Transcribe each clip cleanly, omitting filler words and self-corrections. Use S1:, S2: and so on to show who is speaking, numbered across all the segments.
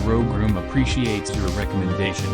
S1: Rogroom appreciates your recommendation.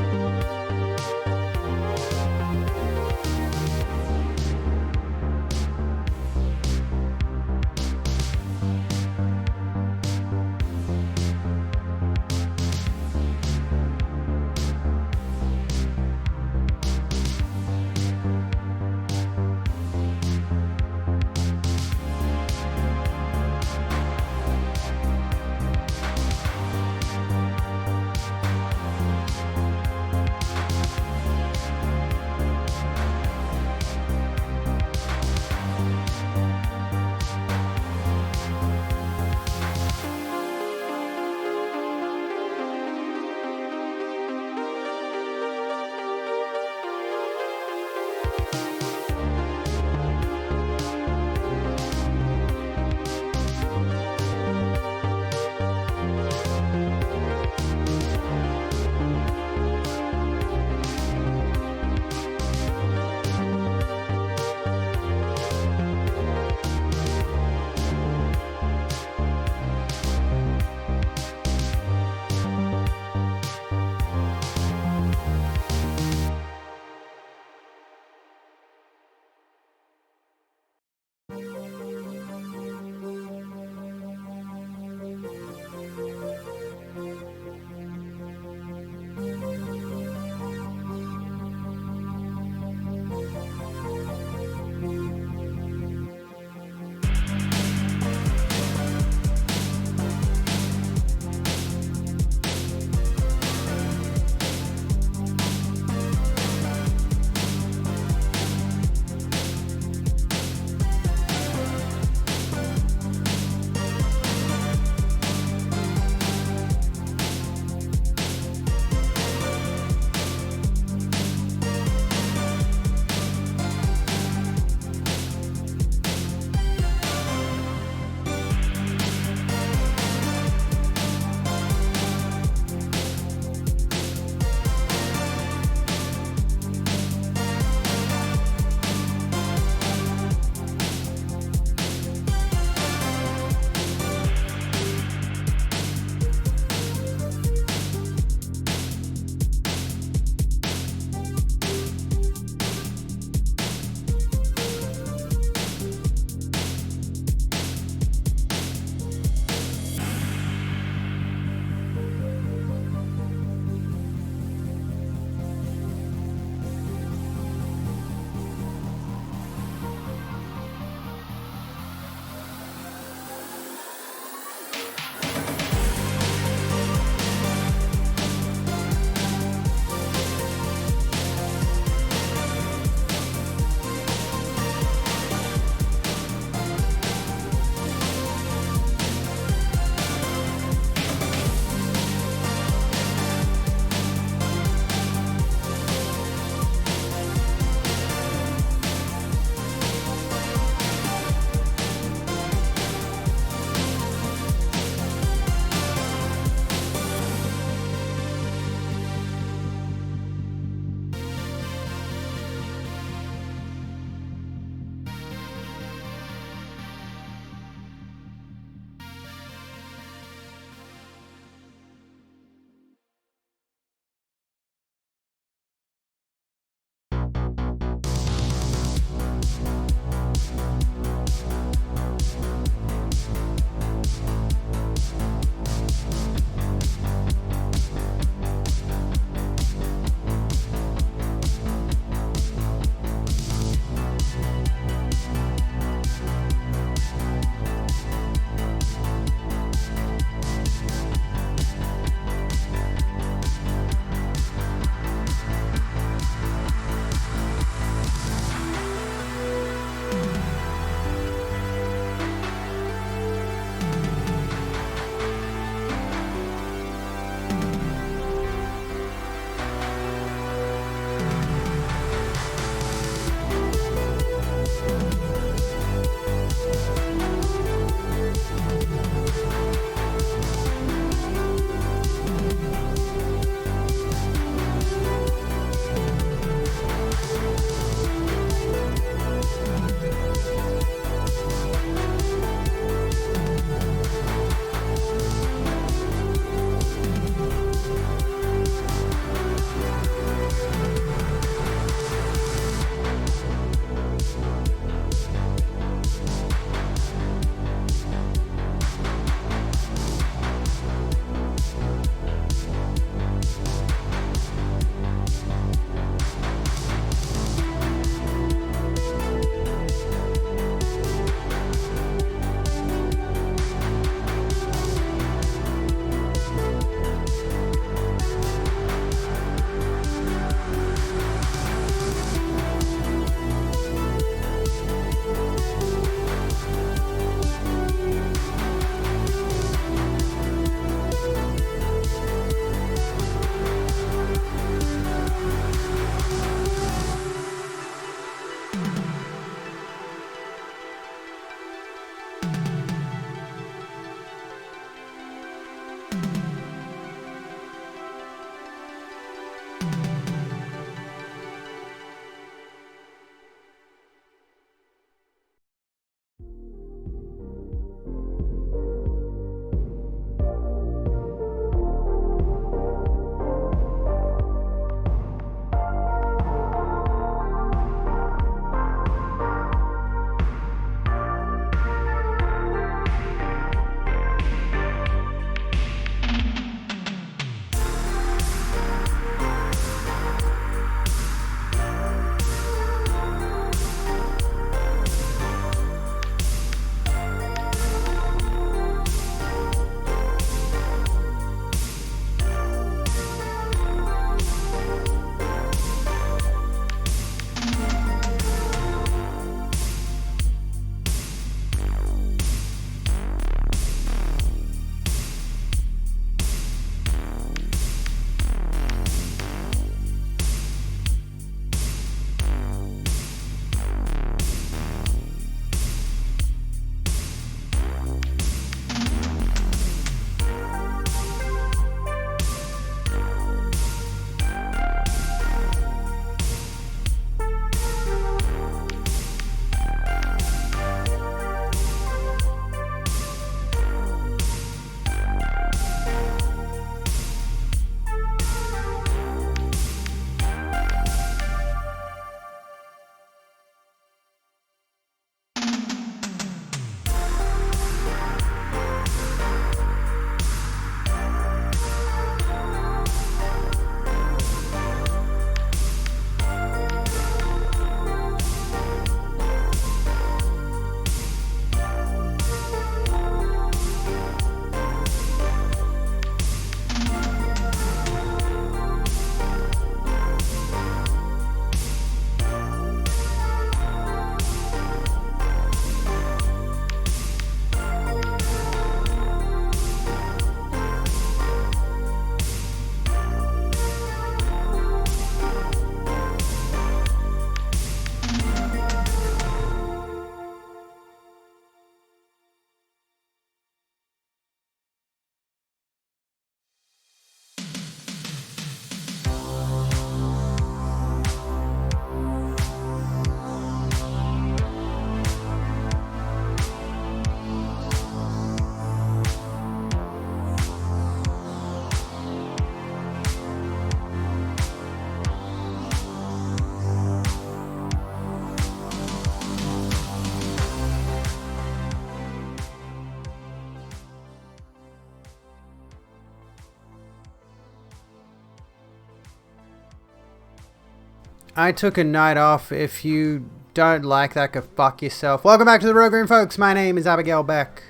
S2: I took a night off. If you don't like that, go fuck yourself. Welcome back to the Rogue Room, folks. My name is Abigail Beck.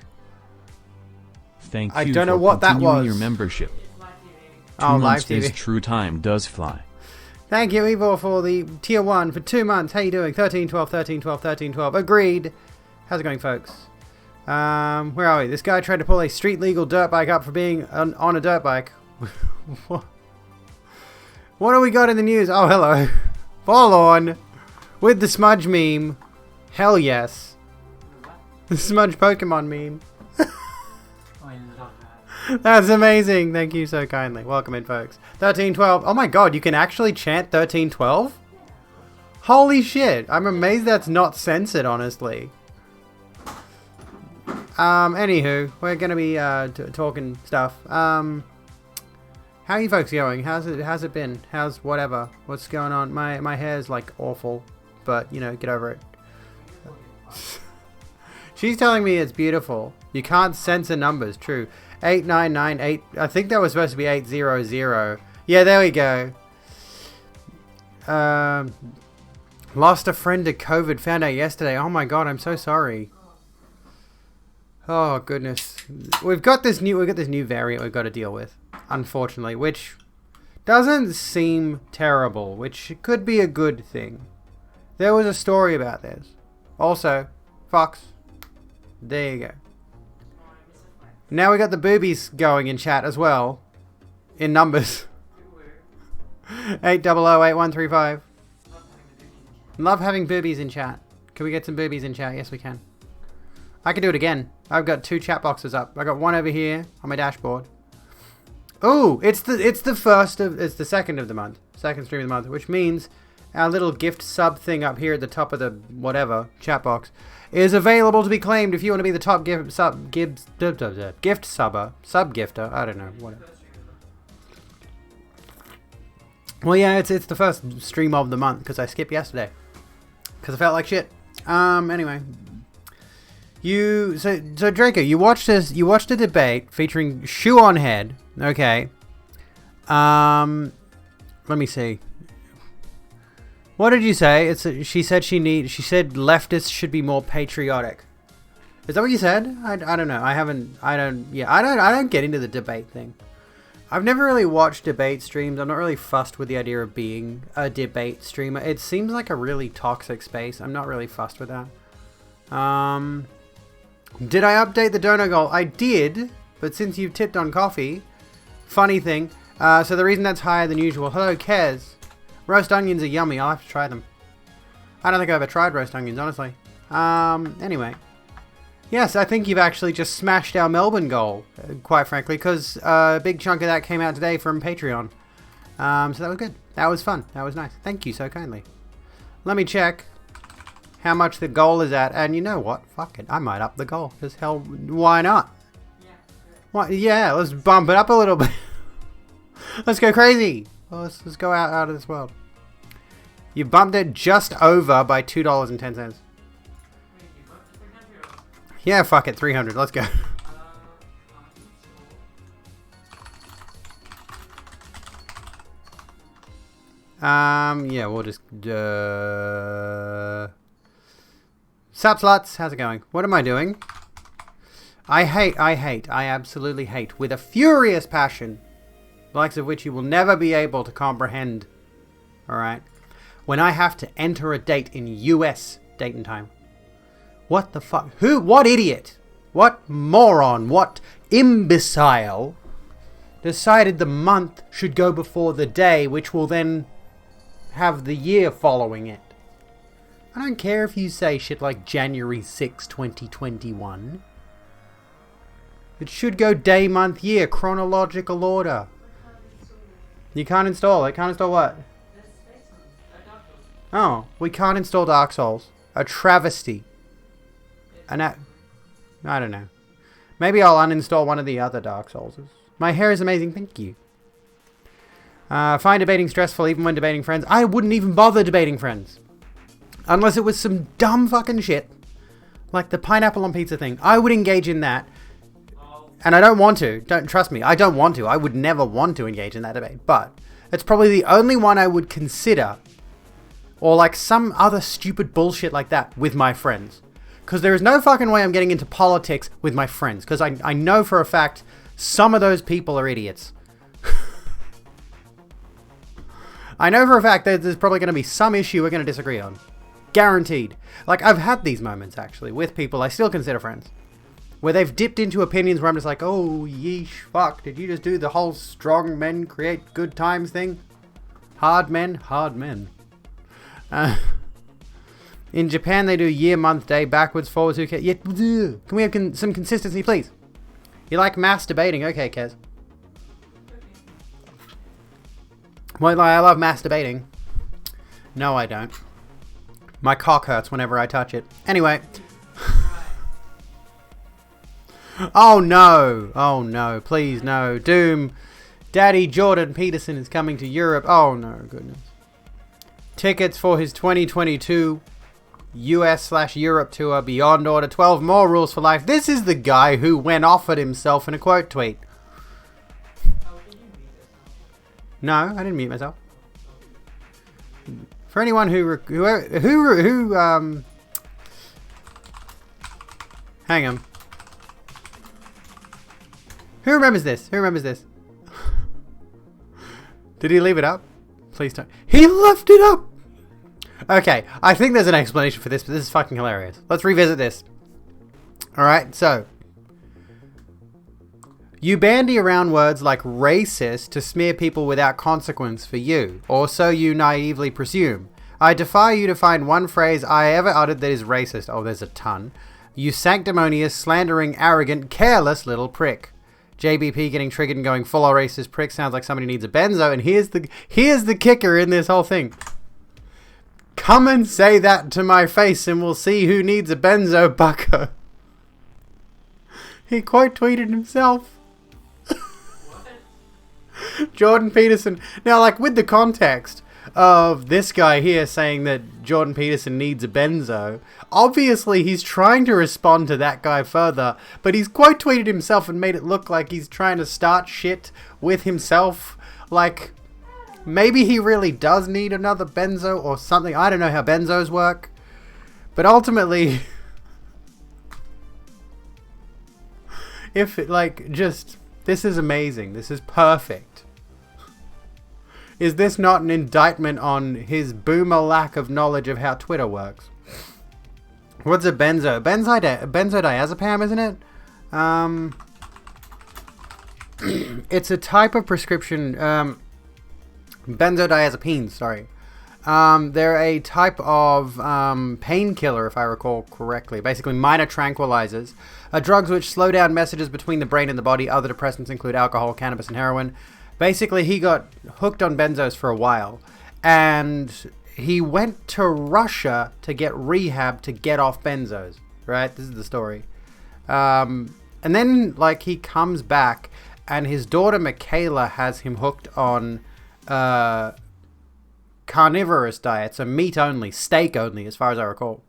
S1: Thank you
S2: I don't know
S1: for
S2: what that
S1: continuing
S2: was.
S1: your membership.
S2: Oh,
S1: 2 months
S2: live
S1: is
S2: TV.
S1: true time does fly.
S2: Thank you, Evil, for the tier 1 for 2 months. How you doing? 13, 12, 13, 12, 13, 12. Agreed. How's it going, folks? Where are we? This guy tried to pull a street legal dirt bike up for being on a dirt bike. What do we got in the news? Oh, hello. Fall on with the smudge meme. Hell yes. The smudge Pokemon meme. That's amazing. Thank you so kindly. Welcome in, folks. 1312. Oh my god, you can actually chant 1312? Holy shit. I'm amazed that's not censored, honestly. Anywho, we're gonna be talking stuff. How are you folks going? How's it been? How's whatever? What's going on? My hair's like awful, but you know, get over it. She's telling me it's beautiful. You can't censor numbers. True. 8998. I think that was supposed to be 800. Yeah, there we go. Lost a friend to COVID. Found out yesterday. Oh my god, I'm so sorry. Oh goodness. We've got this new variant we've got to deal with, unfortunately, which doesn't seem terrible, which could be a good thing. There was a story about this. Also, Fox. There you go. Now we got the boobies going in chat as well. In numbers. 8008135. Love having boobies in chat. Can we get some boobies in chat? Yes, we can. I can do it again. I've got 2 chat boxes up. I got one over here on my dashboard. Oh, it's the second of the month. Second stream of the month, which means our little gift sub thing up here at the top of the whatever chat box is available to be claimed if you want to be the top gift gifter. I don't know, whatever. Well, yeah, it's the first stream of the month because I skipped yesterday because I felt like shit. Anyway, so Draco, you watched a debate featuring Shoe on Head. Okay. Let me see. What did you say? She said leftists should be more patriotic. Is that what you said? I don't know. I don't get into the debate thing. I've never really watched debate streams. I'm not really fussed with the idea of being a debate streamer. It seems like a really toxic space. I'm not really fussed with that. Did I update the donor goal? I did, but since you've tipped on coffee, funny thing. So the reason that's higher than usual. Hello, Kez. Roast onions are yummy. I'll have to try them. I don't think I've ever tried roast onions, honestly. Anyway. Yes, I think you've actually just smashed our Melbourne goal, quite frankly, because a big chunk of that came out today from Patreon. So that was good. That was fun. That was nice. Thank you so kindly. Let me check how much the goal is at, and you know what? Fuck it. I might up the goal, because hell, why not? Yeah, let's bump it up a little bit. Let's go crazy. Well, let's go out of this world. You bumped it just over by $2.10. Yeah, fuck it, 300. Let's go. Yeah, we'll just Sup sluts, how's it going? What am I doing? I absolutely hate with a furious passion, the likes of which you will never be able to comprehend. Alright? When I have to enter a date in US date and time. What the fuck? What idiot? What moron? What imbecile decided the month should go before the day, which will then have the year following it? I don't care if you say shit like January 6, 2021. It should go day, month, year, chronological order. You can't install it. Can't install what? Oh, we can't install Dark Souls. A travesty. I don't know. Maybe I'll uninstall one of the other Dark Souls. My hair is amazing, thank you. Find debating stressful even when debating friends. I wouldn't even bother debating friends. Unless it was some dumb fucking shit. Like the pineapple on pizza thing. I would engage in that. And I don't want to. Don't trust me. I don't want to. I would never want to engage in that debate. But it's probably the only one I would consider Or like some other stupid bullshit like that with my friends. Because there is no fucking way I'm getting into politics with my friends. Because I know for a fact some of those people are idiots. I know for a fact that there's probably going to be some issue we're going to disagree on. Guaranteed. Like, I've had these moments, actually, with people I still consider friends. Where they've dipped into opinions where I'm just like, oh, yeesh, fuck, did you just do the whole strong men create good times thing? Hard men, hard men. In Japan, they do year, month, day, backwards, forwards, who cares? Yeah, can we have some consistency, please? You like mass debating? Okay, Kez. Well, I love masturbating. No, I don't. My cock hurts whenever I touch it. Anyway. Oh no. Oh no. Please no. Doom. Daddy Jordan Peterson is coming to Europe. Oh no, goodness. Tickets for his 2022 US/Europe tour beyond order. 12 more rules for life. This is the guy who went off at himself in a quote tweet. No, I didn't mute myself. For anyone who hang on. Who remembers this? Who remembers this? Did he leave it up? Please don't. He left it up! Okay, I think there's an explanation for this, but this is fucking hilarious. Let's revisit this. Alright, so. You bandy around words like racist to smear people without consequence for you, or so you naively presume. I defy you to find one phrase I ever uttered that is racist. Oh, there's a ton. You sanctimonious, slandering, arrogant, careless little prick. JBP getting triggered and going full on racist prick sounds like somebody needs a benzo, and here's the kicker in this whole thing. Come and say that to my face and we'll see who needs a benzo, bucko. He quote tweeted himself. Jordan Peterson. Now, like, with the context of this guy here saying that Jordan Peterson needs a benzo, obviously he's trying to respond to that guy further, but he's quote tweeted himself and made it look like he's trying to start shit with himself. Like, maybe he really does need another benzo or something. I don't know how benzos work, but ultimately, if it, like, just, this is amazing. This is perfect. Is this not an indictment on his boomer lack of knowledge of how Twitter works? What's a benzo? Benzodiazepam, isn't it? It's a type of prescription. Benzodiazepines, sorry. They're a type of painkiller, if I recall correctly. Basically, minor tranquilizers are drugs which slow down messages between the brain and the body. Other depressants include alcohol, cannabis, and heroin. Basically, he got hooked on benzos for a while, and he went to Russia to get rehab to get off benzos, right? This is the story. And then, like, he comes back, and his daughter Michaela has him hooked on carnivorous diet, so meat only, steak only, as far as I recall.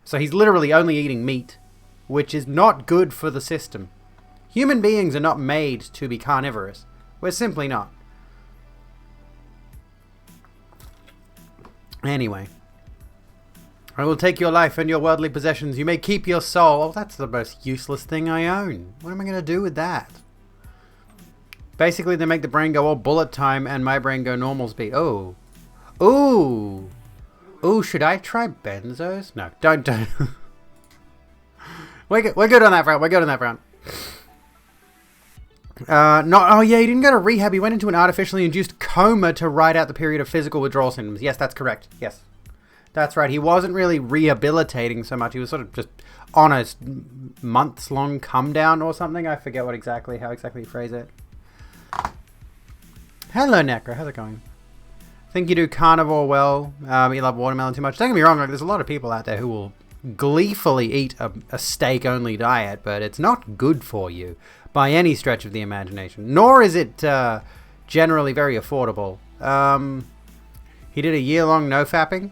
S2: So he's literally only eating meat, which is not good for the system. Human beings are not made to be carnivorous. We're simply not. Anyway. I will take your life and your worldly possessions. You may keep your soul. Oh, that's the most useless thing I own. What am I going to do with that? Basically, they make the brain go all bullet time and my brain go normal speed. Oh. Ooh. Ooh, should I try benzos? No, don't. We're good on that front. We're good on that front. Oh yeah, he didn't go to rehab. He went into an artificially induced coma to ride out the period of physical withdrawal symptoms. Yes, that's correct. Yes, that's right. He wasn't really rehabilitating so much. He was sort of just on a months-long come down or something. I forget how exactly you phrase it. Hello, Necro. How's it going? Think you do carnivore well. You love watermelon too much. Don't get me wrong. Like, there's a lot of people out there who will gleefully eat a steak-only diet, but it's not good for you by any stretch of the imagination. Nor is it generally very affordable. He did a year-long no-fapping.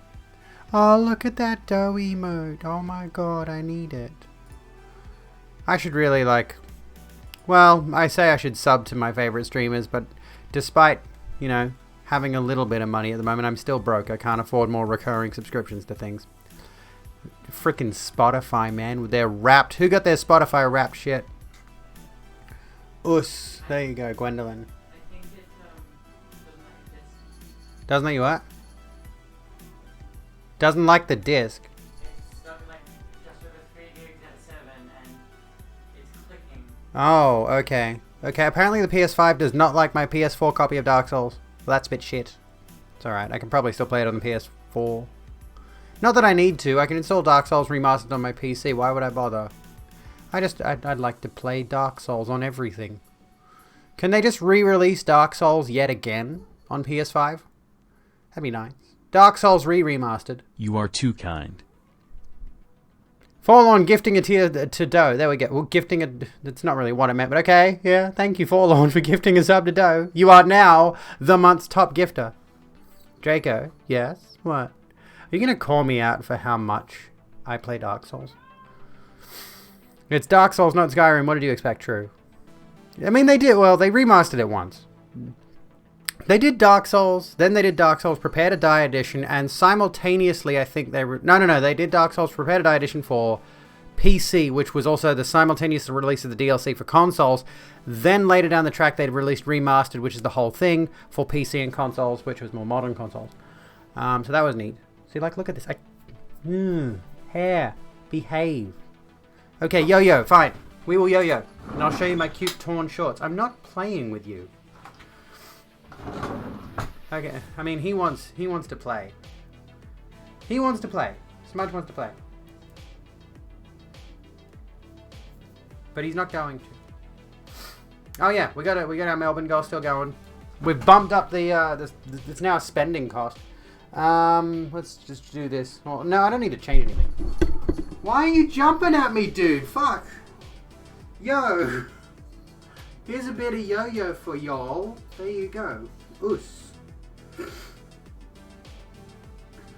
S2: Oh, look at that dough emote. Oh my god, I need it. I should really, like... Well, I say I should sub to my favorite streamers, but despite, you know, having a little bit of money at the moment. I'm still broke. I can't afford more recurring subscriptions to things. Freaking Spotify, man, with their Wrapped. Who got their Spotify Wrapped shit? Us. There you go, Gwendolyn.
S3: I think it
S2: Doesn't like what? Doesn't like the disc.
S3: it's got like just over 3 gigs at 7 and it's clicking.
S2: Oh, okay. Okay, apparently the PS5 does not like my PS4 copy of Dark Souls. Well, that's a bit shit. It's alright, I can probably still play it on the PS4. Not that I need to, I can install Dark Souls Remastered on my PC, why would I bother? I'd like to play Dark Souls on everything. Can they just re-release Dark Souls yet again on PS5? That'd be nice. Dark Souls remastered.
S1: You are too kind.
S2: Forlorn gifting a tier to Doe. There we go. Well, gifting a... That's not really what I meant, but okay. Yeah, thank you, Forlorn, for gifting a sub to Doe. You are now the month's top gifter. Draco, yes? What? Are you going to call me out for how much I play Dark Souls? It's Dark Souls, not Skyrim. What did you expect? True. I mean, they did... Well, they remastered it once. They did Dark Souls, then they did Dark Souls Prepare to Die Edition, and simultaneously, I think they... No. They did Dark Souls Prepare to Die Edition for PC, which was also the simultaneous release of the DLC for consoles. Then later down the track, they'd released Remastered, which is the whole thing, for PC and consoles, which was more modern consoles. So that was neat. See, like, look at this. Hair. Behave. Okay, yo-yo, fine. We will yo-yo. And I'll show you my cute torn shorts. I'm not playing with you. Okay, I mean, he wants to play. He wants to play. Smudge wants to play. But he's not going to. Oh yeah, we got our Melbourne goal still going. We've bumped up the it's now a spending cost. Let's just do this. Well, no, I don't need to change anything. Why are you jumping at me, dude? Fuck. Yo. Here's a bit of yo-yo for y'all. There you go. Oos.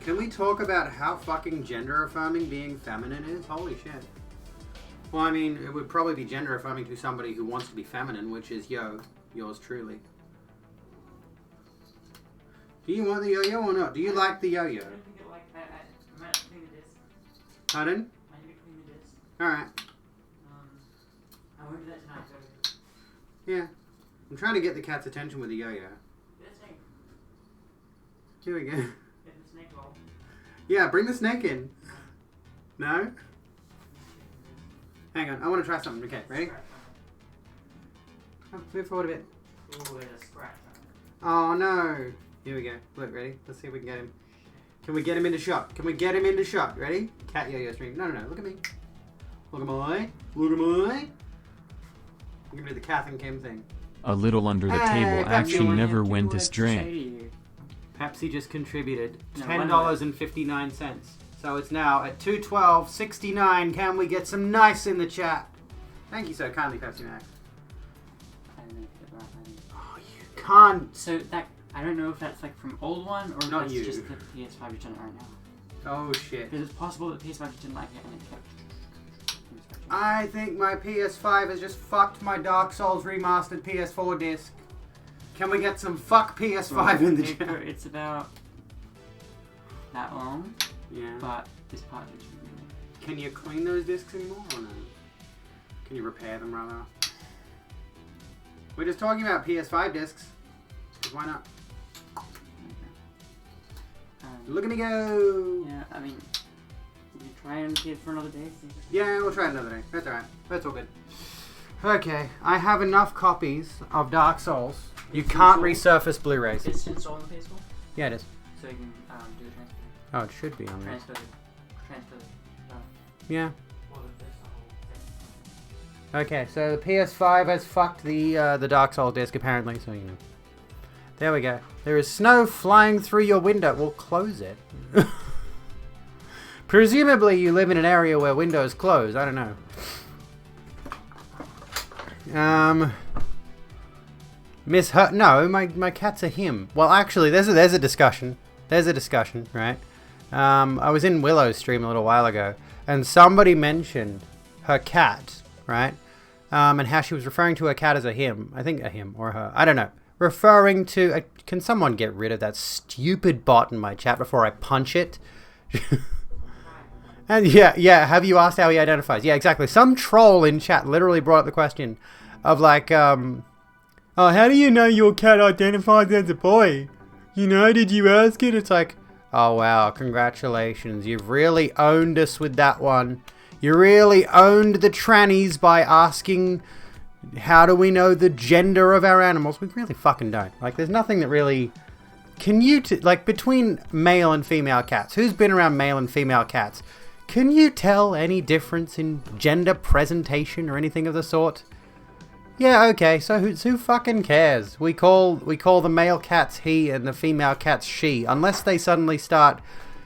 S2: Can we talk about how fucking gender affirming being feminine is? Holy shit. Well, I mean, it would probably be gender affirming to somebody who wants to be feminine, which is yours truly. Do you want the yo-yo or not? Do you like the yo-yo?
S3: I don't think it like I might clean the disc.
S2: Pardon?
S3: I need to clean the disc.
S2: Alright.
S3: I won't do that tonight, so
S2: Yeah. I'm trying to get the cat's attention with the yo-yo.
S3: get a snake.
S2: Here we go.
S3: Get the snake roll.
S2: Yeah, bring the snake in. No? Hang on, I want to try something. Okay, ready? Oh, move forward a bit.
S3: Oh, there's a scratch on it.
S2: Oh no. Here we go. Look, ready? Let's see if we can get him. Can we get him into shot? Can we get him into shot? Ready? Cat yo-yo stream. No. Look at me. Look at my. Look at my. I'm gonna do the Kath and Kim thing.
S1: A little under the
S2: Hey,
S1: table
S2: Pepsi,
S1: actually
S2: what
S1: never
S3: do
S1: went
S3: I
S1: astray.
S3: say to you?
S2: Pepsi just contributed
S3: No,
S2: $10.59. So it's now at $2.12.69. Can we get some nice in the chat? Thank you so kindly, Pepsi Max.
S3: I don't know if it's
S2: Oh, you can't.
S3: So that I don't know if that's like from old one or if
S2: Not
S3: that's
S2: you.
S3: just the PS5 you've done it right now.
S2: Oh shit.
S3: Because it's possible that the PS5 just didn't like it and it kept.
S2: I think my PS5 has just fucked my Dark Souls remastered PS4 disc. Can we get some fuck PS5 in the chat?
S3: It's about that long,
S2: Yeah.
S3: but this part is really.
S2: Can you clean those discs anymore or no? Can you repair them rather? We're just talking about PS5 discs. 'Cause why not? Look at me go!
S3: Yeah, I mean, you try and keep it for another day. See?
S2: Yeah, we'll try it another day. That's alright. That's all good. Okay, I have enough copies of Dark Souls. You can't resurface Blu-rays.
S3: It's installed on the PS4,
S2: Yeah, it is.
S3: so you can do the transfer.
S2: Oh, it should be on there.
S3: Transfer.
S2: Yeah.
S3: Well, that's the whole thing.
S2: Okay, so the PS5 has fucked the Dark Souls disc apparently, so you know. There we go. There is snow flying through your window. We'll close it. Presumably you live in an area where windows close. I don't know. Miss Hut. No, my cat's a him. Well, actually, there's a discussion. There's a discussion, right? I was in Willow's stream a little while ago, and somebody mentioned her cat, right? And how she was referring to her cat as a him. I think a him or her. I don't know. referring to... can someone get rid of that stupid bot in my chat before I punch it? And yeah, have you asked how he identifies? Yeah, exactly. Some troll in chat literally brought up the question of like, oh, how do you know your cat identifies as a boy? You know, did you ask it? It's like, oh wow, congratulations. You've really owned us with that one. You really owned the trannies by asking, how do we know the gender of our animals? We really fucking don't. Like, there's nothing that really... Can you... like, between male and female cats, who's been around male and female cats? Can you tell any difference in gender presentation or anything of the sort? Yeah, okay, so who fucking cares? We call the male cats he and the female cats she, unless they suddenly start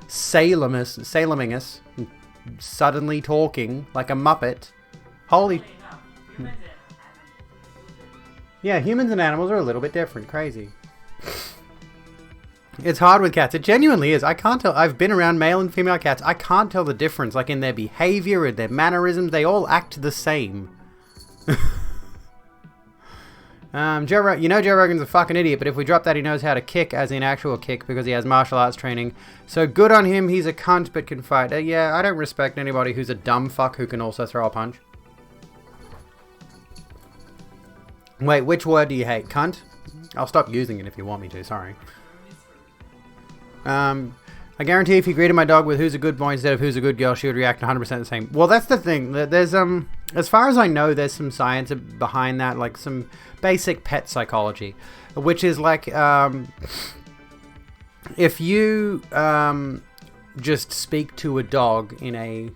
S2: salaming us, suddenly talking like a muppet. Holy... Yeah, humans and animals are a little bit different. Crazy. It's hard with cats. It genuinely is. I can't tell. I've been around male and female cats. I can't tell the difference. Like in their behavior and their mannerisms, they all act the same. Joe Rogan's a fucking idiot, but if we drop that, he knows how to kick, as in actual kick, because he has martial arts training. So good on him. He's a cunt, but can fight. Yeah, I don't respect anybody who's a dumb fuck who can also throw a punch. Wait, which word do you hate? Cunt? I'll stop using it if you want me to, sorry. I guarantee if you greeted my dog with who's a good boy instead of who's a good girl, she would react 100% the same. Well, that's the thing. There's, as far as I know, there's some science behind that, like some basic pet psychology, which is like, if you, just speak to a dog in a,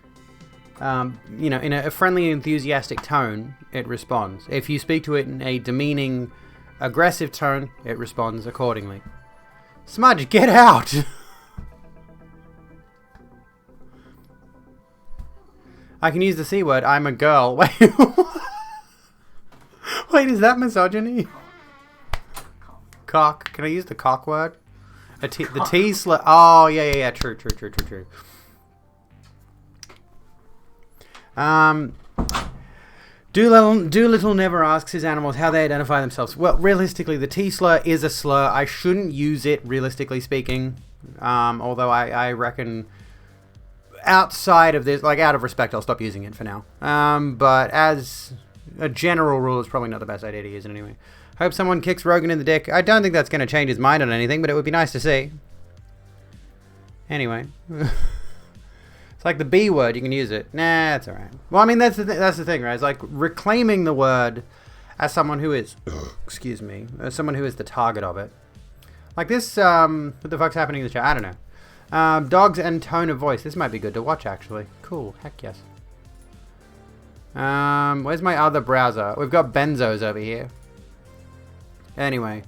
S2: in a friendly, enthusiastic tone, it responds. If you speak to it in a demeaning, aggressive tone, it responds accordingly. Smudge, get out! I can use the C word. I'm a girl. Wait, wait, is that misogyny? Cock. Can I use the cock word? The T slur. Oh, yeah. True. Doolittle never asks his animals how they identify themselves. Well, realistically, the T slur is a slur. I shouldn't use it, realistically speaking. Although I reckon outside of this, like out of respect, I'll stop using it for now. But as a general rule, it's probably not the best idea to use it anyway. Hope someone kicks Rogan in the dick. I don't think that's going to change his mind on anything, but it would be nice to see. Anyway. It's like the B word, you can use it. Nah, it's alright. Well, I mean, that's the thing, right? It's like reclaiming the word as someone who is, excuse me, as someone who is the target of it. Like this, what the fuck's happening in the chat? I don't know. Dogs and tone of voice. This might be good to watch, actually. Cool. Heck yes. Where's my other browser? We've got Benzos over here. Anyway.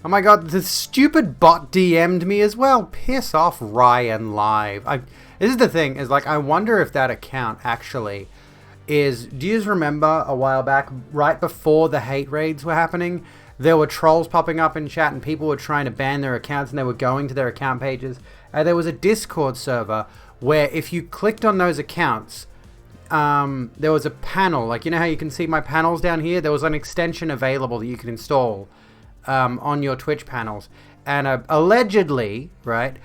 S2: Oh my god, the stupid bot DM'd me as well. Piss off, Ryan Live. This is the thing, is like, I wonder if that account actually is... Do you just remember a while back, right before the hate raids were happening, there were trolls popping up in chat and people were trying to ban their accounts and they were going to their account pages. And there was a Discord server where if you clicked on those accounts, there was a panel. Like, you know how you can see my panels down here? There was an extension available that you could install on your Twitch panels. And allegedly, right,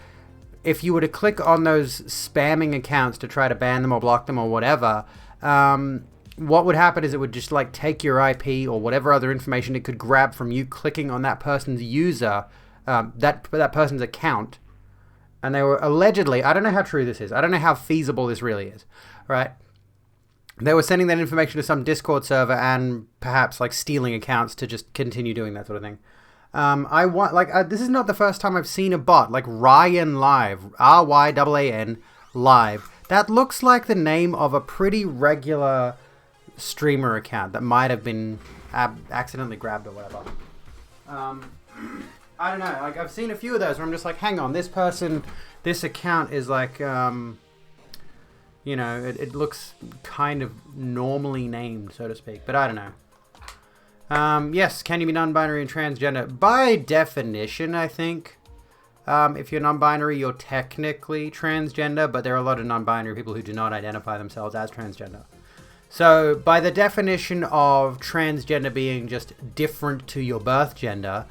S2: if you were to click on those spamming accounts to try to ban them or block them or whatever, what would happen is it would just like take your IP or whatever other information it could grab from you clicking on that person's user, that person's account. And they were allegedly, I don't know how true this is, I don't know how feasible this really is, right? They were sending that information to some Discord server and perhaps like stealing accounts to just continue doing that sort of thing. This is not the first time I've seen a bot like Ryan Live, RYAN Live. That looks like the name of a pretty regular streamer account that might have been accidentally grabbed or whatever. I don't know. Like, I've seen a few of those where I'm just like, hang on, this account is like, it looks kind of normally named, so to speak. But I don't know. Yes, can you be non-binary and transgender? By definition, I think. If you're non-binary, you're technically transgender, but there are a lot of non-binary people who do not identify themselves as transgender. So, by the definition of transgender being just different to your birth gender,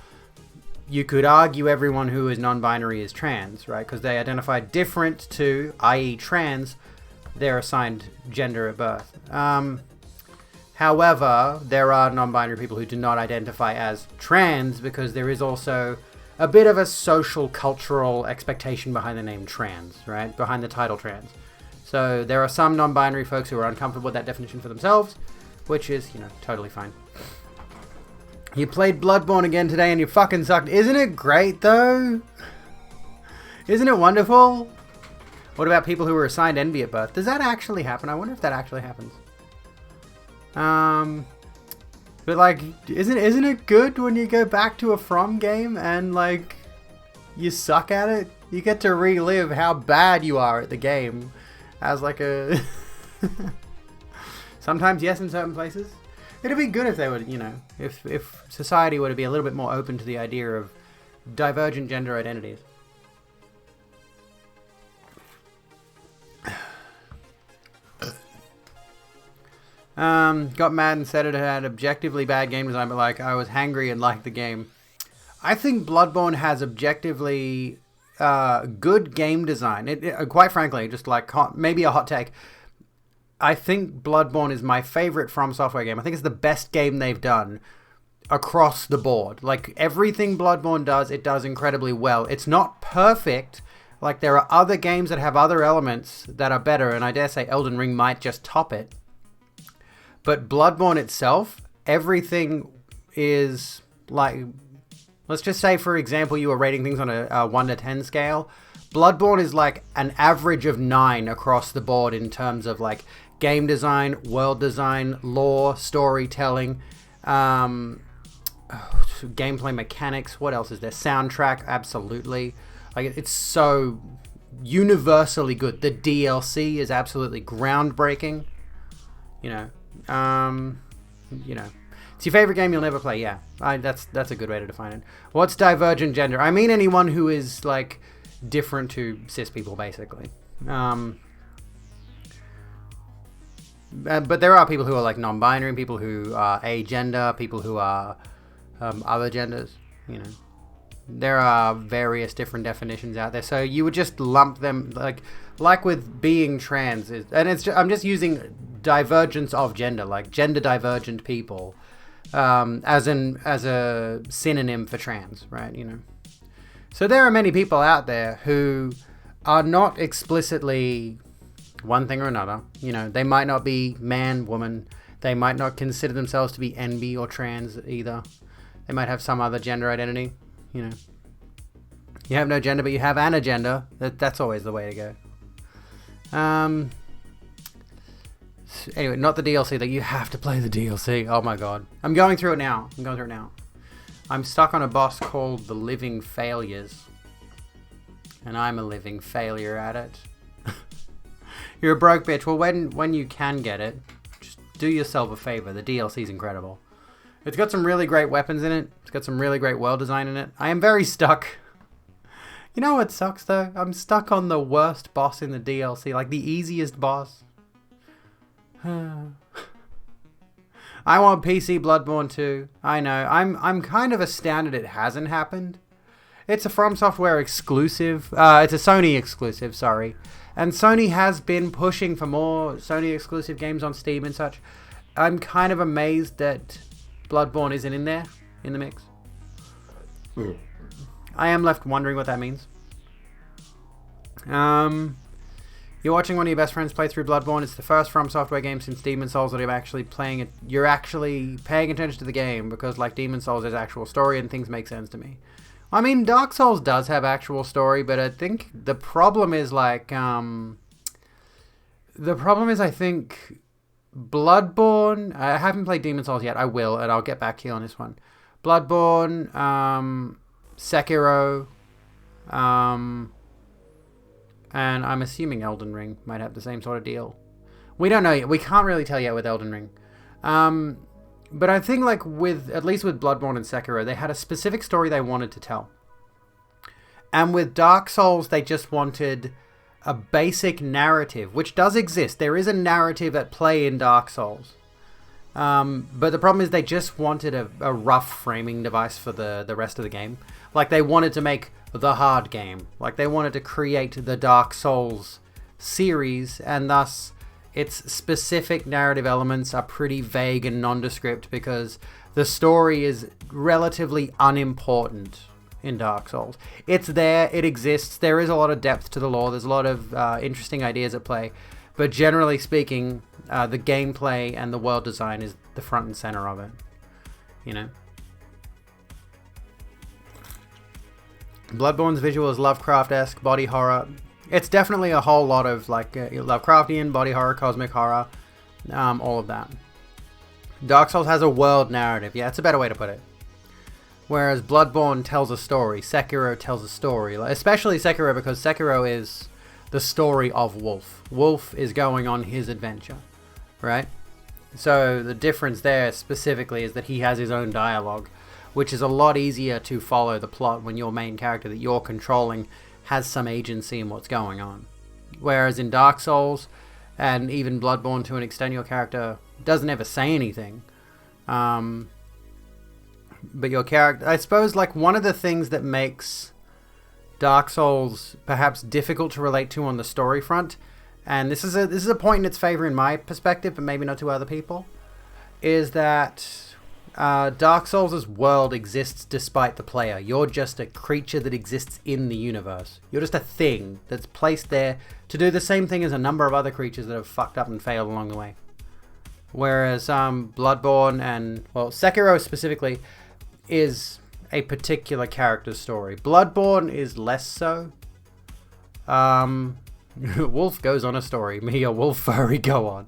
S2: you could argue everyone who is non-binary is trans, right? Because they identify different to, i.e. trans, their assigned gender at birth. However, there are non-binary people who do not identify as trans because there is also a bit of a social, cultural expectation behind the name trans, right? Behind the title trans. So there are some non-binary folks who are uncomfortable with that definition for themselves, which is, totally fine. You played Bloodborne again today and you fucking sucked. Isn't it great, though? Isn't it wonderful? What about people who were assigned envy at birth? Does that actually happen? I wonder if that actually happens. But like, isn't it good when you go back to a From game and like, you suck at it? You get to relive how bad you are at the game as like a... Sometimes yes, in certain places. It'd be good if they would, if society were to be a little bit more open to the idea of divergent gender identities. Got mad and said it had objectively bad game design, but like I was hangry and liked the game. I think Bloodborne has objectively good game design. Quite frankly, just like maybe a hot take. I think Bloodborne is my favorite From Software game. I think it's the best game they've done across the board. Like everything Bloodborne does, it does incredibly well. It's not perfect. Like there are other games that have other elements that are better, and I dare say Elden Ring might just top it. But Bloodborne itself, everything is like, let's just say, for example, you were rating things on a 1 to 10 scale. Bloodborne is like an average of 9 across the board in terms of like game design, world design, lore, storytelling, gameplay mechanics. What else is there? Soundtrack, absolutely. Like it's so universally good. The DLC is absolutely groundbreaking. It's your favorite game you'll never play. Yeah, that's a good way to define it. What's divergent gender? I mean anyone who is like different to cis people, basically. But there are people who are like non-binary, people who are agender, people who are other genders. There are various different definitions out there. So you would just lump them like with being trans, I'm just using divergence of gender, like gender divergent people, as a synonym for trans, right? So there are many people out there who are not explicitly one thing or another. They might not be man, woman. They might not consider themselves to be NB or trans either. They might have some other gender identity. You have no gender, but you have an agenda. That's always the way to go. Anyway, not the DLC. That you have to play the DLC. Oh my god. I'm going through it now. I'm stuck on a boss called the Living Failures. And I'm a living failure at it. You're a broke bitch. Well, when you can get it, just do yourself a favor. The DLC's incredible. It's got some really great weapons in it. It's got some really great world design in it. I am very stuck. You know what sucks though? I'm stuck on the worst boss in the DLC. Like the easiest boss. I want PC Bloodborne 2. I know. I'm kind of astounded it hasn't happened. It's a From Software exclusive. It's a Sony exclusive, sorry. And Sony has been pushing for more Sony exclusive games on Steam and such. I'm kind of amazed that Bloodborne isn't in there, in the mix. I am left wondering what that means. You're watching one of your best friends play through Bloodborne. It's the first From Software game since Demon's Souls that I'm actually playing it. You're actually paying attention to the game because, like Demon's Souls, there's actual story and things make sense to me. I mean, Dark Souls does have actual story, but I think the problem is like, I think Bloodborne. I haven't played Demon's Souls yet. I will, and I'll get back to you on this one. Bloodborne, Sekiro, and I'm assuming Elden Ring might have the same sort of deal. We don't know yet. We can't really tell yet with Elden Ring. But I think like at least with Bloodborne and Sekiro, they had a specific story they wanted to tell. And with Dark Souls, they just wanted a basic narrative, which does exist. There is a narrative at play in Dark Souls. But the problem is they just wanted a rough framing device for the rest of the game. Like, they wanted to make the hard game. Like, they wanted to create the Dark Souls series, and thus its specific narrative elements are pretty vague and nondescript because the story is relatively unimportant in Dark Souls. It's there, it exists, there is a lot of depth to the lore, there's a lot of interesting ideas at play, but generally speaking, the gameplay and the world design is the front and center of it, you know? Bloodborne's visual is Lovecraft-esque, body horror. It's definitely a whole lot of like Lovecraftian, body horror, cosmic horror, all of that. Dark Souls has a world narrative. Yeah, it's a better way to put it. Whereas Bloodborne tells a story. Sekiro tells a story. Especially Sekiro, because Sekiro is the story of Wolf. Wolf is going on his adventure, right? So the difference there specifically is that he has his own dialogue, which is a lot easier to follow the plot when your main character that you're controlling has some agency in what's going on. Whereas in Dark Souls, and even Bloodborne to an extent, your character doesn't ever say anything. But your character, I suppose, like, one of the things that makes Dark Souls perhaps difficult to relate to on the story front, and this is a point in its favor in my perspective, but maybe not to other people, is that Dark Souls' world exists despite the player. You're just a creature that exists in the universe. You're just a thing that's placed there to do the same thing as a number of other creatures that have fucked up and failed along the way. Whereas Bloodborne and, well, Sekiro specifically is a particular character's story. Bloodborne is less so. Wolf goes on a story. Me, a wolf furry, go on.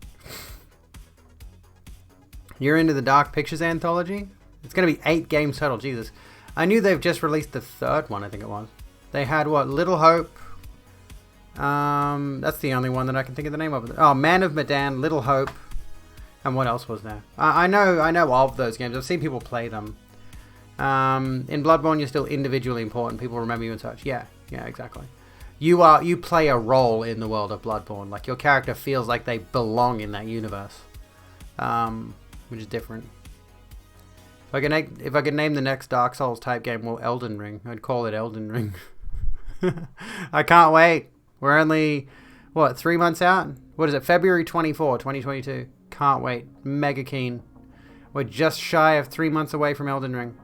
S2: You're into the Dark Pictures anthology? It's going to be 8 games total. Jesus. I knew they've just released the 3rd one, I think it was. They had, what, Little Hope. That's the only one that I can think of the name of. Oh, Man of Medan, Little Hope. And what else was there? I know of those games. I've seen people play them. In Bloodborne, you're still individually important. People remember you and such. Yeah, exactly. You play a role in the world of Bloodborne. Like, your character feels like they belong in that universe. Which is different. If I could name the next Dark Souls type game, well, Elden Ring. I'd call it Elden Ring. I can't wait. We're only, 3 months out? What is it? February 24, 2022. Can't wait. Mega keen. We're just shy of 3 months away from Elden Ring.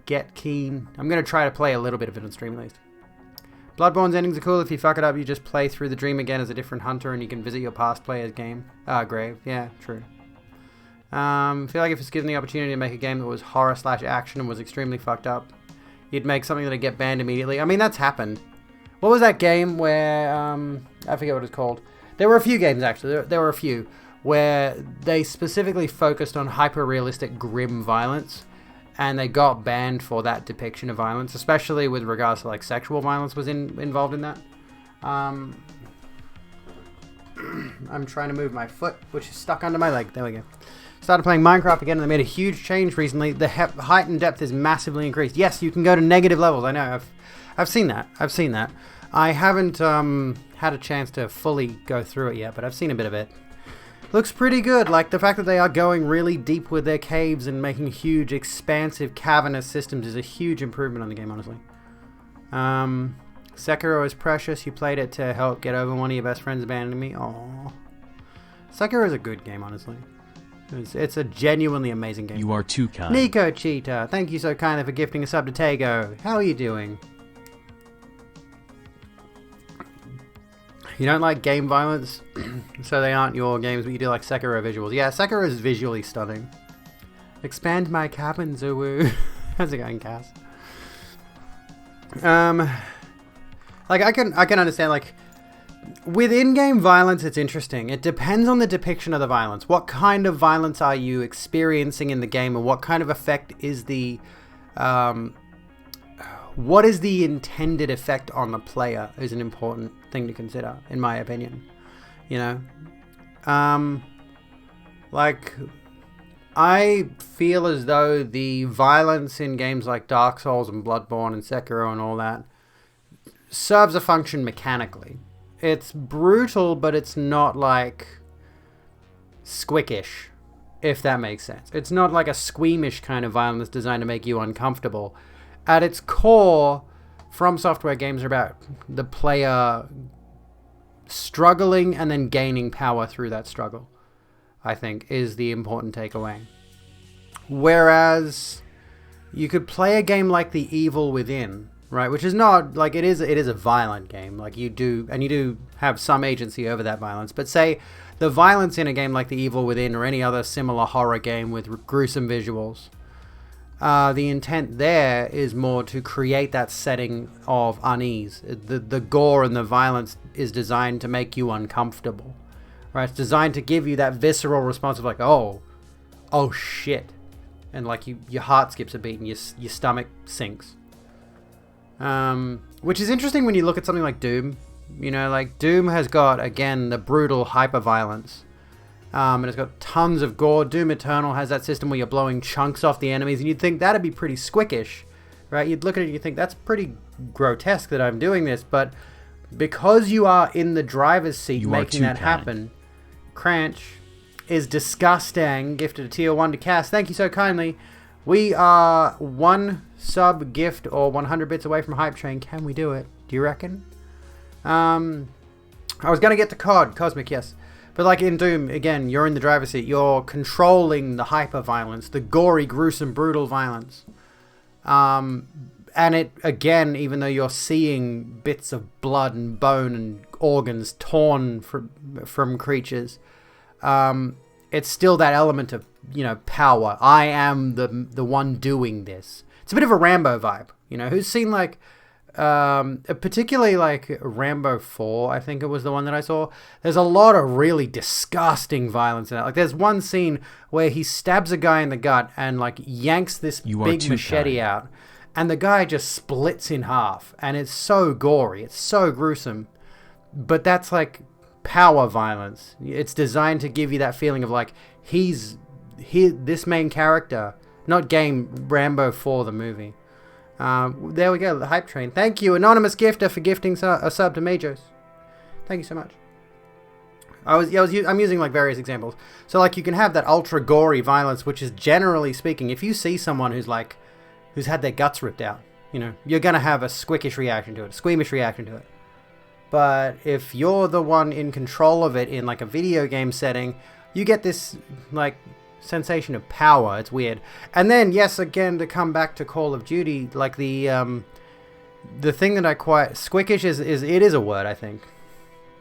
S2: Get keen. I'm going to try to play a little bit of it on stream at least. Bloodborne's endings are cool. If you fuck it up, you just play through the dream again as a different hunter and you can visit your past player's grave. Yeah, true. I feel like if it's given the opportunity to make a game that was horror/action and was extremely fucked up, you'd make something that'd get banned immediately. I mean, that's happened. What was that game where, I forget what it's called. There were a few games, actually. There were a few where they specifically focused on hyper-realistic, grim violence, and they got banned for that depiction of violence, especially with regards to, like, sexual violence was involved in that. I'm trying to move my foot, which is stuck under my leg. There we go. Started playing Minecraft again, and they made a huge change recently. The height and depth is massively increased. Yes, you can go to negative levels. I know. I've seen that. I haven't had a chance to fully go through it yet, but I've seen a bit of it. Looks pretty good. Like, the fact that they are going really deep with their caves and making huge, expansive, cavernous systems is a huge improvement on the game, honestly. Sekiro is precious. You played it to help get over one of your best friends abandoning me. Aww. Sekiro is a good game, honestly. It's a genuinely amazing game.
S1: You are too kind.
S2: Nico Cheetah, thank you so kindly for gifting a sub to Tago. How are you doing? You don't like game violence, so they aren't your games, but you do like Sekiro visuals. Yeah, Sekiro is visually stunning. Expand my cabin, Zuwu. How's it going, Cass? Like, I can understand, like, with in-game violence, it's interesting. It depends on the depiction of the violence. What kind of violence are you experiencing in the game, and what kind of effect is the, what is the intended effect on the player is an important thing to consider, in my opinion. You know? Like, I feel as though the violence in games like Dark Souls and Bloodborne and Sekiro and all that serves a function mechanically. it's brutal, but it's not like squickish, if that makes sense. It's not like a squeamish kind of violence designed to make you uncomfortable. At its core, From Software games are about the player struggling and then gaining power through that struggle, I think, is the important takeaway. Whereas you could play a game like The Evil Within, right, which is not like it is a violent game, like you do have some agency over that violence, but say the violence in a game like The Evil Within or any other similar horror game with gruesome visuals, the intent there is more to create that setting of unease. The gore and the violence is designed to make you uncomfortable, right? It's designed to give you that visceral response of like, oh shit, and like your heart skips a beat and your stomach sinks. Which is interesting when you look at something like Doom. You know, like Doom has got, again, the brutal hyper-violence. And it's got tons of gore. Doom Eternal has that system where you're blowing chunks off the enemies, and you'd think that'd be pretty squickish, right? You'd look at it and you think, that's pretty grotesque that I'm doing this, but because you are in the driver's seat making that happen, Cranch is disgusting. Gifted a tier 1 to Cass. Thank you so kindly. We are 1 sub gift or 100 bits away from Hype Train. Can we do it? Do you reckon? I was going to get to COD, Cosmic, yes. But like in Doom, again, you're in the driver's seat. You're controlling the hyper-violence, the gory, gruesome, brutal violence. And it, again, even though you're seeing bits of blood and bone and organs torn from creatures, it's still that element of, you know, power. I am the one doing this. It's a bit of a Rambo vibe, you know. Who's seen like particularly like Rambo 4, I think it was the one that I saw. There's a lot of really disgusting violence in it. Like there's one scene where he stabs a guy in the gut and like yanks this big machete out, and the guy just splits in half, and it's so gory, it's so gruesome. But that's like power violence. It's designed to give you that feeling of like this main character, not game, Rambo 4 the movie. There we go, the Hype Train. Thank you, Anonymous Gifter, for gifting a sub to Majos. Thank you so much. I'm using like various examples. So like you can have that ultra gory violence, which is generally speaking, if you see someone who's had their guts ripped out, you know, you're gonna have a squickish reaction to it, a squeamish reaction to it. But if you're the one in control of it in like a video game setting, you get this like sensation of power. It's weird. And then, yes, again, to come back to Call of Duty, like the thing that I quite squickish is it is a word, I think.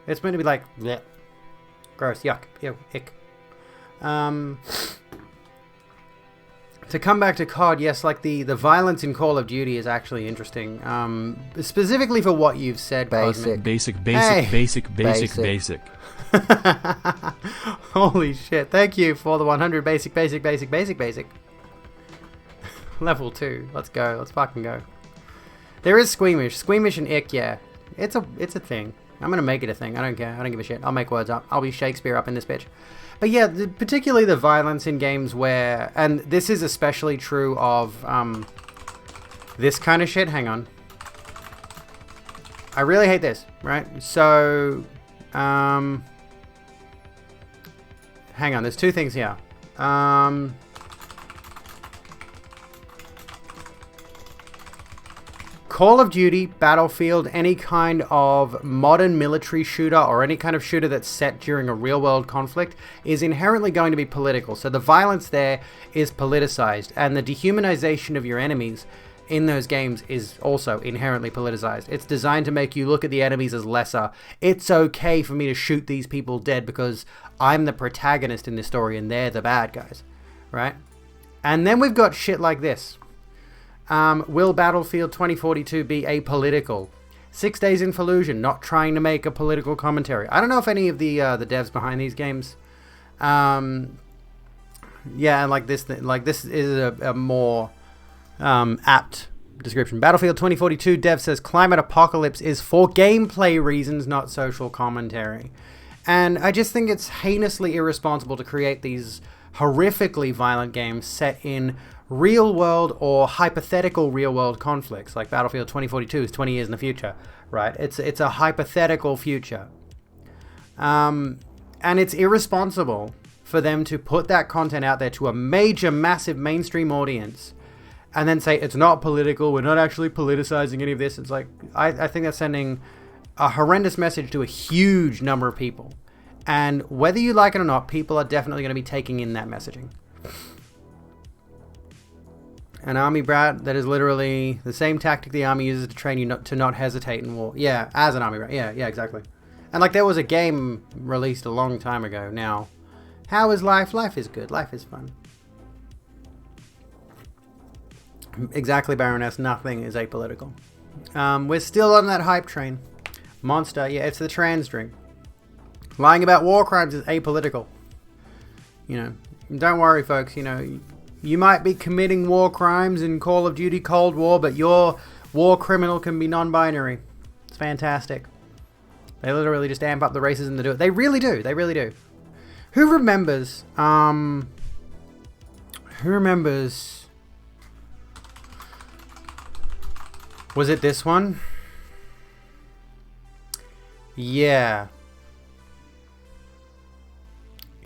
S2: It's meant to be like bleh, gross, yuck, ew, ick. To come back to COD, yes, like the violence in Call of Duty is actually interesting. Specifically for what you've said, Cosmic.
S1: Basic.
S2: Holy shit. Thank you for the 100 basic. Level 2. Let's go. Let's fucking go. There is squeamish. Squeamish and ick, yeah. It's a thing. I'm gonna make it a thing. I don't care. I don't give a shit. I'll make words up. I'll be Shakespeare up in this bitch. But yeah, particularly the violence in games where... And this is especially true of this kind of shit. Hang on. I really hate this, right? So... hang on, there's two things here. Call of Duty, Battlefield, any kind of modern military shooter or any kind of shooter that's set during a real-world conflict is inherently going to be political. So the violence there is politicized, and the dehumanization of your enemies in those games is also inherently politicized. It's designed to make you look at the enemies as lesser. It's okay for me to shoot these people dead because I'm the protagonist in this story and they're the bad guys, right? And then we've got shit like this. Will Battlefield 2042 be apolitical? 6 Days in Fallujah, not trying to make a political commentary. I don't know if any of the devs behind these games, yeah, and like this is a more apt description. Battlefield 2042 dev says climate apocalypse is for gameplay reasons, not social commentary. And I just think it's heinously irresponsible to create these horrifically violent games set in real world or hypothetical real world conflicts. Like Battlefield 2042 is 20 years in the future, right? It's a hypothetical future. And it's irresponsible for them to put that content out there to a major, massive mainstream audience and then say, it's not political, we're not actually politicizing any of this. It's like, I think that's sending a horrendous message to a huge number of people. And whether you like it or not, people are definitely going to be taking in that messaging. An army brat, that is literally the same tactic the army uses to train you to not hesitate in war. Yeah, as an army brat. Yeah, exactly. And like there was a game released a long time ago now. How is life? Life is good. Life is fun. Exactly, Baroness. Nothing is apolitical. We're still on that hype train. Monster. Yeah, it's the trans drink. Lying about war crimes is apolitical. You know, don't worry, folks. You know, you might be committing war crimes in Call of Duty Cold War, but your war criminal can be non-binary. It's fantastic. They literally just amp up the racism to do it. They really do. They really do. Who remembers? Who remembers? Was it this one? Yeah.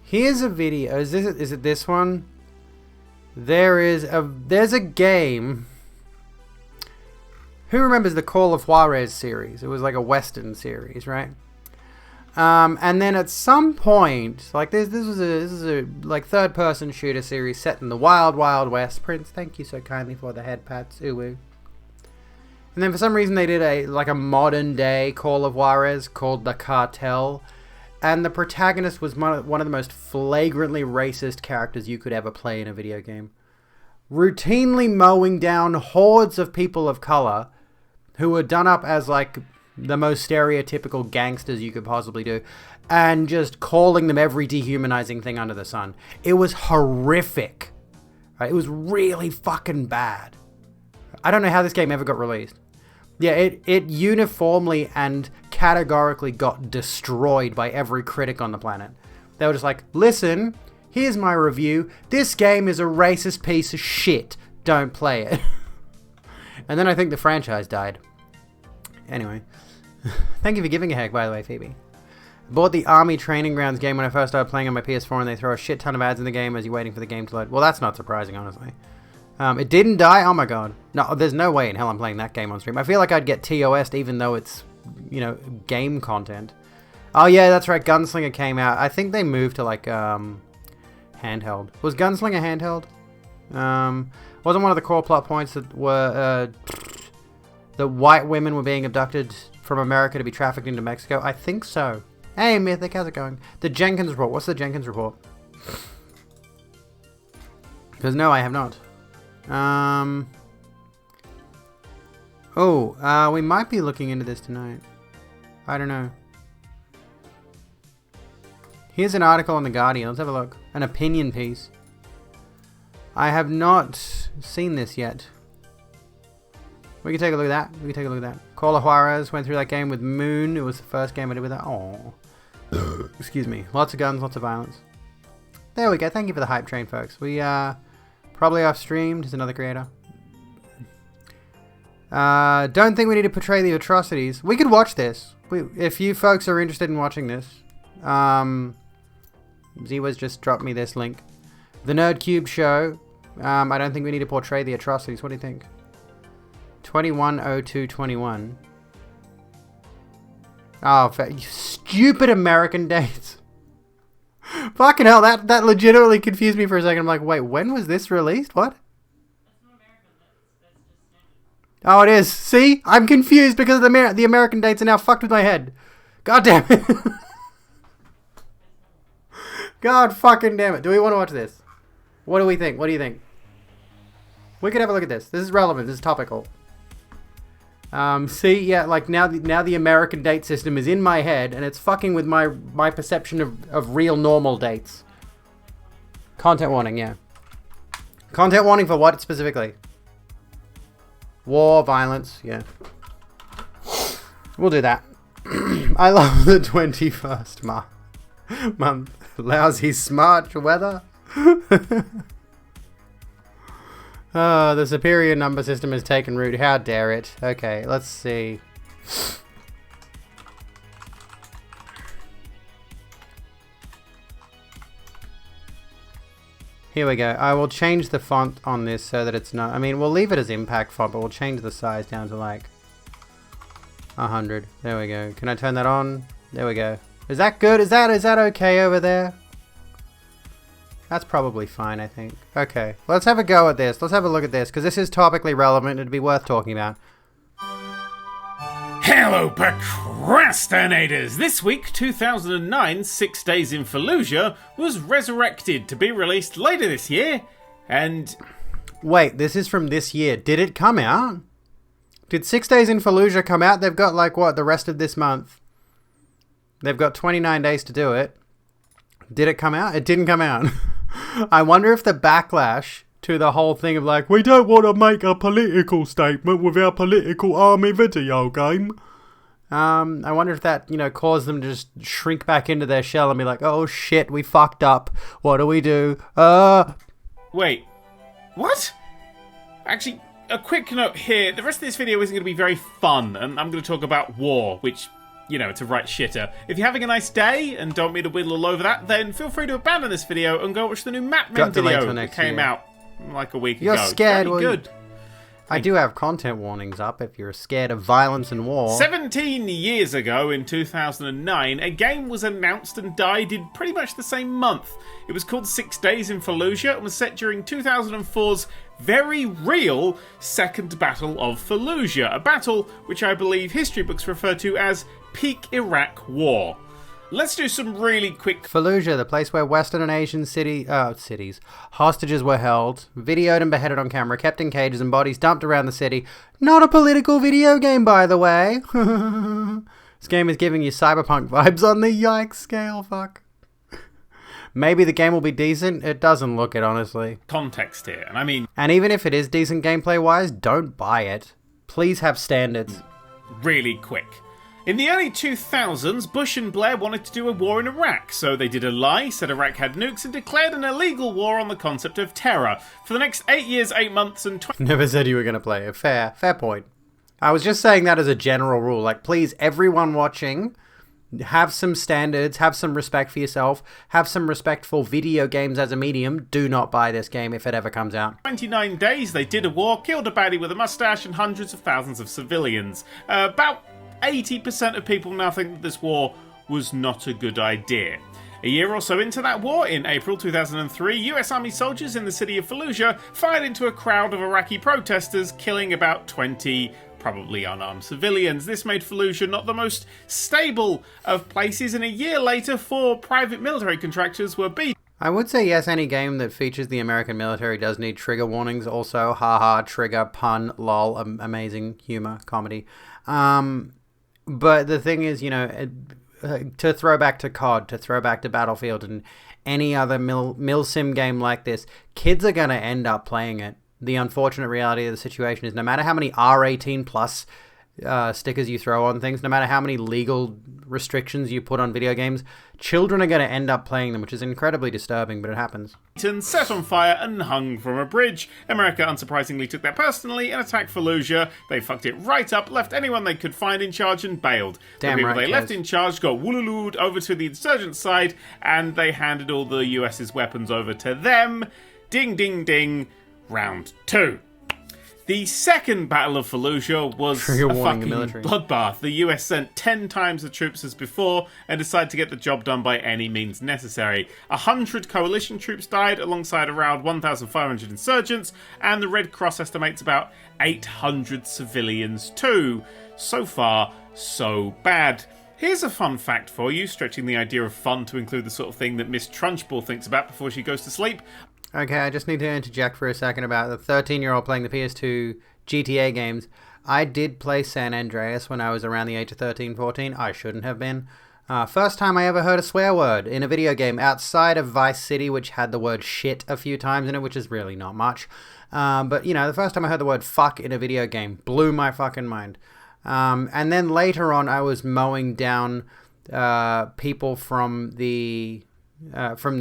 S2: Here's a video. Is it this one? There's a game. Who remembers the Call of Juarez series? It was like a Western series, right? And then at some point, like this is a like third-person shooter series set in the wild, wild west. Prince, thank you so kindly for the head pats. Ooh woo. And then for some reason they did a modern day Call of Juarez called The Cartel. And the protagonist was one of the most flagrantly racist characters you could ever play in a video game. Routinely mowing down hordes of people of color who were done up as like the most stereotypical gangsters you could possibly do. And just calling them every dehumanizing thing under the sun. It was horrific. Right? It was really fucking bad. I don't know how this game ever got released. Yeah, it uniformly and categorically got destroyed by every critic on the planet. They were just like, listen, here's my review. This game is a racist piece of shit. Don't play it. And then I think the franchise died. Anyway. Thank you for giving a heck, by the way, Phoebe. Bought the Army Training Grounds game when I first started playing on my PS4, and they throw a shit ton of ads in the game as you're waiting for the game to load. Well, that's not surprising, honestly. It didn't die? Oh my god. No, there's no way in hell I'm playing that game on stream. I feel like I'd get TOS'd even though it's, you know, game content. Oh yeah, that's right, Gunslinger came out. I think they moved to like, handheld. Was Gunslinger handheld? Wasn't one of the core plot points that were, that white women were being abducted from America to be trafficked into Mexico? I think so. Hey Mythic, how's it going? The Jenkins Report. What's the Jenkins Report? Because no, I have not. We might be looking into this tonight. I don't know. Here's an article on The Guardian. Let's have a look. An opinion piece. I have not seen this yet. We can take a look at that. Call of Juarez went through that game with Moon. It was the first game I did with that. Oh, excuse me. Lots of guns, lots of violence. There we go. Thank you for the hype train, folks. We probably off streamed. Is another creator. Don't think we need to portray the atrocities. We could watch this. If you folks are interested in watching this, Ziwa's just dropped me this link. The Nerd Cube show. I don't think we need to portray the atrocities. What do you think? 210221. Oh, you stupid American dates. Fucking hell, that legitimately confused me for a second. I'm like, wait, when was this released? What? Oh, it is. See? I'm confused because the American dates are now fucked with my head. God damn it. God fucking damn it. Do we want to watch this? What do we think? What do you think? We could have a look at this. This is relevant. This is topical. See, yeah, like now the American date system is in my head, and it's fucking with my perception of real normal dates. Content warning, yeah. Content warning for what specifically? War, violence, yeah. We'll do that. I love the 21st month. Lousy smart weather. The superior number system has taken root. How dare it? Okay, let's see. Here we go. I will change the font on this so that it's not... I mean, we'll leave it as impact font, but we'll change the size down to like 100. There we go. Can I turn that on? There we go. Is that good? Is that okay over there? That's probably fine, I think. Okay, let's have a go at this. Let's have a look at this, because this is topically relevant. It'd be worth talking about.
S4: Hello, procrastinators! This week, 2009, 6 Days in Fallujah was resurrected to be released later this year, and...
S2: Wait, this is from this year. Did it come out? Did 6 Days in Fallujah come out? They've got, like, what, the rest of this month? They've got 29 days to do it. Did it come out? It didn't come out. I wonder if the backlash to the whole thing of like, we don't want to make a political statement with our political army video game. I wonder if that, caused them to just shrink back into their shell and be like, oh shit, we fucked up. What do we do?
S4: Wait. What? Actually, a quick note here. The rest of this video isn't going to be very fun, and I'm going to talk about war, which... it's a right shitter. If you're having a nice day and don't mean to whittle all over that, then feel free to abandon this video and go watch the new Map Men video that came out like a week ago.
S2: You're scared.
S4: Very good.
S2: I do have content warnings up if you're scared of violence and war.
S4: 17 years ago, in 2009, a game was announced and died in pretty much the same month. It was called 6 Days in Fallujah and was set during 2004's very real Second Battle of Fallujah, a battle which I believe history books refer to as Peak Iraq War. Let's do some really quick...
S2: Fallujah, the place where Western and Asian cities, hostages were held, videoed and beheaded on camera, kept in cages and bodies dumped around the city. Not a political video game, by the way. This game is giving you cyberpunk vibes on the yikes scale, fuck. Maybe the game will be decent. It doesn't look it, honestly.
S4: Context here, and I mean...
S2: And even if it is decent gameplay-wise, don't buy it. Please have standards.
S4: Really quick. In the early 2000s, Bush and Blair wanted to do a war in Iraq, so they did a lie, said Iraq had nukes, and declared an illegal war on the concept of terror. For the next 8 years, 8 months, and...
S2: Never said you were going to play it. Fair point. I was just saying that as a general rule. Like, please, everyone watching, have some standards, have some respect for yourself, have some respect for video games as a medium. Do not buy this game if it ever comes out.
S4: 29 days, they did a war, killed a baddie with a mustache, and hundreds of thousands of civilians. About 80% of people now think that this war was not a good idea. A year or so into that war, in April 2003, US Army soldiers in the city of Fallujah fired into a crowd of Iraqi protesters, killing about 20 probably unarmed civilians. This made Fallujah not the most stable of places, and a year later, 4 private military contractors were beaten.
S2: I would say yes, any game that features the American military does need trigger warnings also. Haha, trigger, pun, lol, amazing humor, comedy. But the thing is, to throw back to COD, to throw back to Battlefield and any other mil sim game like this, kids are going to end up playing it. The unfortunate reality of the situation is no matter how many R18 plus stickers you throw on things, no matter how many legal restrictions you put on video games, children are going to end up playing them, which is incredibly disturbing, but it happens.
S4: Set on fire and hung from a bridge. America unsurprisingly took that personally and attacked Fallujah. They fucked it right up, left anyone they could find in charge and bailed.
S2: Damn
S4: the people
S2: right,
S4: they left in charge got woololooed over to the insurgent side, and they handed all the US's weapons over to them. Ding ding ding. Round 2. The second Battle of Fallujah was a fucking bloodbath. The US sent 10 times the troops as before and decided to get the job done by any means necessary. 100 coalition troops died alongside around 1,500 insurgents, and the Red Cross estimates about 800 civilians too. So far, so bad. Here's a fun fact for you, stretching the idea of fun to include the sort of thing that Miss Trunchbull thinks about before she goes to sleep.
S2: Okay, I just need to interject for a second about the 13-year-old playing the PS2 GTA games. I did play San Andreas when I was around the age of 13, 14. I shouldn't have been. First time I ever heard a swear word in a video game outside of Vice City, which had the word shit a few times in it, which is really not much. But, the first time I heard the word fuck in a video game blew my fucking mind. And then later on, I was mowing down people from the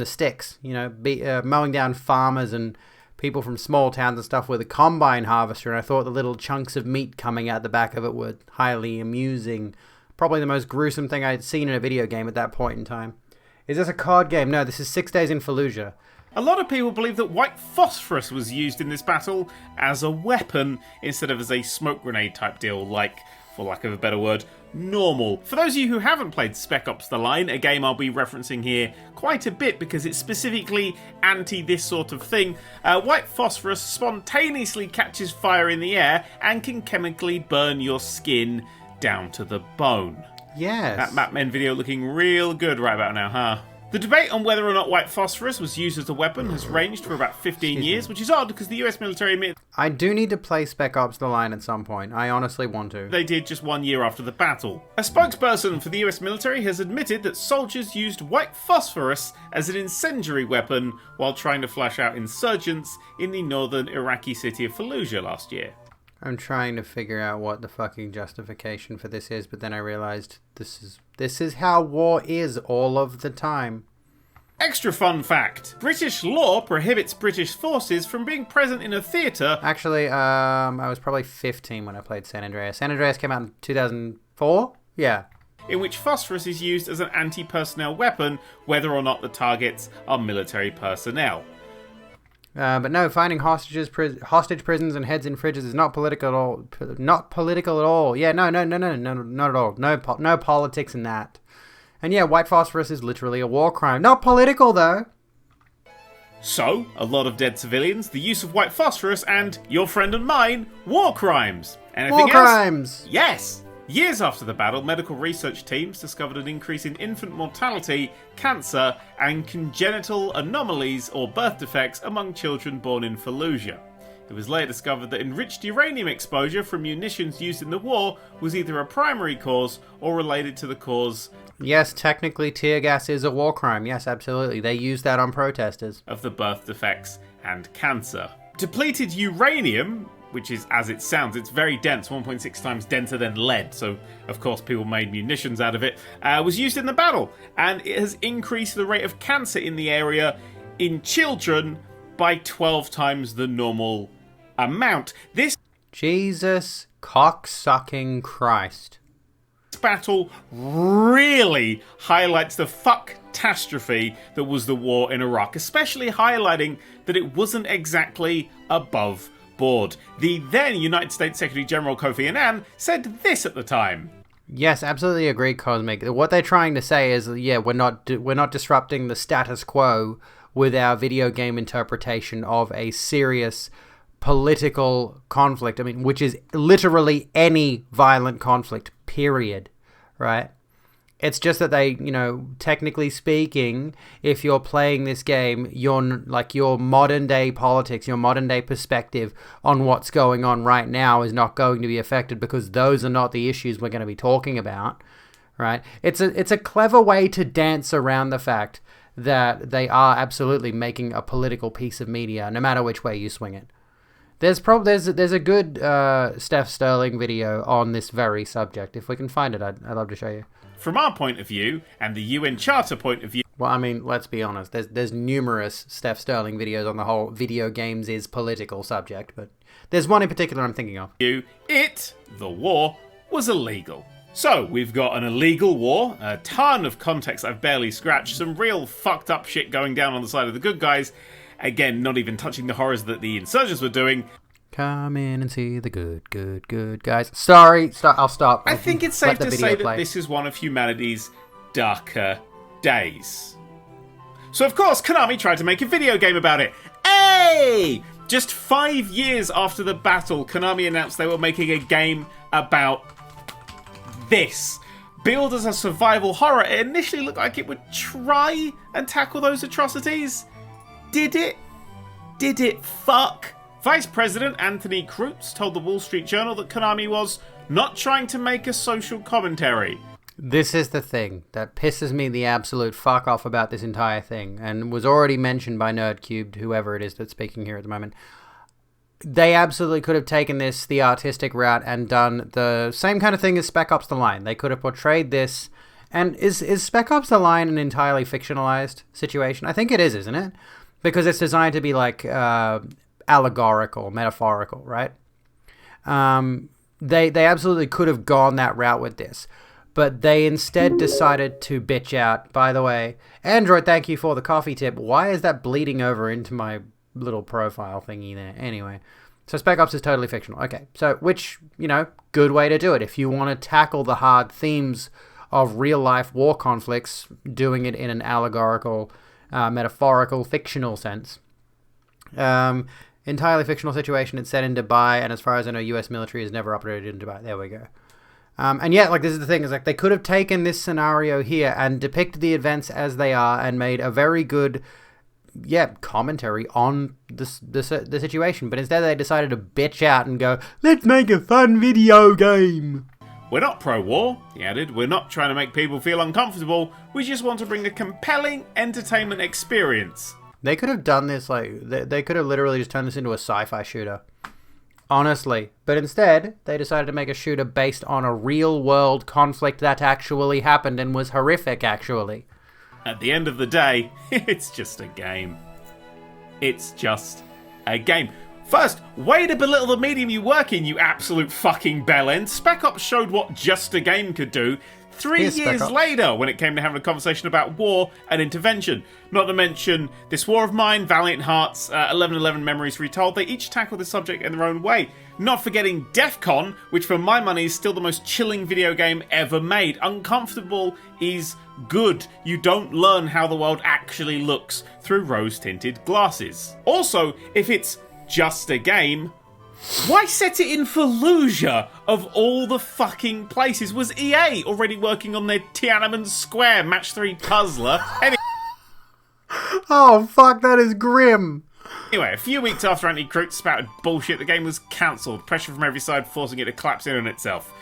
S2: sticks, mowing down farmers and people from small towns and stuff with a combine harvester, and I thought the little chunks of meat coming out the back of it were highly amusing. Probably the most gruesome thing I'd seen in a video game at that point in time. Is this a COD game? No, this is 6 Days in Fallujah.
S4: A lot of people believe that white phosphorus was used in this battle as a weapon instead of as a smoke grenade type deal, like, for lack of a better word, normal. For those of you who haven't played Spec Ops The Line, a game I'll be referencing here quite a bit because it's specifically anti this sort of thing, white phosphorus spontaneously catches fire in the air and can chemically burn your skin down to the bone.
S2: Yes.
S4: That Mapmen video looking real good right about now, huh? The debate on whether or not white phosphorus was used as a weapon has ranged for about 15 years, which is odd because the US military admitted
S2: I do need to play Spec Ops The Line at some point. I honestly want to.
S4: they did just 1 year after the battle. A spokesperson for the US military has admitted that soldiers used white phosphorus as an incendiary weapon while trying to flush out insurgents in the northern Iraqi city of Fallujah last year.
S2: I'm trying to figure out what the fucking justification for this is, but then I realized this is how war is all of the time.
S4: Extra fun fact. British law prohibits British forces from being present in a theatre.
S2: Actually, I was probably 15 when I played San Andreas. San Andreas came out in 2004? Yeah.
S4: In which phosphorus is used as an anti-personnel weapon, whether or not the targets are military personnel.
S2: But no, finding hostage prisons and heads in fridges is not political at all. Not political at all. Yeah, no, not at all. No politics in that. And yeah, white phosphorus is literally a war crime. Not political, though.
S4: So, a lot of dead civilians, the use of white phosphorus, and, your friend and mine, war crimes. Anything
S2: War
S4: else?
S2: crimes!
S4: Yes! Years after the battle, medical research teams discovered an increase in infant mortality, cancer, and congenital anomalies or birth defects among children born in Fallujah. It was later discovered that enriched uranium exposure from munitions used in the war was either a primary cause or related to the cause
S2: Yes, technically tear gas is a war crime. Yes, absolutely. They use that on protesters.
S4: of the birth defects and cancer. Depleted uranium, which is, as it sounds, it's very dense, 1.6 times denser than lead, so of course people made munitions out of it, was used in the battle, and it has increased the rate of cancer in the area in children by 12 times the normal amount. This
S2: Jesus cocksucking Christ.
S4: battle really highlights the fuck-tastrophe that was the war in Iraq, especially highlighting that it wasn't exactly above board. The then United States Secretary General Kofi Annan said this at the time.
S2: Yes, absolutely agree, Cosmic. What they're trying to say is, yeah, we're not disrupting the status quo with our video game interpretation of a serious political conflict. I mean, which is literally any violent conflict, period, right? It's just that they, technically speaking, if you're playing this game, your modern day politics, your modern day perspective on what's going on right now is not going to be affected because those are not the issues we're going to be talking about, right? It's a clever way to dance around the fact that they are absolutely making a political piece of media, no matter which way you swing it. There's a good Steph Sterling video on this very subject. If we can find it, I'd love to show you.
S4: From our point of view, and the UN Charter point of view,
S2: Well, I mean, let's be honest. There's numerous Steph Sterling videos on the whole video games is political subject, but there's one in particular I'm thinking of.
S4: the war, was illegal. So, we've got an illegal war, a ton of context I've barely scratched, some real fucked up shit going down on the side of the good guys, again, not even touching the horrors that the insurgents were doing.
S2: Come in and see the good guys. Sorry, I'll stop.
S4: I think it's safe to say that this is one of humanity's darker days. So, of course, Konami tried to make a video game about it. Hey! Just 5 years after the battle, Konami announced they were making a game about this. Billed as a survival horror, it initially looked like it would try and tackle those atrocities. Did it? Did it fuck? Vice President Anthony Krutz told the Wall Street Journal that Konami was not trying to make a social commentary.
S2: This is the thing that pisses me the absolute fuck off about this entire thing, and was already mentioned by Nerdcubed, whoever it is that's speaking here at the moment. They absolutely could have taken this the artistic route and done the same kind of thing as Spec Ops The Line. They could have portrayed this. And is Spec Ops The Line an entirely fictionalized situation? I think it is, isn't it? Because it's designed to be like allegorical, metaphorical, right? They absolutely could have gone that route with this. but they instead decided to bitch out. By the way, Android, thank you for the coffee tip. Why is that bleeding over into my little profile thingy there? Anyway, so Spec Ops is totally fictional. Okay, so which, good way to do it. If you want to tackle the hard themes of real-life war conflicts, doing it in an allegorical, metaphorical, fictional sense. Entirely fictional situation. It's set in Dubai, and as far as I know, U.S. military has never operated in Dubai. There we go. And yet, this is the thing, is they could have taken this scenario here and depicted the events as they are and made a very good, commentary on the situation. But instead they decided to bitch out and go, let's make a fun video game.
S4: We're not pro-war, he added. We're not trying to make people feel uncomfortable. We just want to bring a compelling entertainment experience.
S2: They could have done this, they could have literally just turned this into a sci-fi shooter. Honestly. But instead, they decided to make a shooter based on a real-world conflict that actually happened and was horrific, actually.
S4: At the end of the day, it's just a game. It's just a game. First, way to belittle the medium you work in, you absolute fucking bellend. Spec Ops showed what just a game could do 3
S2: Here's Spec
S4: years
S2: Ops.
S4: later when it came to having a conversation about war and intervention. Not to mention This War of Mine, Valiant Hearts, 1111 Memories Retold. They each tackle the subject in their own way. Not forgetting DEF CON, which for my money is still the most chilling video game ever made. Uncomfortable is good. You don't learn how the world actually looks through rose-tinted glasses. Also, if it's just a game, why set it in Fallujah of all the fucking places? Was EA already working on their Tiananmen Square Match 3 puzzler?
S2: Oh, fuck, that is grim.
S4: Anyway, a few weeks after Andy Krutz spouted bullshit, the game was cancelled. Pressure from every side forcing it to collapse in on itself.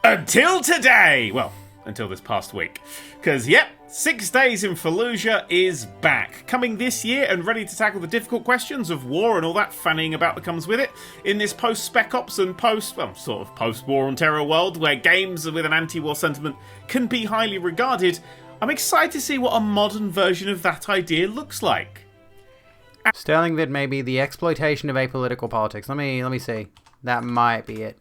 S4: Until today! Well, until this past week. Because, 6 Days in Fallujah is back. Coming this year and ready to tackle the difficult questions of war and all that fannying about that comes with it. In this post-Spec Ops and post-war on terror world where games with an anti-war sentiment can be highly regarded, I'm excited to see what a modern version of that idea looks like.
S2: Sterling Vid may be the exploitation of apolitical politics. Let me see. That might be it.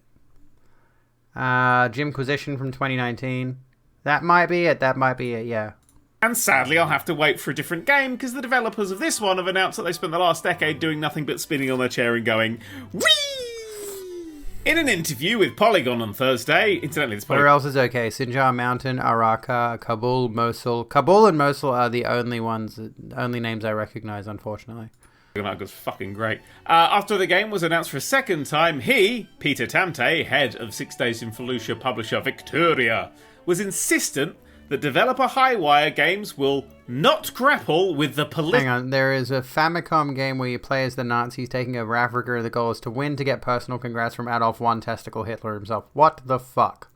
S2: Jimquisition from 2019. That might be it, yeah.
S4: And sadly, I'll have to wait for a different game because the developers of this one have announced that they spent the last decade doing nothing but spinning on their chair and going, whee! In an interview with Polygon on Thursday, incidentally, this
S2: Where else is okay? Sinjar Mountain, Araka, Kabul, Mosul. Kabul and Mosul are the only names I recognize, unfortunately.
S4: Polygon was fucking great. After the game was announced for a second time, he, Peter Tamte, head of 6 Days in Fallujah publisher Victoria, was insistent that developer Highwire Games will not grapple with the
S2: Hang on, there is a Famicom game where you play as the Nazis taking over Africa. The goal is to win to get personal congrats from Adolf One Testicle Hitler himself. What the fuck?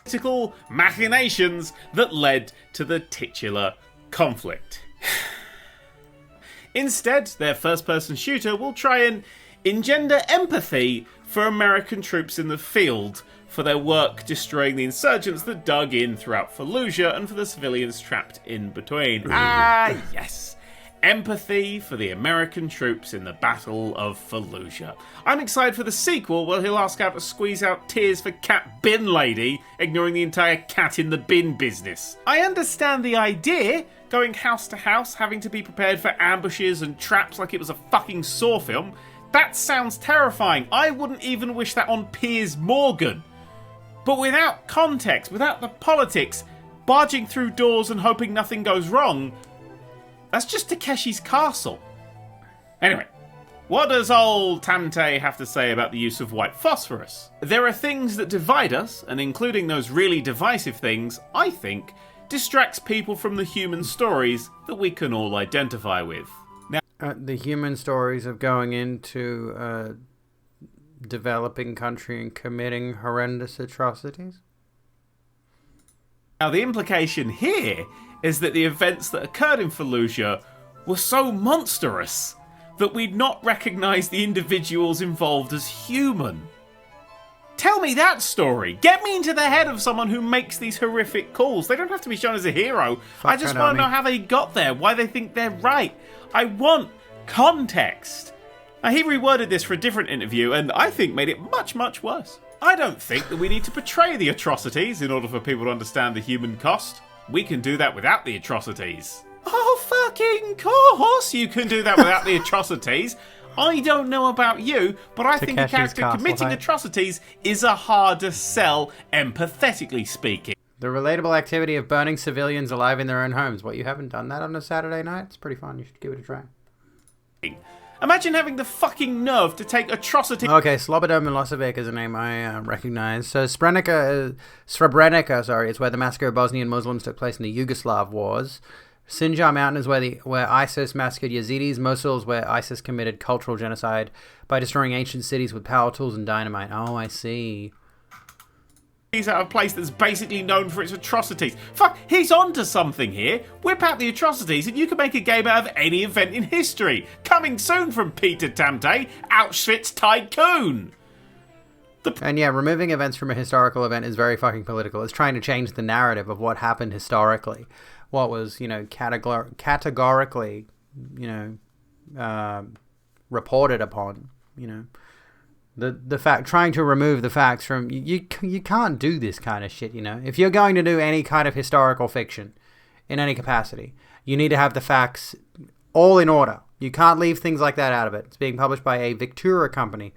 S4: political machinations that led to the titular conflict. Instead, their first-person shooter will try and engender empathy for American troops in the field for their work destroying the insurgents that dug in throughout Fallujah and for the civilians trapped in between. Ah, yes. Empathy for the American troops in the Battle of Fallujah. I'm excited for the sequel where he'll ask how to squeeze out tears for Cat Bin Lady, ignoring the entire cat in the bin business. I understand the idea, going house to house, having to be prepared for ambushes and traps like it was a fucking Saw film. That sounds terrifying. I wouldn't even wish that on Piers Morgan. But without context, without the politics, barging through doors and hoping nothing goes wrong, that's just Takeshi's Castle. Anyway, what does old Tamte have to say about the use of white phosphorus? There are things that divide us, and including those really divisive things, I think, distracts people from the human stories that we can all identify with. Now,
S2: the human stories of going into a developing country and committing horrendous atrocities?
S4: Now, the implication here is that the events that occurred in Fallujah were so monstrous that we'd not recognise the individuals involved as human. Tell me that story. Get me into the head of someone who makes these horrific calls. They don't have to be shown as a hero. I just want to know how they got there, why they think they're right. I want context. Now, he reworded this for a different interview and I think made it much, much worse. I don't think that we need to portray the atrocities in order for people to understand the human cost. We can do that without the atrocities. Oh, fucking course you can do that without the atrocities. I don't know about you, but I think a
S2: Takeshi's
S4: character
S2: Castle,
S4: committing
S2: hey?
S4: atrocities is a harder sell, empathetically speaking.
S2: The relatable activity of burning civilians alive in their own homes. What, you haven't done that on a Saturday night? It's pretty fun. You should give it a try.
S4: Imagine having the fucking nerve to take atrocity.
S2: Okay, Slobodan Milosevic is a name I recognize. So Srebrenica, is where the massacre of Bosnian Muslims took place in the Yugoslav wars. Sinjar Mountain is where ISIS massacred Yazidis. Mosul is where ISIS committed cultural genocide by destroying ancient cities with power tools and dynamite. Oh, I see.
S4: He's out of a place that's basically known for its atrocities. Fuck, he's onto something here. Whip out the atrocities and you can make a game out of any event in history. Coming soon from Peter Tamte, Auschwitz Tycoon.
S2: And yeah, removing events from a historical event is very fucking political. It's trying to change the narrative of what happened historically. What was, categorically, reported upon, The fact, trying to remove the facts from, you can't do this kind of shit, If you're going to do any kind of historical fiction in any capacity, you need to have the facts all in order. You can't leave things like that out of it. It's being published by a Victura company.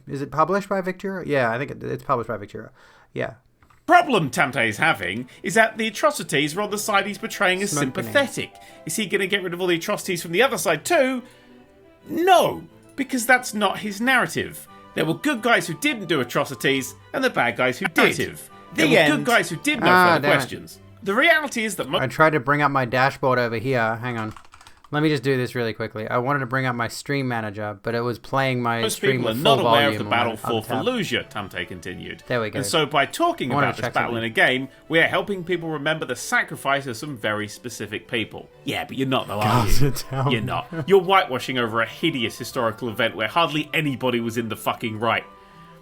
S2: Is it published by Victura? Yeah, I think it's published by Victura. Yeah.
S4: Problem Tamte is having is that the atrocities are on the side he's portraying as sympathetic. Is he going to get rid of all the atrocities from the other side too? No, because that's not his narrative. There were good guys who didn't do atrocities and the bad guys who did. There were good guys who did no further questions. The reality is that
S2: I tried to bring up my dashboard over here. Hang on. Let me just do this really quickly. I wanted to bring up my stream manager, but it was playing my
S4: most
S2: stream
S4: people are
S2: with
S4: not
S2: full
S4: aware of
S2: volume
S4: the battle
S2: on
S4: for
S2: tab.
S4: Fallujah, Tamte continued.
S2: There we go.
S4: And so by talking
S2: I wanna
S4: about this
S2: check
S4: battle in
S2: something.
S4: a game, we are helping people remember the sacrifice of some very specific people. Yeah, but you're not though, are you? You're not. You're whitewashing over a hideous historical event where hardly anybody was in the fucking right.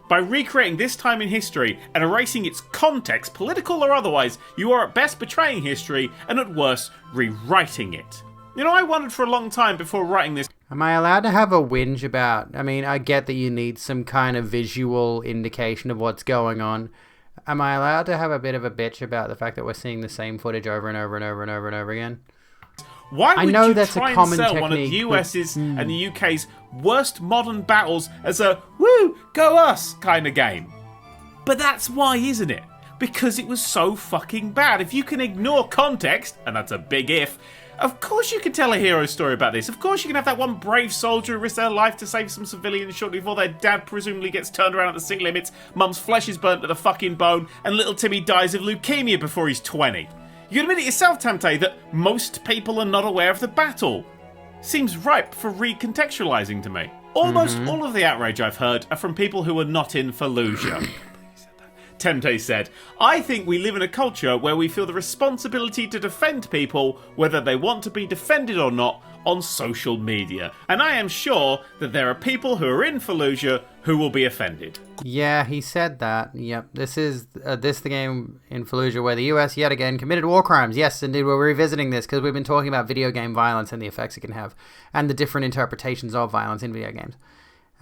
S4: By recreating this time in history and erasing its context, political or otherwise, you are at best betraying history and at worst, rewriting it. I wondered for a long time before writing this.
S2: Am I allowed to have a whinge about... I mean, I get that you need some kind of visual indication of what's going on. Am I allowed to have a bit of a bitch about the fact that we're seeing the same footage over and over and over and over and over again?
S4: Why would you
S2: that's
S4: try
S2: a common
S4: and sell one of the
S2: technique,
S4: US's and the UK's worst modern battles as a woo, go us kind of game? But that's why, isn't it? Because it was so fucking bad. If you can ignore context, and that's a big if, of course you can tell a hero story about this. Of course you can have that one brave soldier who risks their life to save some civilians shortly before their dad presumably gets turned around at the city limits, mum's flesh is burnt to the fucking bone, and little Timmy dies of leukemia before he's 20. You can admit it yourself, Tamte, that most people are not aware of the battle. Seems ripe for recontextualizing to me. Almost all of the outrage I've heard are from people who are not in Fallujah. Temte said, I think we live in a culture where we feel the responsibility to defend people, whether they want to be defended or not, on social media. And I am sure that there are people who are in Fallujah who will be offended.
S2: Yeah, he said that. Yep. This is the game in Fallujah where the US yet again committed war crimes. Yes, indeed, we're revisiting this because we've been talking about video game violence and the effects it can have and the different interpretations of violence in video games.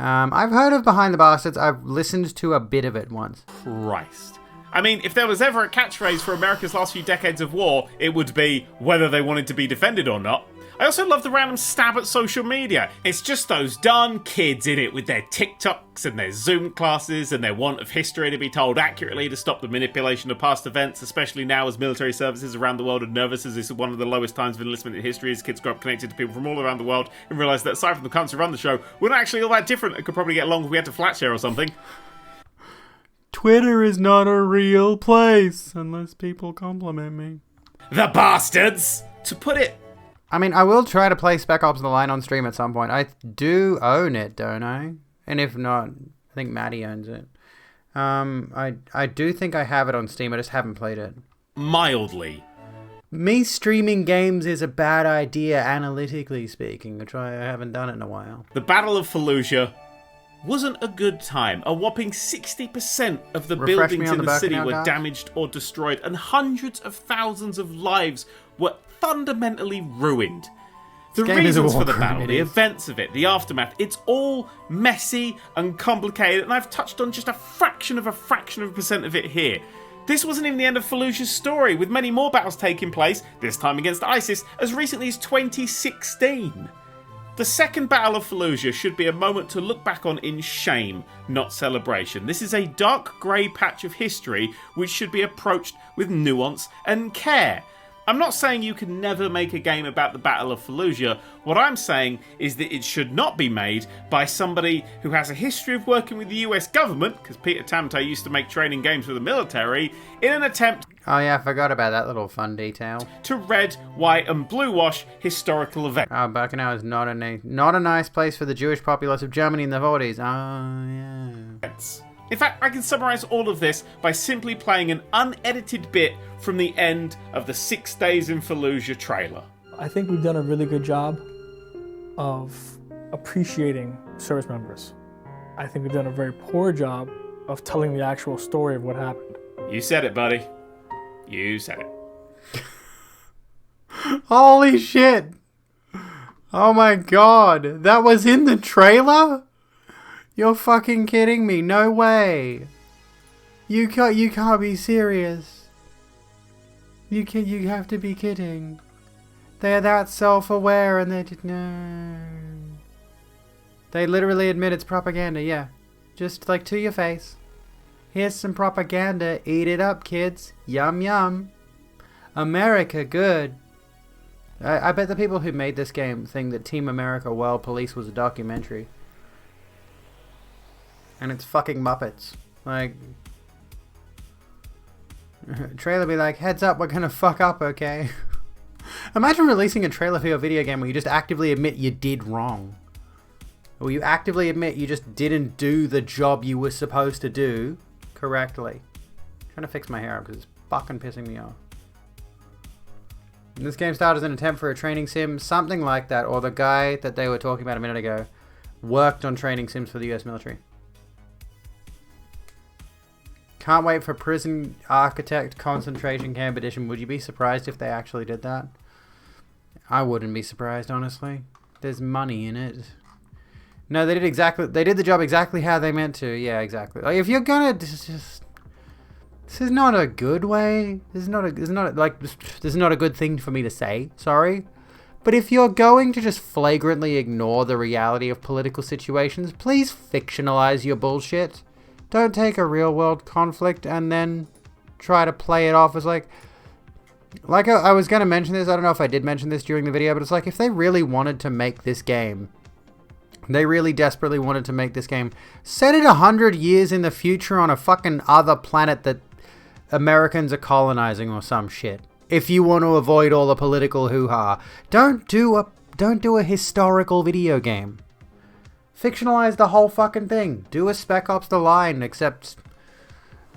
S2: I've heard of Behind the Bastards. I've listened to a bit of it once.
S4: Christ. I mean, if there was ever a catchphrase for America's last few decades of war, it would be whether they wanted to be defended or not. I also love the random stab at social media. It's just those darn kids in it with their TikToks and their Zoom classes and their want of history to be told accurately to stop the manipulation of past events, especially now as military services around the world are nervous as this is one of the lowest times of enlistment in history as kids grow up connected to people from all around the world and realise that aside from the cunts who run the show, we're not actually all that different and could probably get along if we had to flat share or something.
S2: Twitter is not a real place unless people compliment me.
S4: The bastards! To put it...
S2: I mean, I will try to play Spec Ops The Line on stream at some point. I do own it, don't I? And if not, I think Maddie owns it. I do think I have it on Steam. I just haven't played it.
S4: Mildly.
S2: Me streaming games is a bad idea, analytically speaking. I haven't done it in a while.
S4: The Battle of Fallujah wasn't a good time. A whopping 60% of the
S2: Refresh me
S4: buildings
S2: on
S4: in
S2: the
S4: the city
S2: Birkenau
S4: were
S2: guys.
S4: damaged or destroyed, and hundreds of thousands of lives were fundamentally ruined. The
S2: game is a
S4: reasons
S2: war
S4: for the
S2: crime,
S4: battle,
S2: it
S4: the
S2: is.
S4: events of it, the aftermath, it's all messy and complicated, and I've touched on just a fraction of a percent of it here. This wasn't even the end of Fallujah's story, with many more battles taking place, this time against ISIS, as recently as 2016. The second Battle of Fallujah should be a moment to look back on in shame, not celebration. This is a dark grey patch of history which should be approached with nuance and care. I'm not saying you can never make a game about the Battle of Fallujah. What I'm saying is that it should not be made by somebody who has a history of working with the US government, because Peter Tamte used to make training games for the military, in an attempt
S2: Oh yeah, I forgot about that little fun detail.
S4: to red, white and blue wash historical events.
S2: Oh, Birkenau is not a nice place for the Jewish populace of Germany in the 40s. Oh yeah.
S4: In fact, I can summarise all of this by simply playing an unedited bit from the end of the 6 Days in Fallujah trailer.
S5: I think we've done a really good job of appreciating service members. I think we've done a very poor job of telling the actual story of what happened.
S4: You said it, buddy. You said it.
S2: Holy shit! Oh my god, that was in the trailer? You're fucking kidding me, no way. You can't be serious. You have to be kidding. They're that self-aware and they did no. They literally admit it's propaganda, yeah. Just like to your face. Here's some propaganda, eat it up kids. Yum yum. America, good. I bet the people who made this game think that Team America World Police was a documentary. And it's fucking Muppets. Like, trailer be like, heads up, we're gonna fuck up, okay? Imagine releasing a trailer for your video game where you just actively admit you did wrong. Or you actively admit you just didn't do the job you were supposed to do correctly. I'm trying to fix my hair up because it's fucking pissing me off. And this game started as an attempt for a training sim, something like that, or the guy that they were talking about a minute ago worked on training sims for the US military. Can't wait for Prison Architect Concentration Camp Edition. Would you be surprised if they actually did that? I wouldn't be surprised, honestly. There's money in it. No, they did the job exactly how they meant to. Yeah, exactly. Like, if you're gonna just this is not a good way. This is not a good thing for me to say. Sorry. But if you're going to just flagrantly ignore the reality of political situations, please fictionalize your bullshit. Don't take a real world conflict and then try to play it off as like I was going to mention this. I don't know if I did mention this during the video, but it's like if they really wanted to make this game, they really desperately wanted to make this game, set it 100 years in the future on a fucking other planet that Americans are colonizing or some shit. If you want to avoid all the political hoo-ha, don't do a historical video game. Fictionalize the whole fucking thing. Do a Spec Ops The Line, except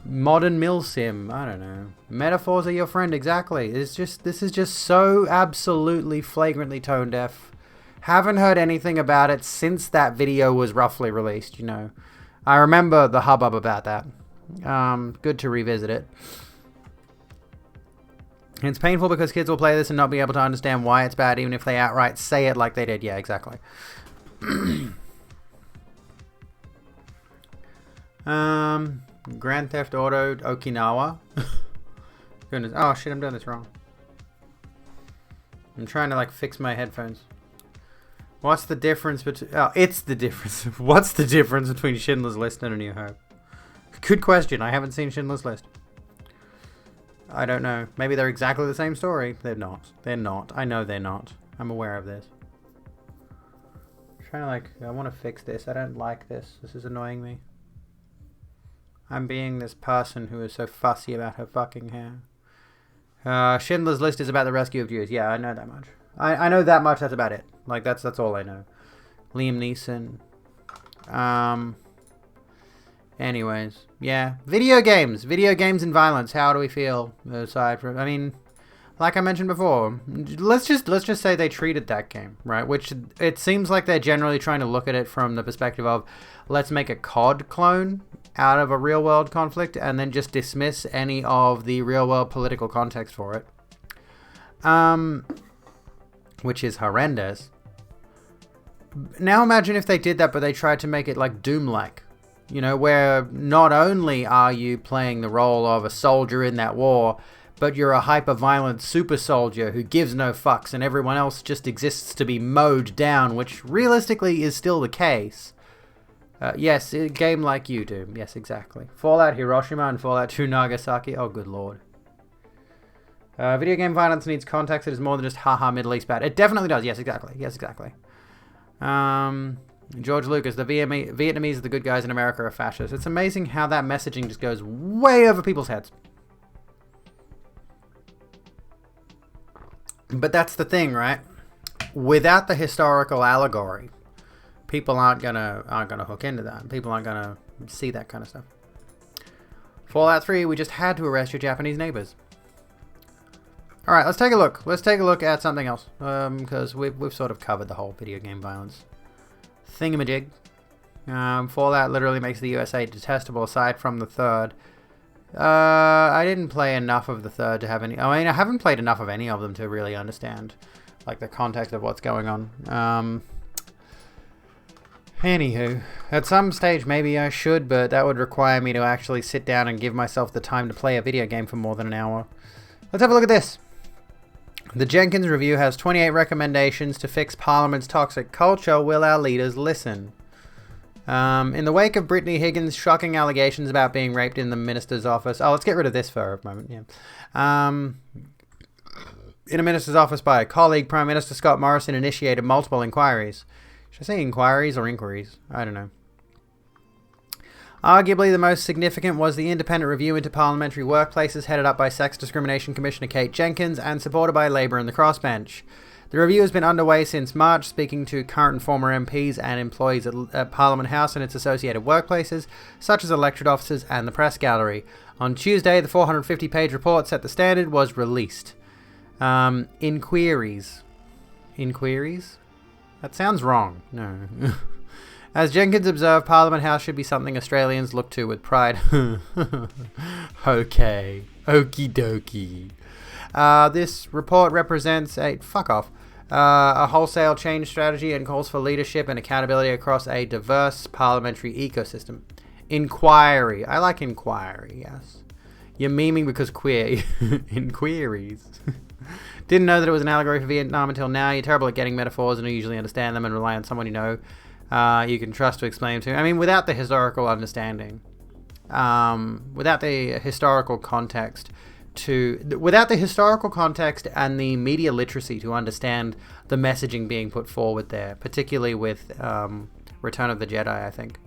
S2: modern mill sim. I don't know. Metaphors are your friend, exactly. This is just so absolutely flagrantly tone deaf. Haven't heard anything about it since that video was roughly released, you know. I remember the hubbub about that. Good to revisit it. It's painful because kids will play this and not be able to understand why it's bad, even if they outright say it like they did. Yeah, exactly. Grand Theft Auto Okinawa. Goodness. Oh shit, I'm doing this wrong. I'm trying to like fix my headphones. What's the difference between... Oh, it's the difference. What's the difference between Schindler's List and A New Hope? Good question. I haven't seen Schindler's List. I don't know. Maybe they're exactly the same story. They're not. They're not. I know they're not. I'm aware of this. I'm trying to like... I want to fix this. I don't like this. This is annoying me. I'm being this person who is so fussy about her fucking hair. Schindler's List is about the rescue of Jews. Yeah, I know that much. I know that much. That's about it. Like, that's all I know. Liam Neeson. Anyways. Yeah. Video games. Video games and violence. How do we feel? Aside from... I mean... Like I mentioned before, let's just say they treated that game, right? Which it seems like they're generally trying to look at it from the perspective of, let's make a COD clone out of a real world conflict and then just dismiss any of the real world political context for it. which is horrendous. Now imagine if they did that, but they tried to make it like Doom-like. You know, where not only are you playing the role of a soldier in that war, but you're a hyper-violent super soldier who gives no fucks and everyone else just exists to be mowed down, which realistically is still the case. Yes, a game like you, Doom. Yes, exactly. Fallout Hiroshima and Fallout 2 Nagasaki. Oh, good lord. Video game violence needs context. It is more than just haha Middle East bad. It definitely does. Yes, exactly. Yes, exactly. George Lucas, the Vietnamese are the good guys in America are fascists. It's amazing how that messaging just goes way over people's heads. But that's the thing, right? Without the historical allegory, people aren't gonna hook into that. People aren't gonna see that kind of stuff. Fallout 3, we just had to arrest your Japanese neighbors. All right, let's take a look. Let's take a look at something else, because we've sort of covered the whole video game violence thingamajig. Fallout literally makes the USA detestable, aside from the third. I didn't play enough of the third to have any. I mean, I haven't played enough of any of them to really understand, like, the context of what's going on. Anywho, at some stage maybe I should, but that would require me to actually sit down and give myself the time to play a video game for more than an hour. Let's have a look at this. The Jenkins Review has 28 recommendations to fix Parliament's toxic culture. Will our leaders listen? In the wake of Brittany Higgins' shocking allegations about being raped in the minister's office... Oh, let's get rid of this for a moment, yeah. In a minister's office by a colleague, Prime Minister Scott Morrison initiated multiple inquiries. Should I say inquiries or inquiries? I don't know. Arguably the most significant was the independent review into parliamentary workplaces headed up by Sex Discrimination Commissioner Kate Jenkins and supported by Labour and the Crossbench. The review has been underway since March, speaking to current and former MPs and employees at Parliament House and its associated workplaces, such as electorate offices and the press gallery. On Tuesday, the 450-page report set the standard was released. Inquiries? That sounds wrong. No. As Jenkins observed, Parliament House should be something Australians look to with pride. Okay. Okie dokie. This report represents a... Fuck off. A wholesale change strategy and calls for leadership and accountability across a diverse parliamentary ecosystem. Inquiry. I like inquiry, yes. You're memeing because queer. Inquiries. Didn't know that it was an allegory for Vietnam until now. You're terrible at getting metaphors and don't usually understand them and rely on someone you know you can trust to explain them to. I mean, without the historical understanding, without the historical context and the media literacy to understand the messaging being put forward there, particularly with Return of the Jedi, I think,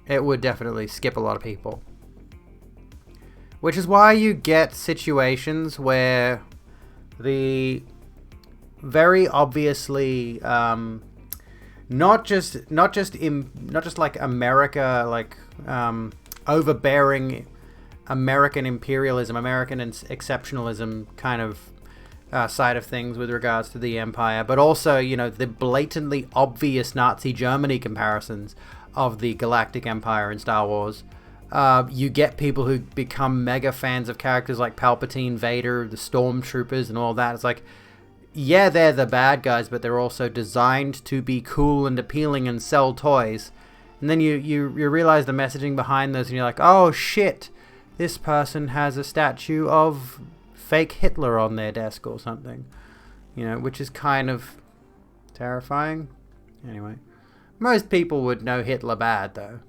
S2: it would definitely skip a lot of people. Which is why you get situations where the very obviously not just like America, like overbearing American imperialism, American exceptionalism kind of side of things with regards to the empire, but also, you know, the blatantly obvious Nazi Germany comparisons of the Galactic Empire in Star Wars. You get people who become mega fans of characters like Palpatine, Vader, the Stormtroopers, and all that. It's like, yeah, they're the bad guys, but they're also designed to be cool and appealing and sell toys. And then you realize the messaging behind those, and you're like, oh shit, this person has a statue of fake Hitler on their desk or something. You know, which is kind of terrifying. Anyway, most people would know Hitler bad, though.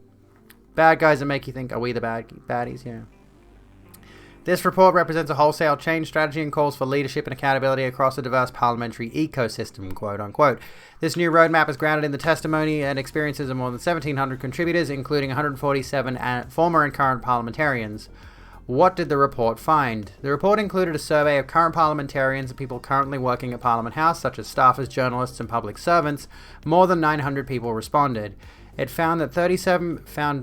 S2: Bad guys that make you think, are we the baddies? Yeah. This report represents a wholesale change strategy and calls for leadership and accountability across a diverse parliamentary ecosystem, quote unquote. This new roadmap is grounded in the testimony and experiences of more than 1,700 contributors, including 147 former and current parliamentarians. What did the report find? The report included a survey of current parliamentarians and people currently working at Parliament House, such as staffers, journalists, and public servants. More than 900 people responded. It found that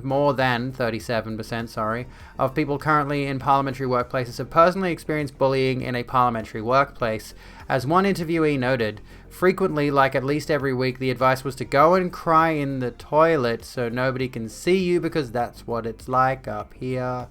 S2: more than 37%, of people currently in parliamentary workplaces have personally experienced bullying in a parliamentary workplace. As one interviewee noted, frequently, like at least every week, the advice was to go and cry in the toilet so nobody can see you because that's what it's like up here.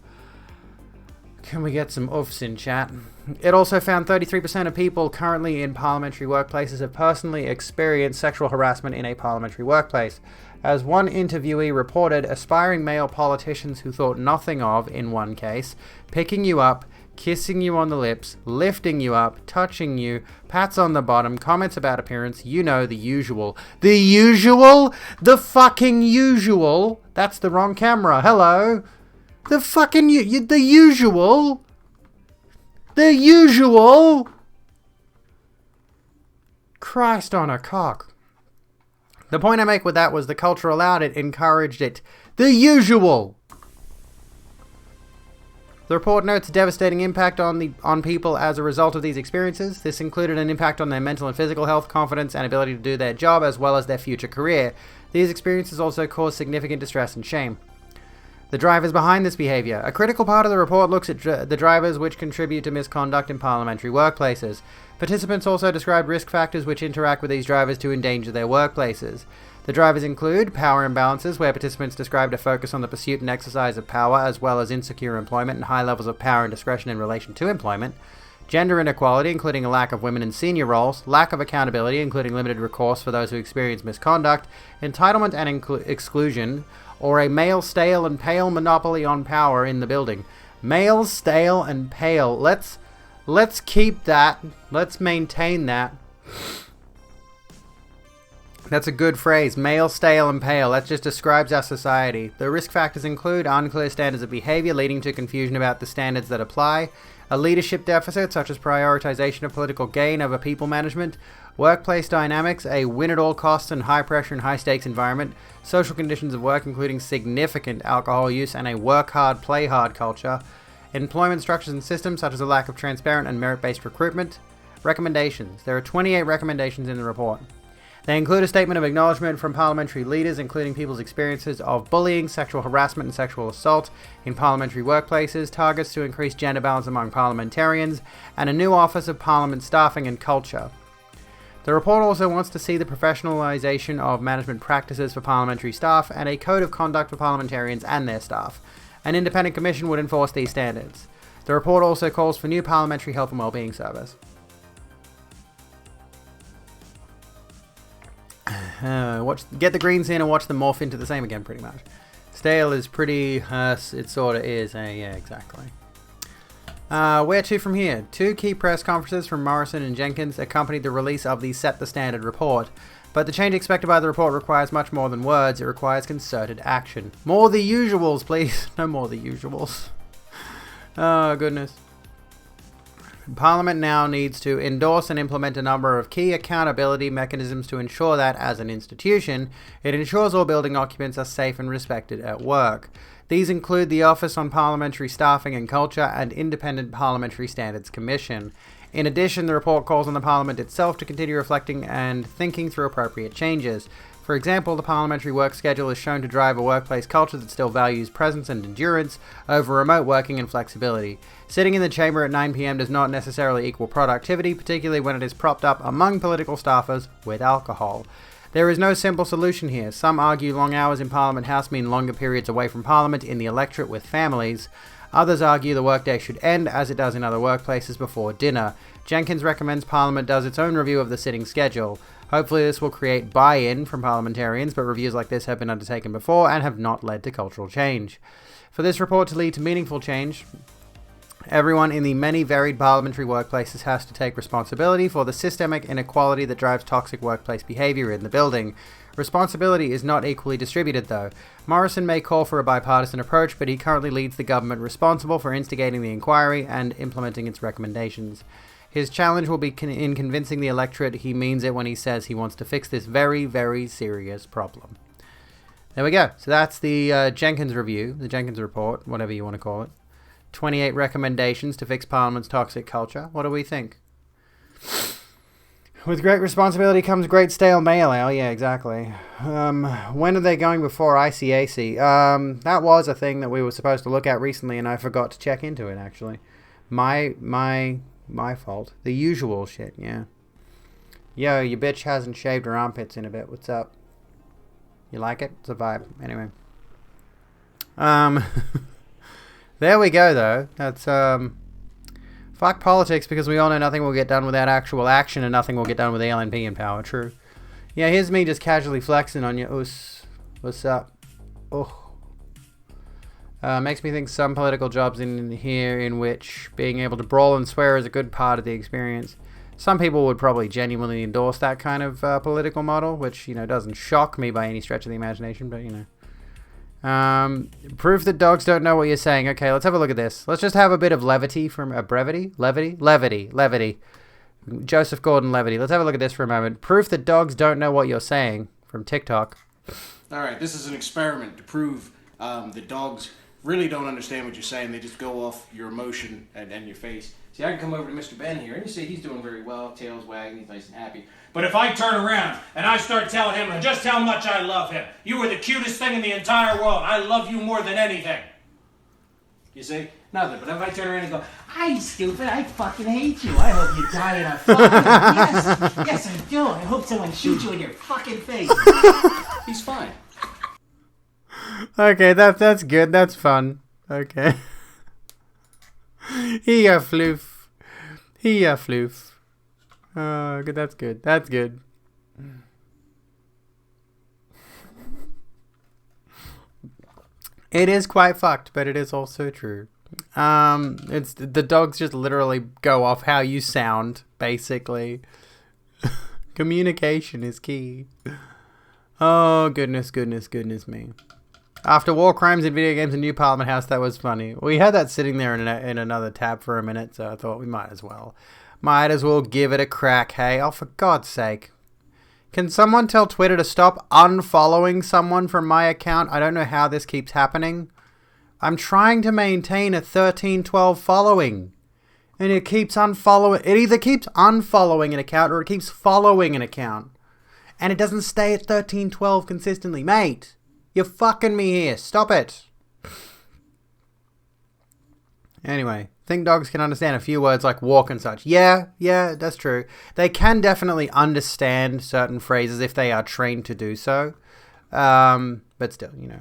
S2: Can we get some oofs in chat? It also found 33% of people currently in parliamentary workplaces have personally experienced sexual harassment in a parliamentary workplace. As one interviewee reported, aspiring male politicians who thought nothing of, in one case, picking you up, kissing you on the lips, lifting you up, touching you, pats on the bottom, comments about appearance, you know, the usual. The usual? The fucking usual? That's the wrong camera. Hello? The fucking the usual? The usual? Christ on a cock. The point I make with that was the culture allowed it, encouraged it. The usual! The report notes a devastating impact on people as a result of these experiences. This included an impact on their mental and physical health, confidence, and ability to do their job, as well as their future career. These experiences also caused significant distress and shame. The drivers behind this behavior. A critical part of the report looks at the drivers which contribute to misconduct in parliamentary workplaces. Participants also described risk factors which interact with these drivers to endanger their workplaces. The drivers include power imbalances, where participants described a focus on the pursuit and exercise of power, as well as insecure employment and high levels of power and discretion in relation to employment. Gender inequality, including a lack of women in senior roles. Lack of accountability, including limited recourse for those who experience misconduct. Entitlement and exclusion, or a male stale and pale monopoly on power in the building. Male stale and pale. Let's keep that. Let's maintain that. That's a good phrase. Male, stale, and pale. That just describes our society. The risk factors include unclear standards of behavior leading to confusion about the standards that apply, a leadership deficit such as prioritization of political gain over people management, workplace dynamics, a win-at-all-costs and high-pressure and high-stakes environment, social conditions of work including significant alcohol use and a work-hard, play-hard culture, employment structures and systems such as a lack of transparent and merit-based recruitment. Recommendations. There are 28 recommendations in the report. They include a statement of acknowledgement from parliamentary leaders, including people's experiences of bullying, sexual harassment, and sexual assault in parliamentary workplaces, targets to increase gender balance among parliamentarians, and a new Office of Parliament Staffing and Culture. The report also wants to see the professionalisation of management practices for parliamentary staff and a code of conduct for parliamentarians and their staff. An independent commission would enforce these standards. The report also calls for new parliamentary health and wellbeing service. Get the greens in and watch them morph into the same again, pretty much. Stale is pretty, it sort of is, yeah, exactly. Where to from here? 2 key press conferences from Morrison and Jenkins accompanied the release of the Set the Standard report, but the change expected by the report requires much more than words. It requires concerted action. More the usuals, please. No more the usuals. Oh, goodness. Parliament now needs to endorse and implement a number of key accountability mechanisms to ensure that, as an institution, it ensures all building occupants are safe and respected at work. These include the Office on Parliamentary Staffing and Culture and Independent Parliamentary Standards Commission. In addition, the report calls on the Parliament itself to continue reflecting and thinking through appropriate changes. For example, the parliamentary work schedule is shown to drive a workplace culture that still values presence and endurance over remote working and flexibility. Sitting in the chamber at 9 p.m. does not necessarily equal productivity, particularly when it is propped up among political staffers with alcohol. There is no simple solution here. Some argue long hours in Parliament House mean longer periods away from Parliament in the electorate with families. Others argue the workday should end, as it does in other workplaces, before dinner. Jenkins recommends Parliament does its own review of the sitting schedule. Hopefully this will create buy-in from parliamentarians, but reviews like this have been undertaken before and have not led to cultural change. For this report to lead to meaningful change, everyone in the many varied parliamentary workplaces has to take responsibility for the systemic inequality that drives toxic workplace behavior in the building. Responsibility is not equally distributed, though. Morrison may call for a bipartisan approach, but he currently leads the government responsible for instigating the inquiry and implementing its recommendations. His challenge will be in convincing the electorate he means it when he says he wants to fix this very, very serious problem. There we go. So that's the Jenkins review, the Jenkins report, whatever you want to call it. 28 recommendations to fix Parliament's toxic culture. What do we think? With great responsibility comes great stale mail ale. Yeah, exactly. When are they going before ICAC? That was a thing that we were supposed to look at recently, and I forgot to check into it, actually. My fault. The usual shit, yeah. Yo, your bitch hasn't shaved her armpits in a bit. What's up? You like it? It's a vibe. Anyway. There we go, though. That's, fuck politics, because we all know nothing will get done without actual action, and nothing will get done with the LNP in power. True. Yeah, here's me just casually flexing on you. What's up? Oh. Makes me think some political jobs in here in which being able to brawl and swear is a good part of the experience. Some people would probably genuinely endorse that kind of political model, which, you know, doesn't shock me by any stretch of the imagination, but, you know. Proof that dogs don't know what you're saying. Okay, let's have a look at this. Let's just have a bit of levity from brevity. Levity. Joseph Gordon-Levitt. Let's have a look at this for a moment. Proof that dogs don't know what you're saying from TikTok.
S6: All right, this is an experiment to prove that dogs really don't understand what you're saying. They just go off your emotion and your face. See, I can come over to Mr. Ben here, and you see he's doing very well, tail's wagging, he's nice and happy. But if I turn around and I start telling him just how much I love him, you are the cutest thing in the entire world, I love you more than anything. You see? Nothing. But if I turn around and go, I'm stupid, I fucking hate you, I hope you die in a fucking... yes, I do. I hope someone shoots you in your fucking face. He's fine.
S2: Okay, that's good. That's fun. Okay. Here, floof. Oh, good. That's good. That's good. It is quite fucked, but it is also true. It's the dogs just literally go off how you sound, basically. Communication is key. Oh, goodness me. After war crimes in video games and New Parliament House, that was funny. We had that sitting there in another tab for a minute, so I thought we might as well give it a crack, hey? Oh, for God's sake. Can someone tell Twitter to stop unfollowing someone from my account? I don't know how this keeps happening. I'm trying to maintain a 1312 following, and it keeps unfollowing. It either keeps unfollowing an account or it keeps following an account, and it doesn't stay at 1312 consistently, mate. You're fucking me here. Stop it. Anyway, think dogs can understand a few words like walk and such. Yeah, that's true. They can definitely understand certain phrases if they are trained to do so. But still, you know.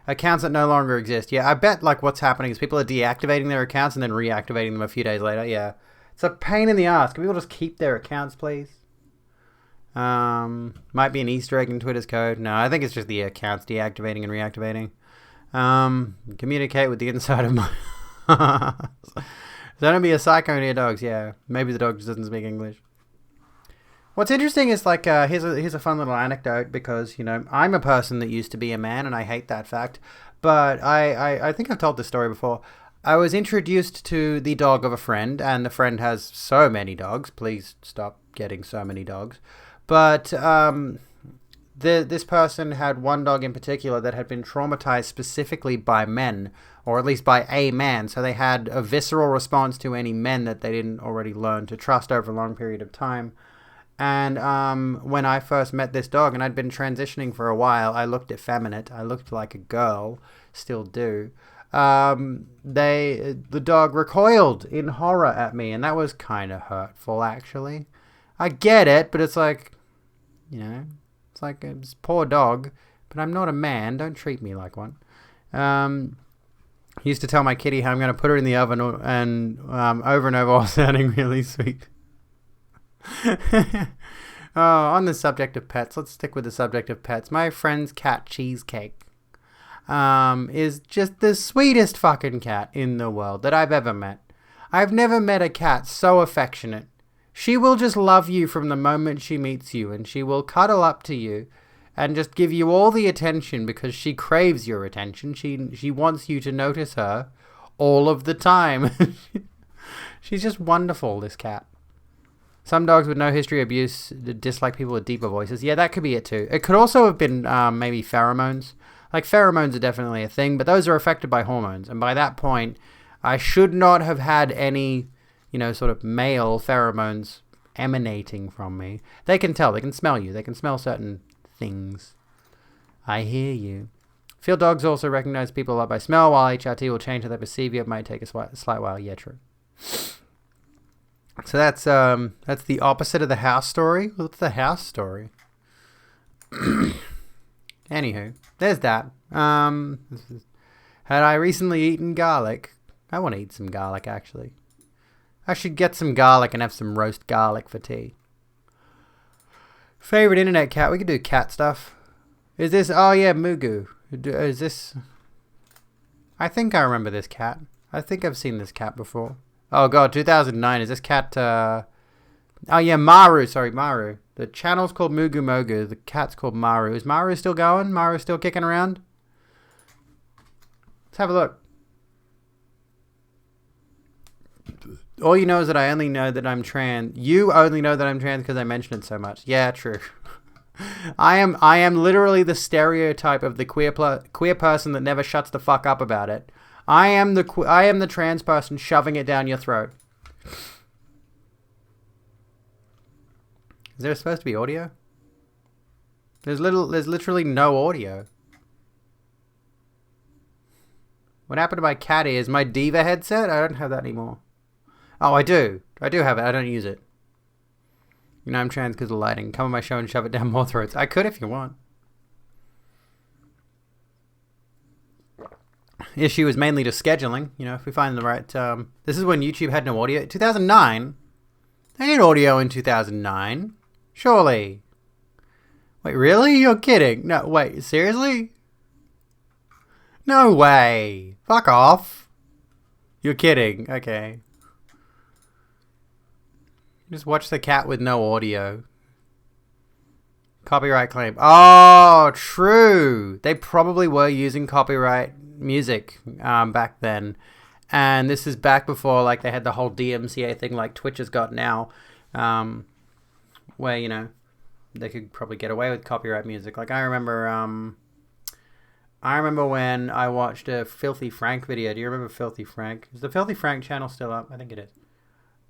S2: Accounts that no longer exist. Yeah, I bet like what's happening is people are deactivating their accounts and then reactivating them a few days later. Yeah. It's a pain in the ass. Can people just keep their accounts, please? Might be an Easter egg in Twitter's code. No, I think it's just the accounts deactivating and reactivating. Communicate with the inside of my... Don't be a psycho near dogs. Yeah, maybe the dog just doesn't speak English. What's interesting is like here's a fun little anecdote, because you know I'm a person that used to be a man and I hate that fact, but I think I've told this story before. I was introduced to the dog of a friend, and the friend has so many dogs. Please stop getting so many dogs. But this person had one dog in particular that had been traumatized specifically by men, or at least by a man. So they had a visceral response to any men that they didn't already learn to trust over a long period of time. And when I first met this dog, and I'd been transitioning for a while, I looked effeminate. I looked like a girl, still do. The dog recoiled in horror at me, and that was kind of hurtful, actually. I get it, but it's like, you know, it's like it's poor dog, but I'm not a man. Don't treat me like one. Used to tell my kitty how I'm going to put her in the oven, and over and over while sounding really sweet. On the subject of pets, let's stick with the subject of pets. My friend's cat Cheesecake is just the sweetest fucking cat in the world that I've ever met. I've never met a cat so affectionate. She will just love you from the moment she meets you, and she will cuddle up to you and just give you all the attention because she craves your attention. She wants you to notice her all of the time. She's just wonderful, this cat. Some dogs with no history of abuse dislike people with deeper voices. Yeah, that could be it too. It could also have been maybe pheromones. Like, pheromones are definitely a thing, but those are affected by hormones. And by that point, I should not have had any, you know, sort of male pheromones emanating from me. They can tell. They can smell you. They can smell certain things. I hear you. Field dogs also recognize people a lot by smell, while HRT will change how they perceive you. It might take a slight while. Yeah, true. So that's the opposite of the house story. What's the house story? Anywho, there's that. Had I recently eaten garlic? I want to eat some garlic, actually. I should get some garlic and have some roast garlic for tea. Favorite internet cat? We could do cat stuff. Is this... Oh, yeah, Mugu. Is this... I think I remember this cat. I think I've seen this cat before. Oh, God, 2009. Is this cat... Oh, yeah, Maru. Sorry, Maru. The channel's called Mugu Mogu. The cat's called Maru. Is Maru still going? Maru still kicking around? Let's have a look. All you know is that I only know that I'm trans. You only know that I'm trans because I mention it so much. Yeah, true. I am literally the stereotype of the queer person that never shuts the fuck up about it. I am the trans person shoving it down your throat. Is there supposed to be audio? There's literally no audio. What happened to my cat ears? My Diva headset? I don't have that anymore. Oh, I do. I do have it. I don't use it. You know I'm trans because of lighting. Come on my show and shove it down more throats. I could if you want. Issue is mainly just scheduling. You know, if we find the right... this is when YouTube had no audio. 2009? They had audio in 2009. Surely. Wait, really? You're kidding. No, wait. Seriously? No way. Fuck off. You're kidding. Okay. Just watch the cat with no audio. Copyright claim. Oh, true. They probably were using copyright music back then. And this is back before like they had the whole DMCA thing like Twitch has got now. Where, you know, they could probably get away with copyright music. Like I remember when I watched a Filthy Frank video. Do you remember Filthy Frank? Is the Filthy Frank channel still up? I think it is.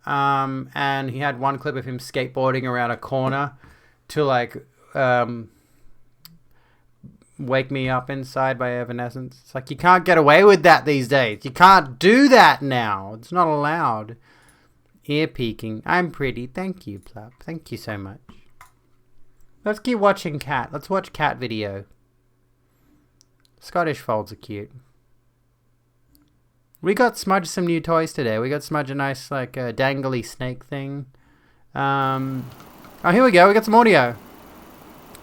S2: And he had one clip of him skateboarding around a corner to like Wake Me Up Inside by Evanescence. It's like you can't get away with that these days. You can't do that now. It's not allowed. Ear peeking. I'm pretty. Thank you, Plup. Thank you so much. Let's keep watching cat. Let's watch cat video. Scottish folds are cute. We got Smudge some new toys today. We got Smudge a nice, like, dangly snake thing. Oh, here we go. We got some audio.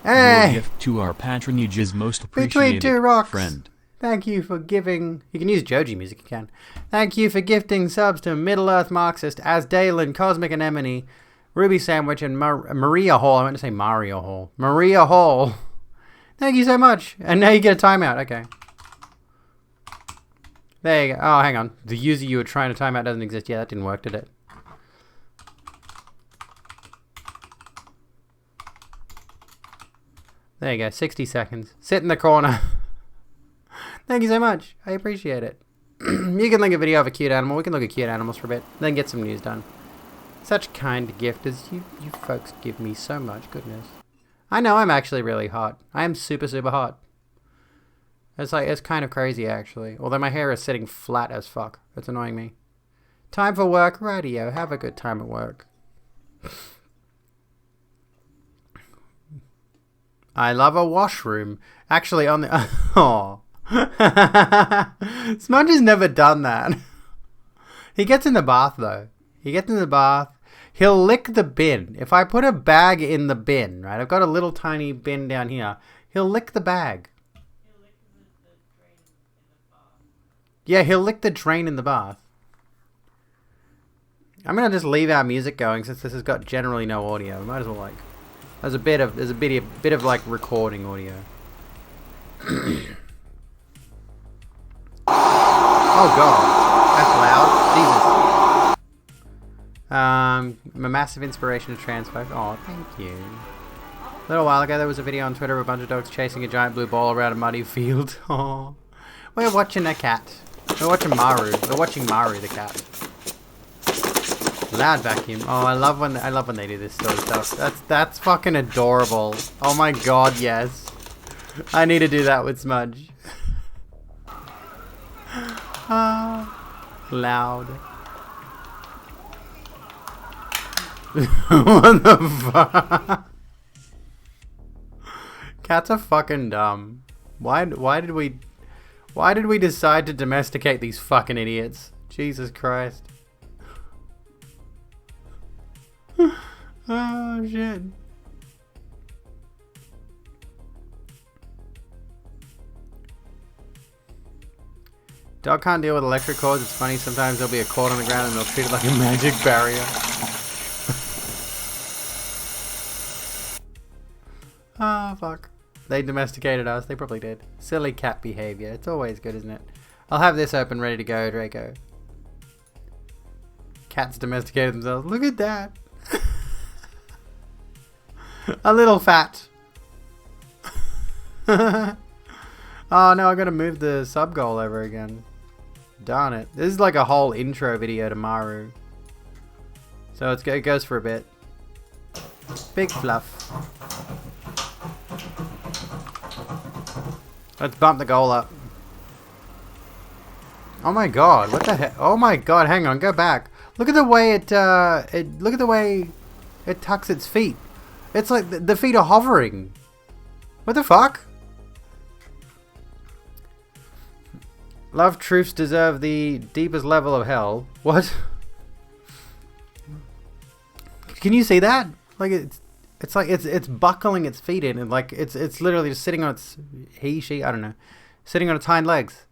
S1: Your
S2: Hey!
S1: gift to our patronage is most
S2: Between
S1: appreciated,
S2: two rocks.
S1: friend.
S2: Thank you for giving... You can use Joji music, you can. Thank you for gifting subs to Middle-earth Marxist, Asdalen, Cosmic Anemone, Ruby Sandwich, and Maria Hall. I meant to say Mario Hall. Maria Hall. Thank you so much. And now you get a timeout. Okay. There you go. Oh, hang on. The user you were trying to time out doesn't exist. Yeah, that didn't work, did it? There you go. 60 seconds. Sit in the corner. Thank you so much. I appreciate it. You can link a video of a cute animal. We can look at cute animals for a bit. Then get some news done. Such kind gift as you folks give me so much. Goodness. I know I'm actually really hot. I am super, super hot. It's kind of crazy, actually. Although my hair is sitting flat as fuck. It's annoying me. Time for work. Radio. Have a good time at work. I love a washroom. Actually, on the... Oh. Smudge has never done that. He gets in the bath, though. He gets in the bath. He'll lick the bin. If I put a bag in the bin, right? I've got a little tiny bin down here. He'll lick the bag. Yeah, he'll lick the drain in the bath. I'm gonna just leave our music going since this has got generally no audio. We might as well like. There's a bit of like recording audio. Oh god, that's loud. Jesus. I'm a massive inspiration to trans folk. Oh, thank you. A little while ago, there was a video on Twitter of a bunch of dogs chasing a giant blue ball around a muddy field. Oh, we're watching a cat. We're watching Maru. We're watching Maru the cat. Loud vacuum. Oh, I love when they do this sort of stuff. That's fucking adorable. Oh my god, yes. I need to do that with Smudge. Loud. What the fuck? Cats are fucking dumb. Why did we decide to domesticate these fucking idiots? Jesus Christ. Oh, shit. Dog can't deal with electric cords. It's funny, sometimes there'll be a cord on the ground and they'll treat it like a magic barrier. Oh, fuck. They domesticated us. They probably did. Silly cat behavior. It's always good, isn't it? I'll have this open, ready to go, Draco. Cats domesticated themselves. Look at that. A little fat. Oh no, I gotta move the sub goal over again. Darn it. This is like a whole intro video to Maru. So it goes for a bit. Big fluff. Let's bump the goal up. Oh my god, what the heck? Oh my god, hang on, go back. Look at the way look at the way it tucks its feet. It's like the feet are hovering. What the fuck? Love truths deserve the deepest level of hell. What? Can you see that? Like it's like it's buckling its feet in, and like it's literally just sitting on its she I don't know, sitting on its hind legs.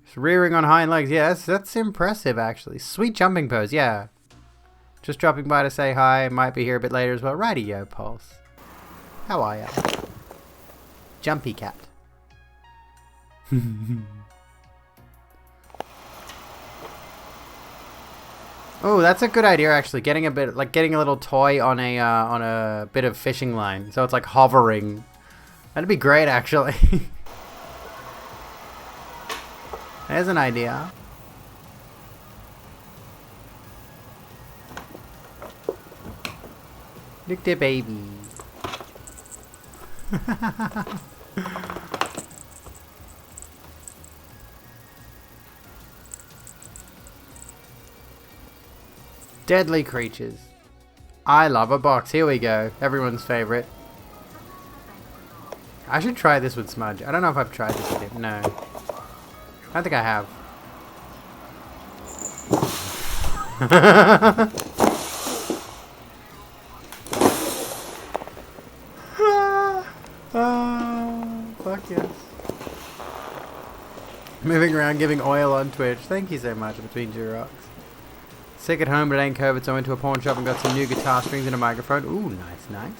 S2: It's rearing on hind legs. Yeah, that's impressive actually. Sweet jumping pose. Yeah. Just dropping by to say hi. Might be here a bit later as well. Righty-yo, Pulse. How are ya? Jumpy cat. Oh, that's a good idea actually. Getting a little toy on a bit of fishing line, so it's like hovering. That'd be great actually. There's an idea. Look the baby. Deadly creatures. I love a box. Here we go. Everyone's favorite. I should try this with Smudge. I don't know if I've tried this with him. No. I don't think I have. Oh, fuck yes. Moving around giving oil on Twitch. Thank you so much, Between Two Rocks. Sick at home, but it ain't COVID, so I went to a pawn shop and got some new guitar strings and a microphone. Ooh, nice, nice.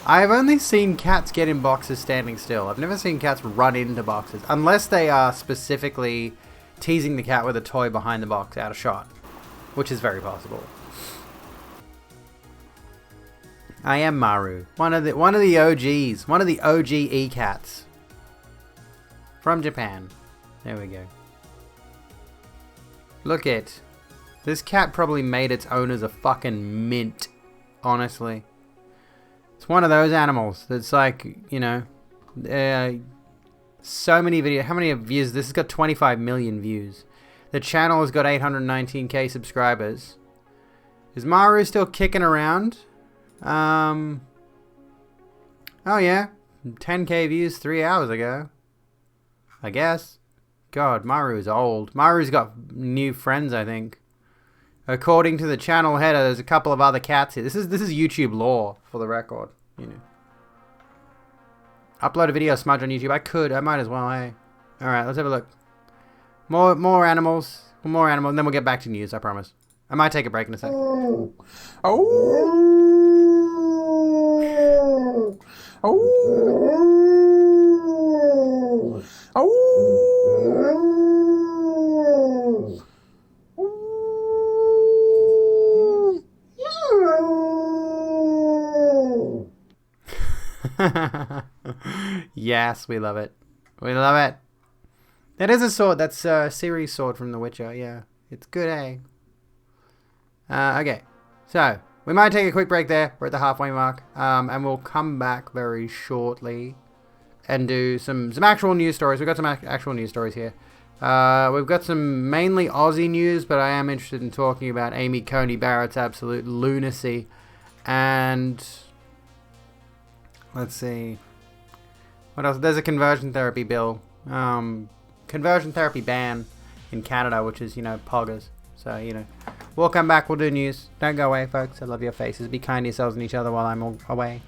S2: I've only seen cats get in boxes standing still. I've never seen cats run into boxes. Unless they are specifically teasing the cat with a toy behind the box out of shot. Which is very possible. I am Maru. One of the OGs. One of the OG E-cats. From Japan. There we go. Look it. This cat probably made its owners a fucking mint. Honestly. It's one of those animals that's like, you know, so many videos. How many views? This has got 25 million views. The channel has got 819k subscribers. Is Maru still kicking around? Oh yeah. 10k views 3 hours ago. I guess. God, Maru is old. Maru's got new friends, I think. According to the channel header, there's a couple of other cats here. This is YouTube lore, for the record. You know. Upload a video Smudge on YouTube. I might as well, hey. Alright, let's have a look. More animals. More animals, and then we'll get back to news, I promise. I might take a break in a sec.
S5: Oh.
S2: Yes, we love it. We love it. That is a sword. That's Ciri's sword from The Witcher. Yeah, it's good, eh? Okay, so we might take a quick break there. We're at the halfway mark, and we'll come back very shortly and do some actual news stories. We've got some actual news stories here. We've got some mainly Aussie news, but I am interested in talking about Amy Coney Barrett's absolute lunacy. And let's see. What else? There's a conversion therapy bill. Conversion therapy ban. in Canada, which is, poggers. So, we'll come back. We'll do news. Don't go away, folks. I love your faces. Be kind to yourselves and each other while I'm away.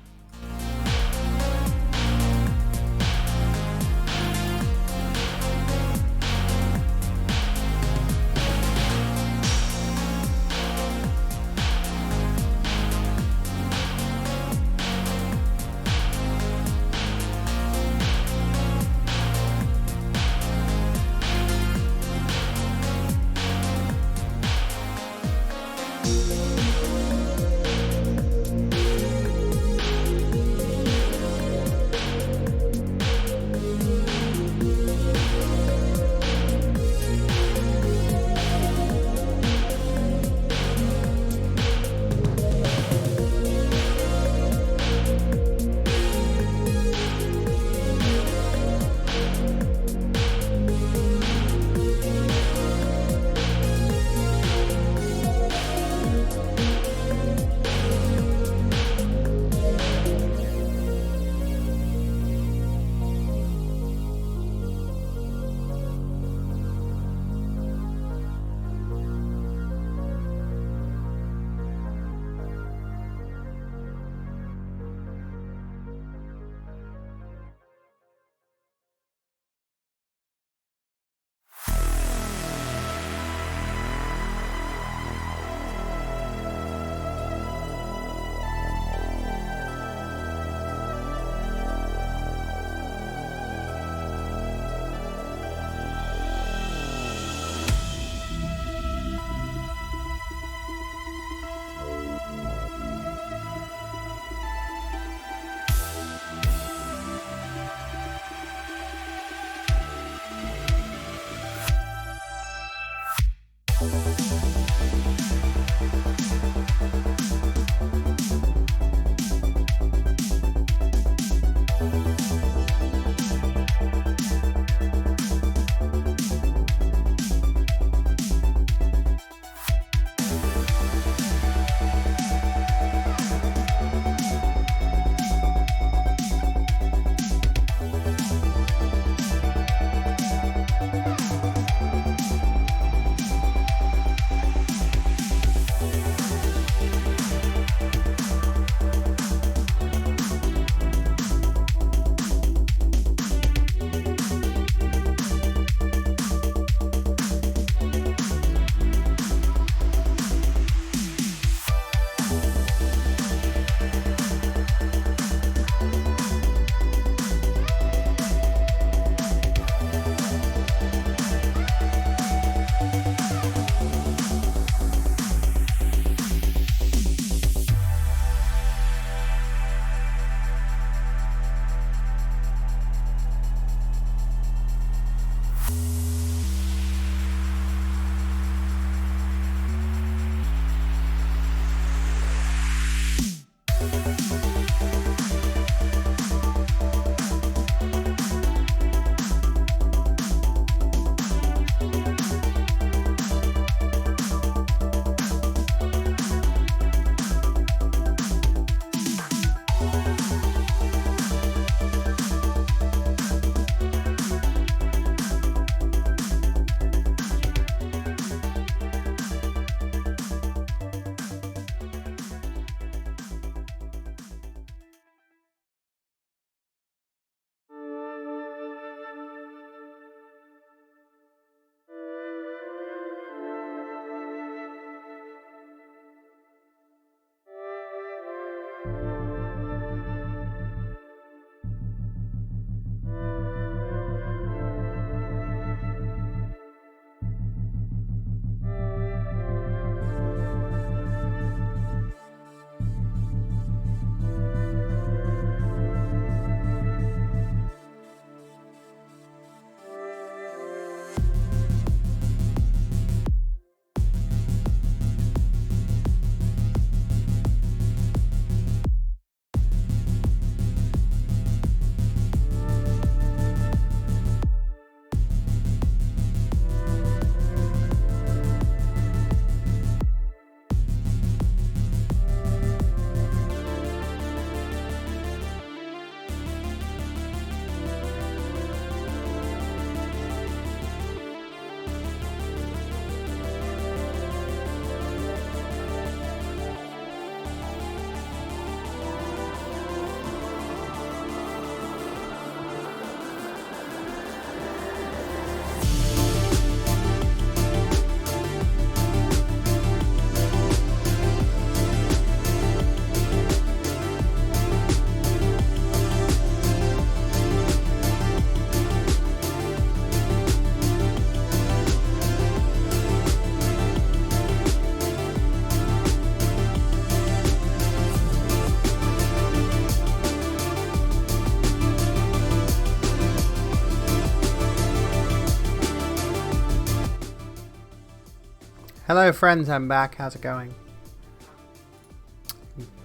S2: Hello, friends. I'm back. How's it going?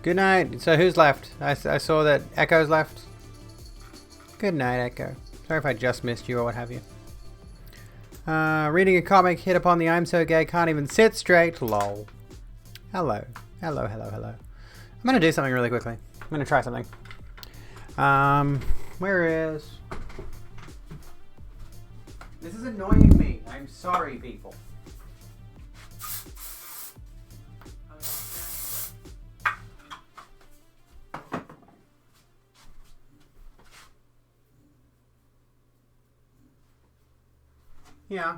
S2: Good night. So who's left? I saw that Echo's left. Good night, Echo. Sorry if I just missed you or what have you. Reading a comic, hit upon the I'm so gay, can't even sit straight. Lol. Hello. Hello, hello, hello. I'm gonna do something really quickly. I'm gonna try something. Where is... This is annoying me. I'm sorry, people. Yeah.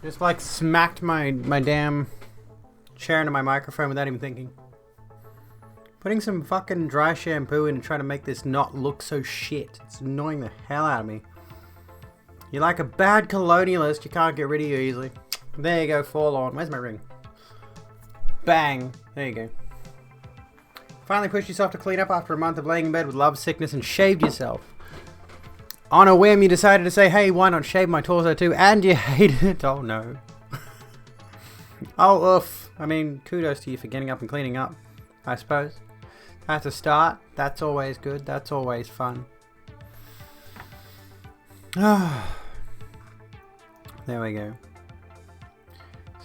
S2: Just like smacked my damn chair into my microphone without even thinking. Putting some fucking dry shampoo in and trying to make this not look so shit. It's annoying the hell out of me. You're like a bad colonialist. You can't get rid of you easily. There you go, forlorn. Where's my ring? Bang. There you go. Finally pushed yourself to clean up after a month of laying in bed with love sickness and shaved yourself. On a whim, you decided to say, hey, why not shave my torso too? And you hated it. Oh, no. Oh, oof. I mean, kudos to you for getting up and cleaning up, I suppose. That's a start. That's always good. That's always fun. There we go.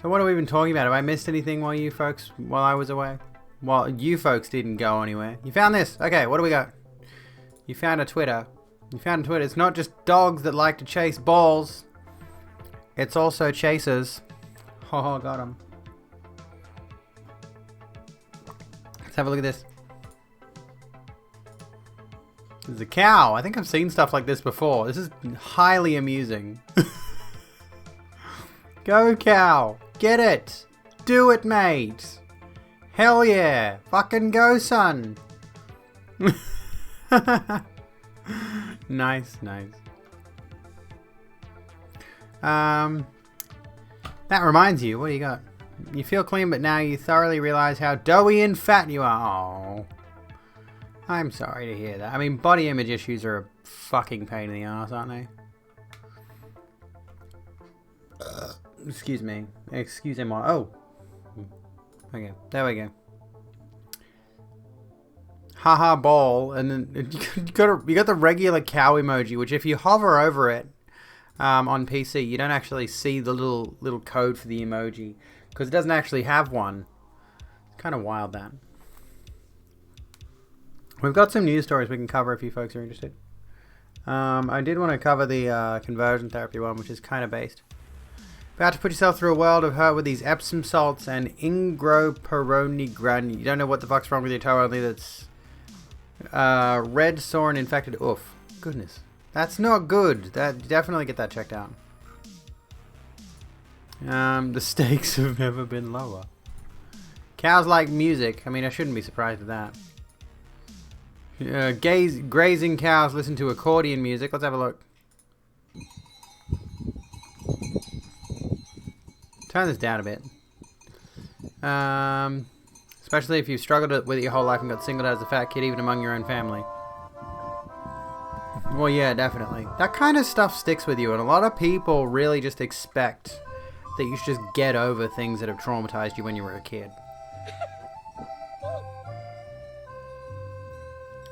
S2: So what are we even talking about? Have I missed anything while I was away? Well, you folks didn't go anywhere. You found this. Okay, what do we got? You found a Twitter. You found a Twitter. It's not just dogs that like to chase balls. It's also chasers. Oh, got him. Let's have a look at this. There's a cow. I think I've seen stuff like this before. This is highly amusing. Go cow. Get it. Do it, mate. Hell yeah. Fucking go, son. Nice, nice. That reminds you, what do you got? You feel clean, but now you thoroughly realize how doughy and fat you are. Oh, I'm sorry to hear that. I mean, body image issues are a fucking pain in the ass, aren't they? Excuse me. Excuse me. Oh. Okay, there we go. Haha ball, and then you got the regular cow emoji, which if you hover over it on PC, you don't actually see the little code for the emoji because it doesn't actually have one. It's kind of wild, that. We've got some news stories we can cover if you folks are interested. I did want to cover the conversion therapy one, which is kind of based. About to put yourself through a world of hurt with these Epsom salts and Ingroperonigran. You don't know what the fuck's wrong with your toe, only that's red, sore, and infected. Oof. Goodness. That's not good. Definitely get that checked out. The stakes have never been lower. Cows like music. I mean, I shouldn't be surprised at that. Grazing cows listen to accordion music. Let's have a look. Turn this down a bit. Especially if you've struggled with it your whole life and got singled out as a fat kid, even among your own family. Well, yeah, definitely. That kind of stuff sticks with you, and a lot of people really just expect that you should just get over things that have traumatized you when you were a kid.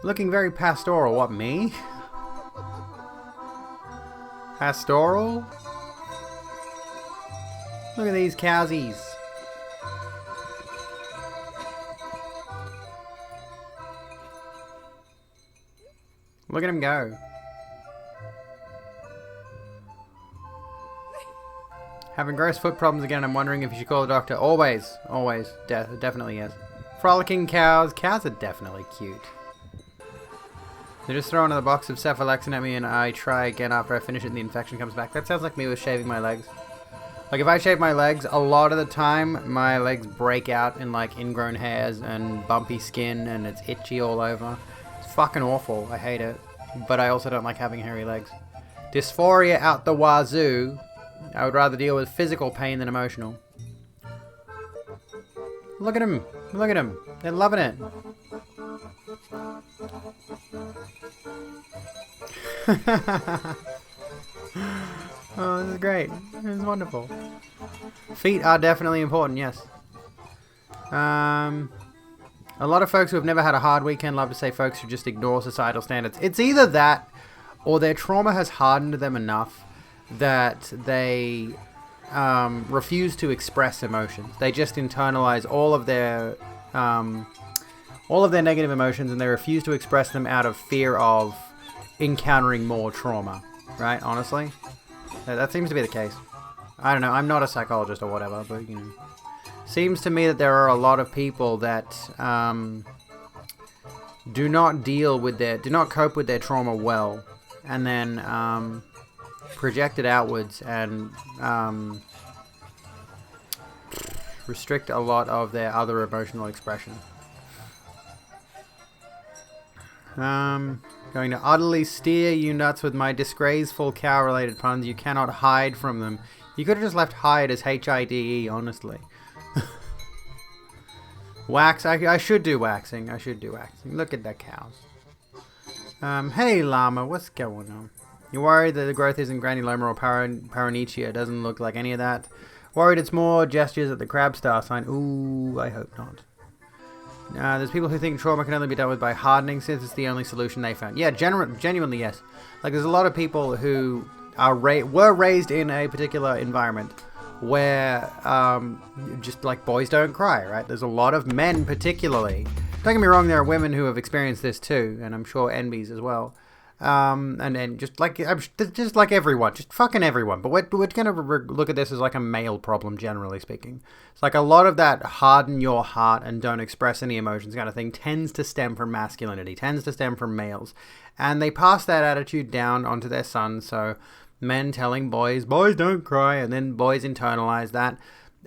S2: Looking very pastoral. What, me? Pastoral? Look at these cowsies. Look at him go. Having gross foot problems again. I'm wondering if you should call the doctor. Always. Always. Definitely yes. Frolicking cows. Cows are definitely cute. They just throw another box of cephalexin at me and I try again after I finish it and the infection comes back. That sounds like me with shaving my legs. Like if I shave my legs, a lot of the time my legs break out in like ingrown hairs and bumpy skin and it's itchy all over. It's fucking awful. I hate it. But I also don't like having hairy legs. Dysphoria out the wazoo. I would rather deal with physical pain than emotional. Look at him. Look at him. They're loving it. Oh, this is great. This is wonderful. Feet are definitely important, yes. A lot of folks who have never had a hard weekend love to say folks who just ignore societal standards. It's either that or their trauma has hardened them enough that they refuse to express emotions. They just internalize all of their negative emotions, and they refuse to express them out of fear of encountering more trauma. Right? Honestly, that seems to be the case. I don't know. I'm not a psychologist or whatever, but you know, seems to me that there are a lot of people that do not cope with their trauma well, and then project it outwards and restrict a lot of their other emotional expression. Going to utterly steer you nuts with my disgraceful cow-related puns. You cannot hide from them. You could have just left hide as H-I-D-E, honestly. Wax. I should do waxing. Look at the cows. Hey, llama. What's going on? You're worried that the growth isn't granuloma or paronychia. Doesn't look like any of that. Worried it's more gestures at the crab star sign. Ooh, I hope not. There's people who think trauma can only be dealt with by hardening since it's the only solution they found. Yeah, genuinely, yes. Like, there's a lot of people who were raised in a particular environment where just like boys don't cry, right? There's a lot of men particularly. Don't get me wrong, there are women who have experienced this too, and I'm sure NBs as well. And just like everyone, just fucking everyone. But we're gonna look at this as like a male problem, generally speaking. It's like a lot of that harden your heart and don't express any emotions kind of thing tends to stem from masculinity, tends to stem from males, and they pass that attitude down onto their sons. So men telling boys don't cry, and then boys internalize that,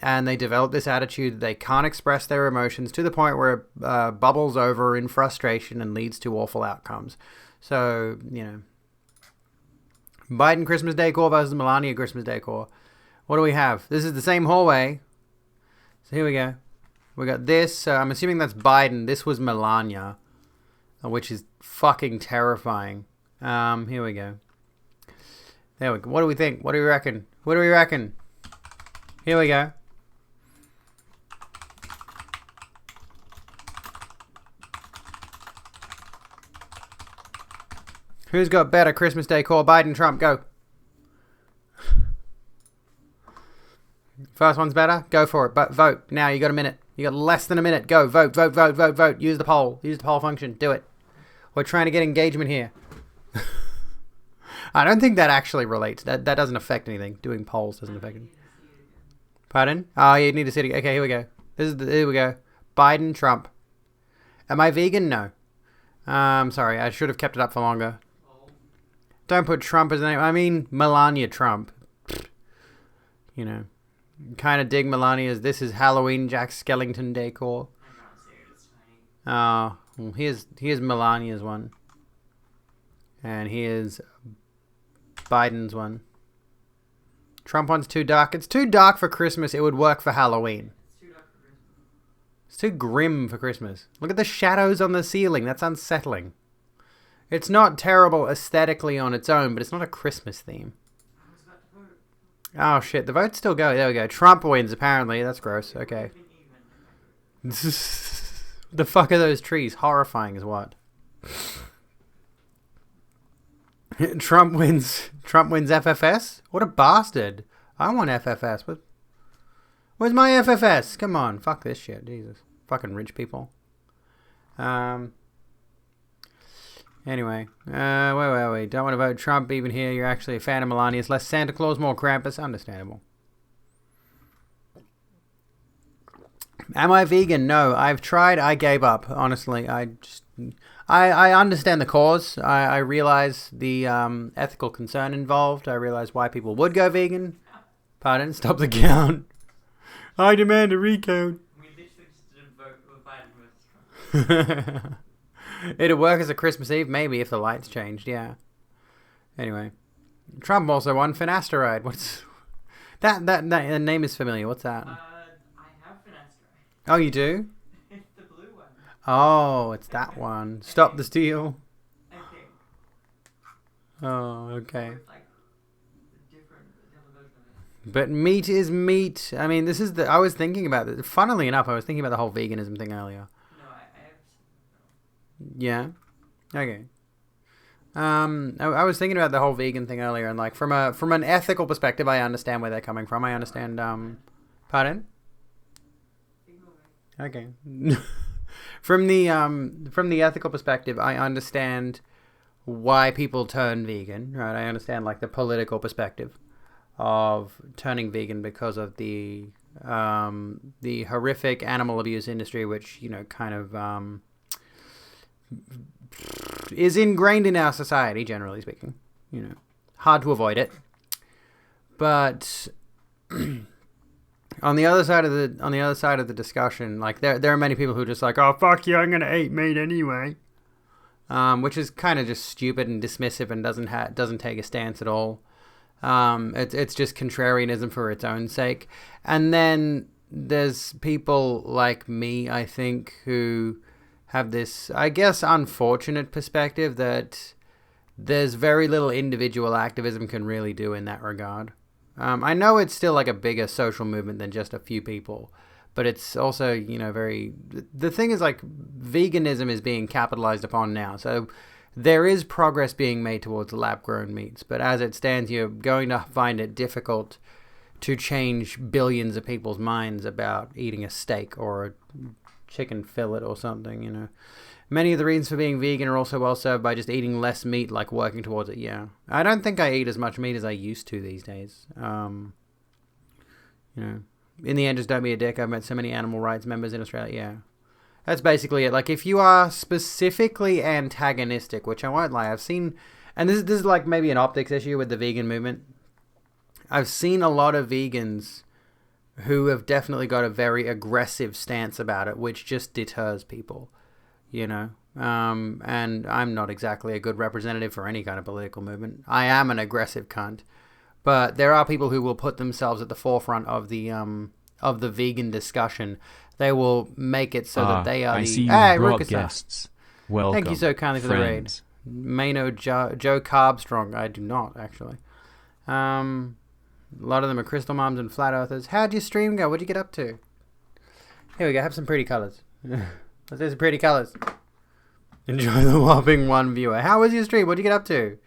S2: and they develop this attitude that they can't express their emotions to the point where it bubbles over in frustration and leads to awful outcomes. So, you know, Biden Christmas decor versus Melania Christmas decor. What do we have? This is the same hallway. So here we go. We got this. I'm assuming that's Biden. This was Melania, which is fucking terrifying. Here we go. There we go. What do we think? What do we reckon? What do we reckon? Here we go. Who's got better Christmas decor? Biden, Trump, go. First one's better? Go for it. But vote. Now, you got a minute. You got less than a minute. Go. Vote, vote, vote, vote, vote. Use the poll. Use the poll function. Do it. We're trying to get engagement here. I don't think that actually relates. That doesn't affect anything. Doing polls doesn't affect anything. Pardon? Oh, you need to see it. Okay, here we go. Here we go. Biden, Trump. Am I vegan? No. Sorry. I should have kept it up for longer. Don't put Trump as a name. I mean, Melania Trump. You know. Kind of dig Melania's. This is Halloween Jack Skellington decor. Oh, well, here's Melania's one. And here's Biden's one. Trump one's too dark. It's too dark for Christmas. It would work for Halloween. It's too grim for Christmas. Look at the shadows on the ceiling. That's unsettling. It's not terrible aesthetically on its own, but it's not a Christmas theme. Oh shit, the votes still go. There we go. Trump wins, apparently. That's gross. Okay. The fuck are those trees? Horrifying as what? Trump wins. Trump wins FFS? What a bastard. I want FFS. Where's my FFS? Come on. Fuck this shit. Jesus. Fucking rich people. Anyway, where were we? Don't want to vote Trump even here. You're actually a fan of Melania. It's less Santa Claus, more Krampus. Understandable. Am I vegan? No. I've tried. I gave up. Honestly, I understand the cause. I realize the ethical concern involved. I realize why people would go vegan. Pardon? Stop the count. I demand a recount.
S3: We literally just didn't vote with Biden versus Trump.
S2: It'd work as a Christmas Eve, maybe, if the lights changed, yeah. Anyway. Trump also won Finasteride. What's... That name is familiar. What's that?
S3: I have Finasteride.
S2: Oh, you do?
S3: It's the blue one.
S2: Oh, it's that one. Stop the steal.
S3: I think.
S2: Oh, okay.
S3: It's like a different version of
S2: But meat is meat. I mean, this is the. I was thinking about it. Funnily enough, I was thinking about the whole veganism thing earlier.
S3: No, I have.
S2: Yeah. Okay. I was thinking about the whole vegan thing earlier, and like from an ethical perspective, I understand where they're coming from. I understand. Pardon? Okay. From the ethical perspective, I understand why people turn vegan. Right? I understand like the political perspective of turning vegan because of the horrific animal abuse industry, which kind of is ingrained in our society, generally speaking. Hard to avoid it. But on the other side of the discussion, like there are many people who are just like, oh fuck you, I'm gonna eat meat anyway, which is kind of just stupid and dismissive and doesn't take a stance at all. It's just contrarianism for its own sake. And then there's people like me, I think, who have this, I guess, unfortunate perspective that there's very little individual activism can really do in that regard. I know it's still like a bigger social movement than just a few people, but it's also, the thing is like veganism is being capitalized upon now. So there is progress being made towards lab-grown meats, but as it stands, you're going to find it difficult to change billions of people's minds about eating a steak or a chicken fillet or something, Many of the reasons for being vegan are also well served by just eating less meat, like working towards it, yeah. I don't think I eat as much meat as I used to these days. In the end, just don't be a dick. I've met so many animal rights members in Australia, yeah. That's basically it. Like, if you are specifically antagonistic, which I won't lie, I've seen, and this is like maybe an optics issue with the vegan movement. I've seen a lot of vegans who have definitely got a very aggressive stance about it, which just deters people, and I'm not exactly a good representative for any kind of political movement. I am an aggressive cunt, but there are people who will put themselves at the forefront of the vegan discussion. They will make it so that they are
S1: I
S2: the...
S1: see you
S2: Hey,
S1: brought
S2: Rukusa.
S1: guests. Welcome.
S2: Thank you so kindly for the raid.
S1: friends.
S2: Mano Joe Carbstrong. I do not, actually. A lot of them are crystal moms and flat earthers. How'd your stream go? What'd you get up to? Here we go. Have some pretty colours. Let's do some pretty colours. Enjoy the whopping one viewer. How was your stream? What'd you get up to?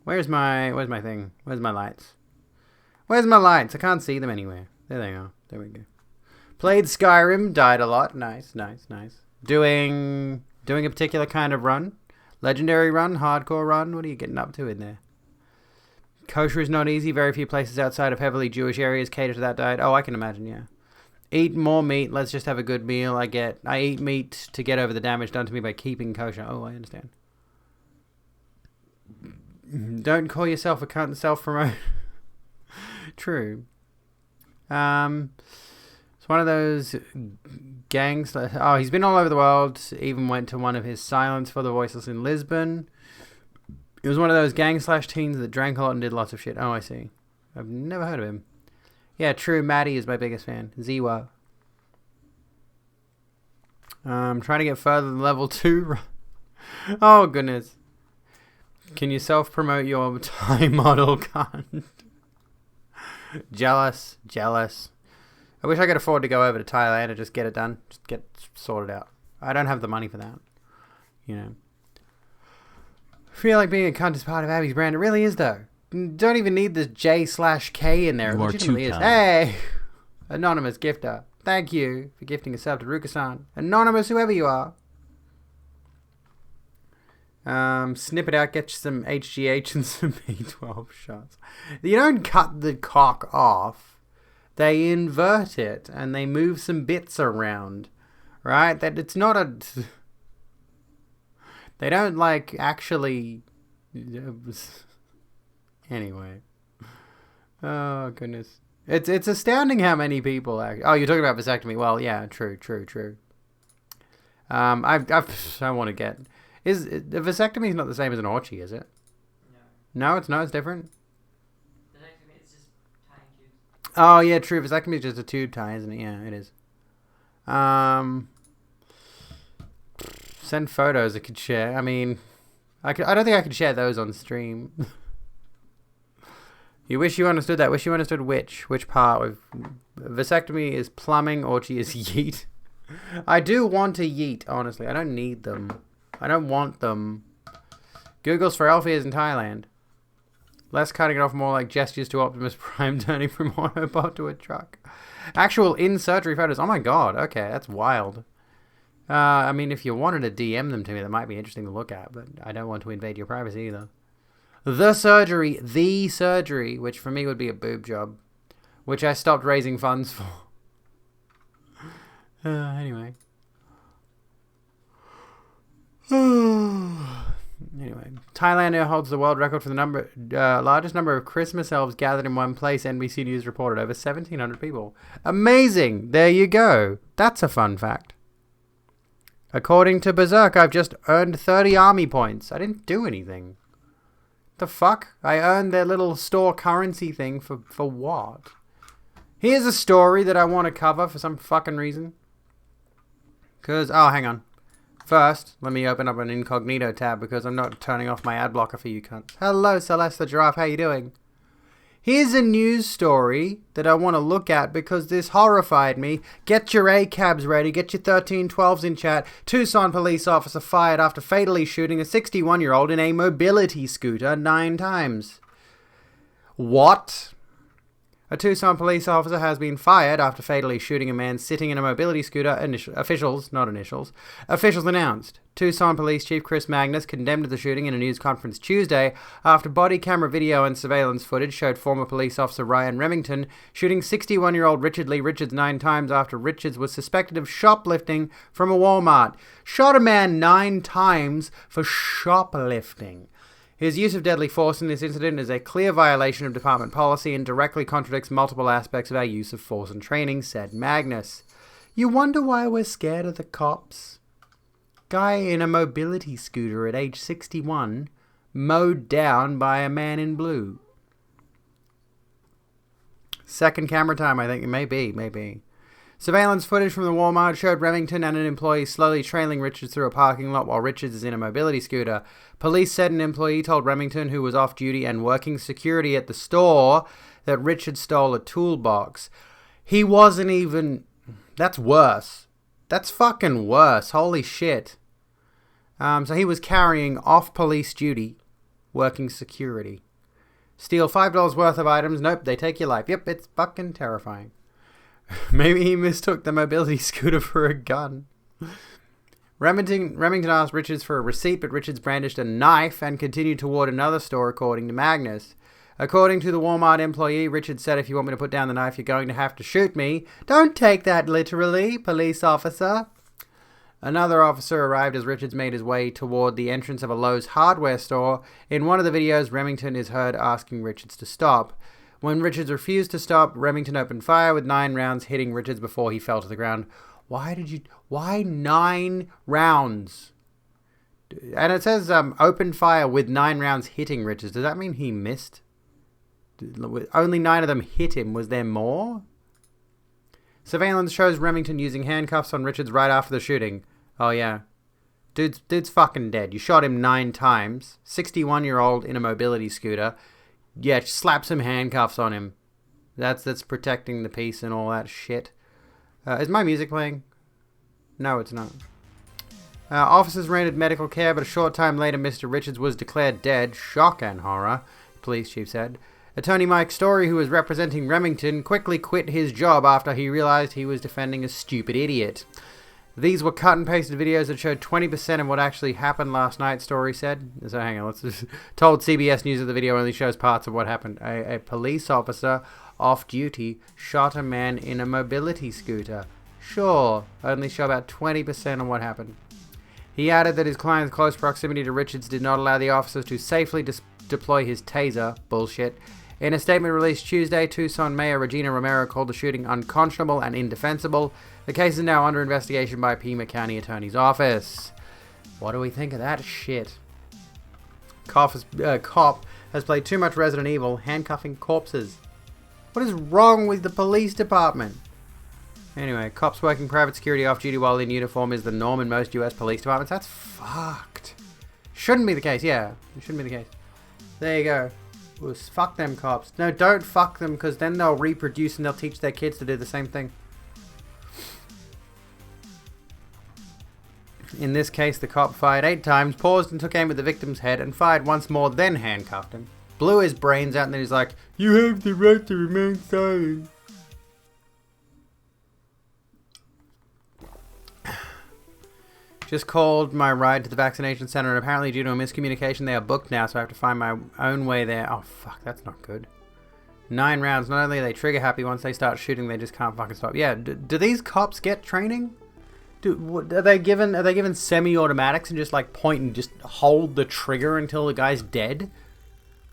S2: Where's my thing? Where's my lights? Where's my lights? I can't see them anywhere. There they are. There we go. Played Skyrim. Died a lot. Nice. Doing a particular kind of run. Legendary run. Hardcore run. What are you getting up to in there? Kosher is not easy. Very few places outside of heavily Jewish areas cater to that diet. Oh, I can imagine, yeah. Eat more meat. Let's just have a good meal. I eat meat to get over the damage done to me by keeping kosher. Oh, I understand. Don't call yourself a cunt and self-promote. True. It's one of those gangs. Oh, he's been all over the world. Even went to one of his Silence for the Voiceless in Lisbon. He was one of those gang/teens that drank a lot and did lots of shit. Oh, I see. I've never heard of him. Yeah, true. Maddie is my biggest fan. Ziwa. Trying to get further than level 2. Oh, goodness. Can you self-promote your Thai model cunt? Jealous. I wish I could afford to go over to Thailand and just get it done. Just get sorted out. I don't have the money for that. I feel like being a cunt is part of Abby's brand. It really is, though. Don't even need the J/K in there.
S1: You
S2: It
S1: are
S2: legitimately
S1: too
S2: is.
S1: kind.
S2: Hey! Anonymous gifter. Thank you for gifting a sub to Ruka-san. Anonymous, whoever you are. Snip it out, get you some HGH and some B12 shots. You don't cut the cock off. They invert it and they move some bits around. Right? That it's not a... They don't, like, actually... Anyway. Oh, goodness. It's astounding how many people... Oh, you're talking about vasectomy. Well, yeah, true. I want to get... The vasectomy is not the same as an orchie, is it?
S3: No.
S2: No, it's not. It's different.
S3: Vasectomy is just tying tubes.
S2: Oh, yeah, true. Vasectomy is just a tube tie, isn't it? Yeah, it is. Send photos I could share. I mean, I don't think I could share those on stream. You wish you understood that. Wish you understood which part. Vasectomy is plumbing, orgy is yeet. I do want a yeet, honestly. I don't need them. I don't want them. Google's for Alpheas in Thailand. Less cutting it off, more like gestures to Optimus Prime turning from Autobot to a truck. Actual in-surgery photos. Oh my god, okay, that's wild. I mean, if you wanted to DM them to me, that might be interesting to look at, but I don't want to invade your privacy either. The surgery, which for me would be a boob job, which I stopped raising funds for. Anyway. Anyway, Thailand now holds the world record for the largest number of Christmas elves gathered in one place. NBC News reported over 1,700 people. Amazing! There you go. That's a fun fact. According to Berserk, I've just earned 30 army points. I didn't do anything. The fuck? I earned their little store currency thing for what? Here's a story that I want to cover for some fucking reason. Oh, hang on. First, let me open up an incognito tab because I'm not turning off my ad blocker for you cunts. Hello, Celeste the Giraffe. How you doing? Here's a news story that I want to look at because this horrified me. Get your ACABs ready. Get your 1312s in chat. Tucson police officer fired after fatally shooting a 61-year-old in a mobility scooter 9 times. What? A Tucson police officer has been fired after fatally shooting a man sitting in a mobility scooter. Officials announced. Tucson Police Chief Chris Magnus condemned the shooting in a news conference Tuesday after body camera video and surveillance footage showed former police officer Ryan Remington shooting 61-year-old Richard Lee Richards 9 times after Richards was suspected of shoplifting from a Walmart. Shot a man 9 times for shoplifting. His use of deadly force in this incident is a clear violation of department policy and directly contradicts multiple aspects of our use of force and training, said Magnus. You wonder why we're scared of the cops? Guy in a mobility scooter at age 61, mowed down by a man in blue. Second camera time, I think. Maybe. Surveillance footage from the Walmart showed Remington and an employee slowly trailing Richards through a parking lot while Richards is in a mobility scooter. Police said an employee told Remington, who was off duty and working security at the store, that Richards stole a toolbox. He wasn't even... That's worse. That's fucking worse. Holy shit. So he was carrying off police duty, working security. Steal $5 worth of items. Nope, they take your life. Yep, it's fucking terrifying. Maybe he mistook the mobility scooter for a gun. Remington asked Richards for a receipt, but Richards brandished a knife and continued toward another store, according to Magnus. According to the Walmart employee, Richards said, if you want me to put down the knife, you're going to have to shoot me. Don't take that literally, police officer. Another officer arrived as Richards made his way toward the entrance of a Lowe's hardware store. In one of the videos, Remington is heard asking Richards to stop. When Richards refused to stop, Remington opened fire with 9 rounds, hitting Richards before he fell to the ground. Why 9 rounds? And it says opened fire with 9 rounds hitting Richards. Does that mean he missed? Only 9 of them hit him. Was there more? Surveillance shows Remington using handcuffs on Richards right after the shooting. Oh yeah. Dude's fucking dead. You shot him 9 times. 61-year-old in a mobility scooter. Yeah, slap some handcuffs on him. That's protecting the peace and all that shit. Is my music playing? No, it's not. Officers rendered medical care, but a short time later, Mr. Richards was declared dead. Shock and horror, police chief said. Attorney Mike Story, who was representing Remington, quickly quit his job after he realized he was defending a stupid idiot. These were cut and pasted videos that showed 20% of what actually happened last night, Story said. So hang on, let's just... Told CBS News that the video only shows parts of what happened. A police officer off duty shot a man in a mobility scooter. Sure, only show about 20% of what happened. He added that his client's close proximity to Richards did not allow the officers to safely deploy his taser. Bullshit. In a statement released Tuesday, Tucson Mayor Regina Romero called the shooting unconscionable and indefensible. The case is now under investigation by Pima County Attorney's Office. What do we think of that shit? Cop has played too much Resident Evil, handcuffing corpses. What is wrong with the police department? Anyway, cops working private security off duty while in uniform is the norm in most US police departments. That's fucked. Shouldn't be the case, yeah. It shouldn't be the case. There you go. was fuck them cops. No, don't fuck them, because then they'll reproduce and they'll teach their kids to do the same thing. In this case, the cop fired 8 times, paused and took aim at the victim's head, and fired once more, then handcuffed him. Blew his brains out, and then he's like, "You have the right to remain silent." Just called my ride to the vaccination center, and apparently due to a miscommunication, they are booked now, so I have to find my own way there. Oh, fuck, that's not good. 9 rounds. Not only are they trigger happy, once they start shooting, they just can't fucking stop. Yeah, do these cops get training? Are they given semi-automatics and just like point and just hold the trigger until the guy's dead?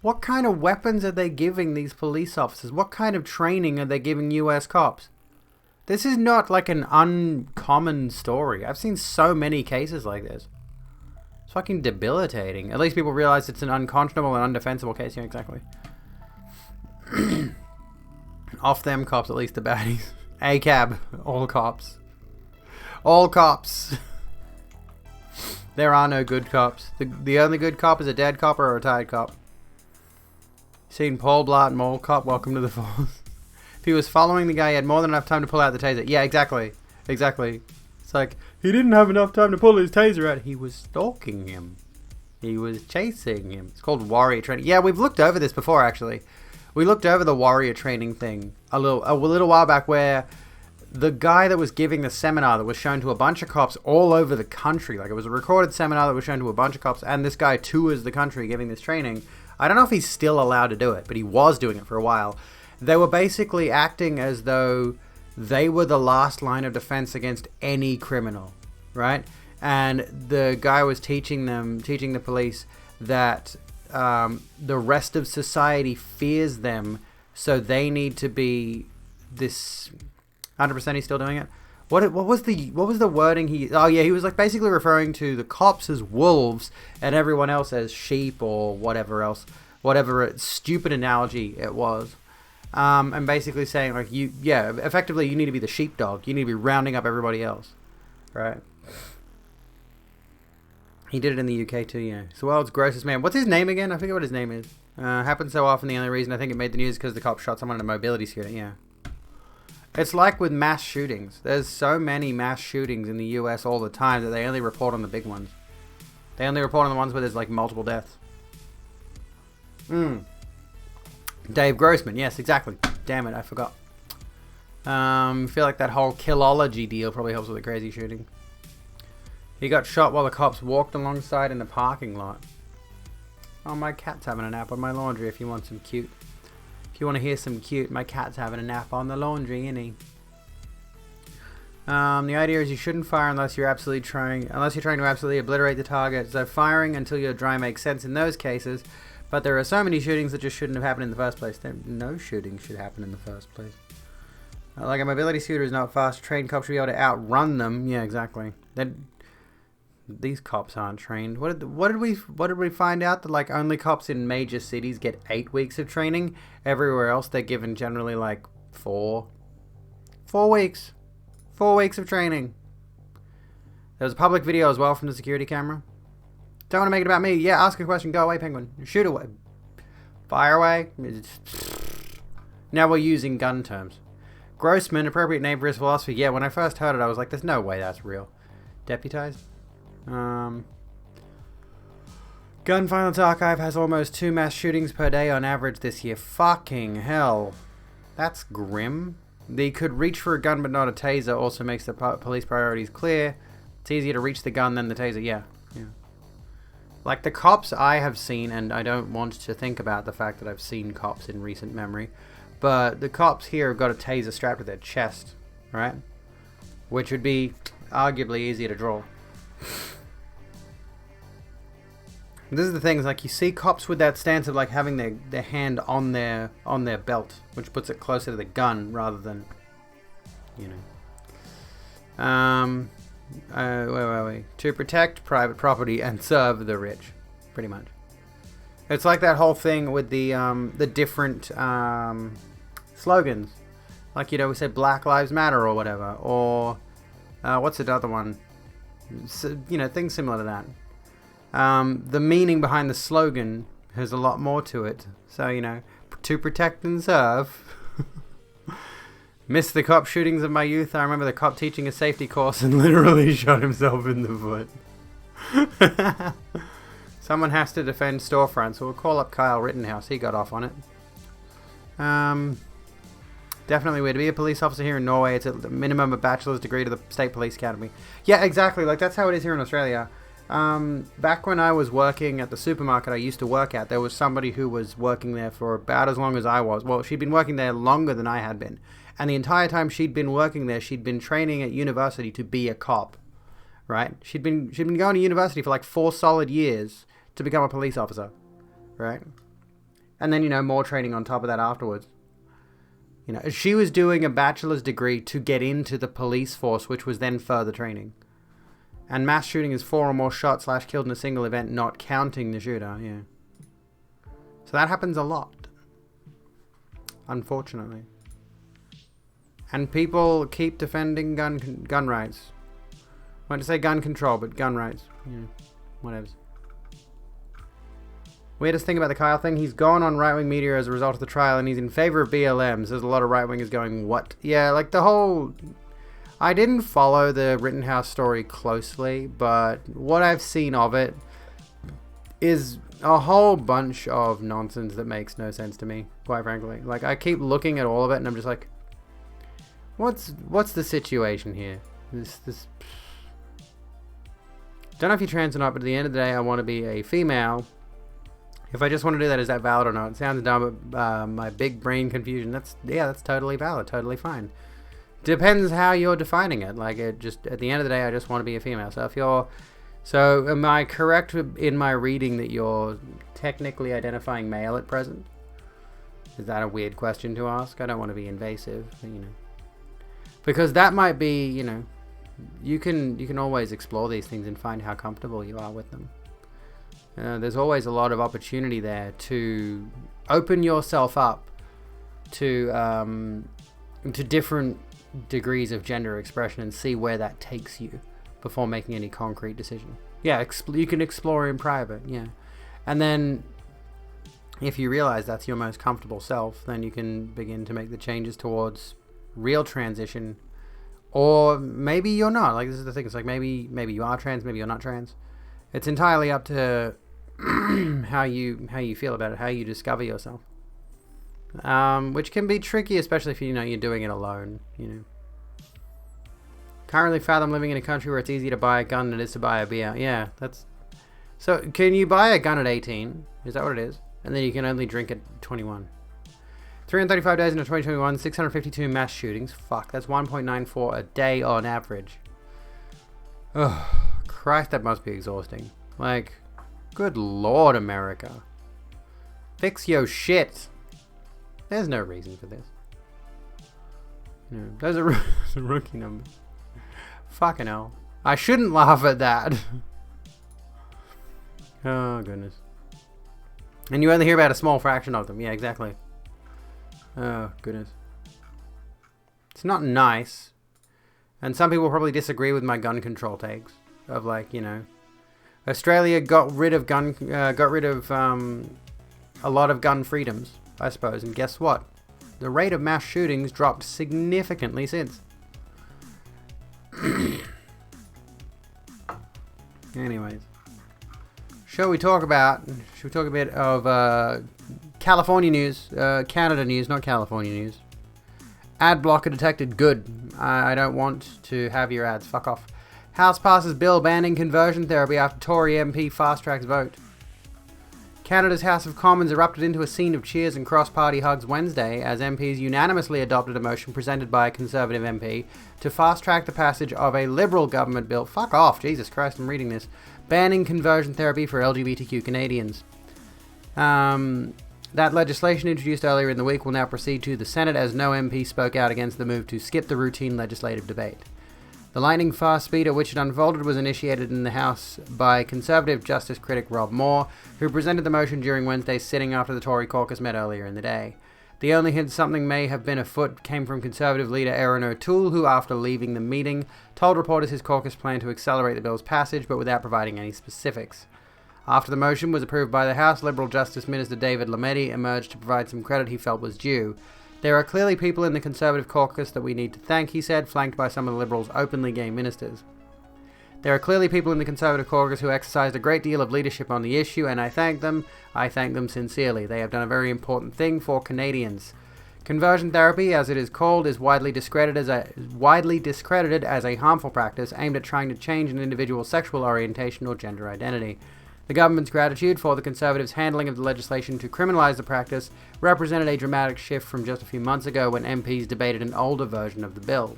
S2: What kind of weapons are they giving these police officers? What kind of training are they giving US cops? This is not like an uncommon story. I've seen so many cases like this. It's fucking debilitating. At least people realize it's an unconscionable and undefensible case. Yeah, exactly. Off them cops, at least the baddies. ACAB, all cops. All cops. There are no good cops. The only good cop is a dead cop or a retired cop. Seen Paul Blart, Mall Cop, welcome to the force. If he was following the guy, he had more than enough time to pull out the taser. Yeah, exactly. Exactly. It's like, he didn't have enough time to pull his taser out. He was stalking him. He was chasing him. It's called warrior training. Yeah, we've looked over this before, actually. We looked over the warrior training thing a little while back, where the guy that was giving the seminar that was shown to a bunch of cops all over the country, like it was a recorded seminar that was shown to a bunch of cops, and this guy tours the country giving this training. I don't know if he's still allowed to do it, but he was doing it for a while. They were basically acting as though they were the last line of defense against any criminal, right? And the guy was teaching the police that the rest of society fears them, so they need to be this. 100% he's still doing it. What was the wording he? Oh yeah, he was like basically referring to the cops as wolves and everyone else as sheep or whatever else, whatever stupid analogy it was. And basically saying like effectively you need to be the sheepdog. You need to be rounding up everybody else, right? He did it in the UK too, yeah. It's the world's grossest man. What's his name again? I forget what his name is. Happens so often. The only reason I think it made the news is because the cop shot someone in a mobility scooter. Yeah. It's like with mass shootings. There's so many mass shootings in the US all the time that they only report on the big ones. They only report on the ones where there's like multiple deaths. Dave Grossman. Yes, exactly. Damn it, I forgot. Feel like that whole killology deal probably helps with the crazy shooting. He got shot while the cops walked alongside in the parking lot. Oh, my cat's having a nap on my laundry if you want some cute. If you want to hear some cute, my cat's having a nap on the laundry, innit? The idea is you shouldn't fire unless you're trying to absolutely obliterate the target. So firing until you're dry makes sense in those cases, but there are so many shootings that just shouldn't have happened in the first place. No shooting should happen in the first place. Like a mobility scooter is not fast. Trained cops should be able to outrun them. Yeah, exactly. These cops aren't trained. What did we find out? That like only cops in major cities get 8 weeks of training. Everywhere else they're given generally like 4 weeks. 4 weeks of training. There was a public video as well from the security camera. Don't want to make it about me. Yeah, ask a question. Go away, penguin. Shoot away. Fire away. Now we're using gun terms. Grossman, appropriate name for his philosophy. Yeah, when I first heard it, I was like, there's no way that's real. Deputized? Gun Violence Archive has almost 2 mass shootings per day on average this year. Fucking hell. That's grim. The could reach for a gun but not a taser also makes the police priorities clear. It's easier to reach the gun than the taser. Yeah. Like the cops I have seen, and I don't want to think about the fact that I've seen cops in recent memory, but the cops here have got a taser strapped to their chest, right? Which would be arguably easier to draw. This is the thing, is like you see cops with that stance of like having their hand on their belt, which puts it closer to the gun rather than, you know. Wait. To protect private property and serve the rich, pretty much. It's like that whole thing with the different slogans, like we said Black Lives Matter or whatever, or what's another one? So, things similar to that. The meaning behind the slogan There's a lot more to it. So, you know, to protect and serve. Missed the cop shootings of my youth. I remember the cop teaching a safety course and literally shot himself in the foot. Someone has to defend storefronts, so we'll call up Kyle Rittenhouse. He got off on it. Definitely weird. To be a police officer here in Norway, it's at the minimum a bachelor's degree to the State Police Academy. Yeah, exactly. Like, that's how it is here in Australia. Back when I was working at the supermarket I used to work at, there was somebody who was working there for about as long as I was. Well, she'd been working there longer than I had been. And the entire time she'd been working there, she'd been training at university to be a cop. Right? She'd been going to university for like 4 solid years to become a police officer. Right? And then, you know, more training on top of that afterwards. You know, she was doing a bachelor's degree to get into the police force, which was then further training. And mass shooting is 4 or more shot / killed in a single event, not counting the shooter, yeah. So that happens a lot. Unfortunately. And people keep defending gun rights. I want to say gun control, but gun rights. Yeah, whatever. Weirdest thing about the Kyle thing, he's gone on right-wing media as a result of the trial, and he's in favor of BLMs. There's a lot of right-wingers going, what? Yeah, like the whole... I didn't follow the Rittenhouse story closely, but what I've seen of it is a whole bunch of nonsense that makes no sense to me, quite frankly. Like, I keep looking at all of it, and I'm just like, what's the situation here? This... Don't know if you're trans or not, but at the end of the day, I want to be a female. If I just want to do that, is that valid or not? It sounds dumb, but my big brain confusion, that's totally valid, totally fine. Depends how you're defining it. Like, it just, at the end of the day, I just want to be a female. So if you're, so am I correct in my reading that you're technically identifying male at present? Is that a weird question to ask? I don't want to be invasive, but, you know. Because that might be, you know, you can always explore these things and find how comfortable you are with them. There's always a lot of opportunity there to open yourself up to different degrees of gender expression and see where that takes you before making any concrete decision. Yeah, you can explore in private, yeah. And then if you realize that's your most comfortable self, then you can begin to make the changes towards real transition. Or maybe you're not. Like, this is the thing. It's like maybe you are trans, maybe you're not trans. It's entirely up to how you feel about it, how you discover yourself. Which can be tricky, especially if you're doing it alone. You know. Can't really fathom living in a country where it's easier to buy a gun than it is to buy a beer. Yeah, that's. So, can you buy a gun at 18? Is that what it is? And then you can only drink at 21. 335 days into 2021, 652 mass shootings. Fuck, that's 1.94 a day on average. Ugh, Christ, that must be exhausting. Like, good Lord, America. Fix your shit. There's no reason for this. No, those are rookie numbers. Fucking hell. I shouldn't laugh at that. Oh, goodness. And you only hear about a small fraction of them. Yeah, exactly. Oh, goodness. It's not nice. And some people probably disagree with my gun control takes. Of, like, you know, Australia got rid of a lot of gun freedoms, I suppose. And guess what? The rate of mass shootings dropped significantly since. Anyways. Should we talk a bit of California news? Canada news, not California news. Ad blocker detected. Good. I don't want to have your ads. Fuck off. House passes bill banning conversion therapy after Tory MP fast-tracks vote. Canada's House of Commons erupted into a scene of cheers and cross-party hugs Wednesday as MPs unanimously adopted a motion presented by a Conservative MP to fast-track the passage of a Liberal government bill. Fuck off. Jesus Christ, I'm reading this. Banning conversion therapy for LGBTQ Canadians. That legislation introduced earlier in the week will now proceed to the Senate as no MP spoke out against the move to skip the routine legislative debate. The lightning-fast speed at which it unfolded was initiated in the House by Conservative Justice critic Rob Moore, who presented the motion during Wednesday's sitting after the Tory caucus met earlier in the day. The only hint something may have been afoot came from Conservative leader Erin O'Toole, who, after leaving the meeting, told reporters his caucus planned to accelerate the bill's passage, but without providing any specifics. After the motion was approved by the House, Liberal Justice Minister David Lametti emerged to provide some credit he felt was due. There are clearly people in the Conservative caucus that we need to thank, he said, flanked by some of the Liberals' openly gay ministers. There are clearly people in the Conservative caucus who exercised a great deal of leadership on the issue, and I thank them. I thank them sincerely. They have done a very important thing for Canadians. Conversion therapy, as it is called, is widely discredited as a harmful practice aimed at trying to change an individual's sexual orientation or gender identity. The government's gratitude for the Conservatives' handling of the legislation to criminalise the practice represented a dramatic shift from just a few months ago when MPs debated an older version of the bill.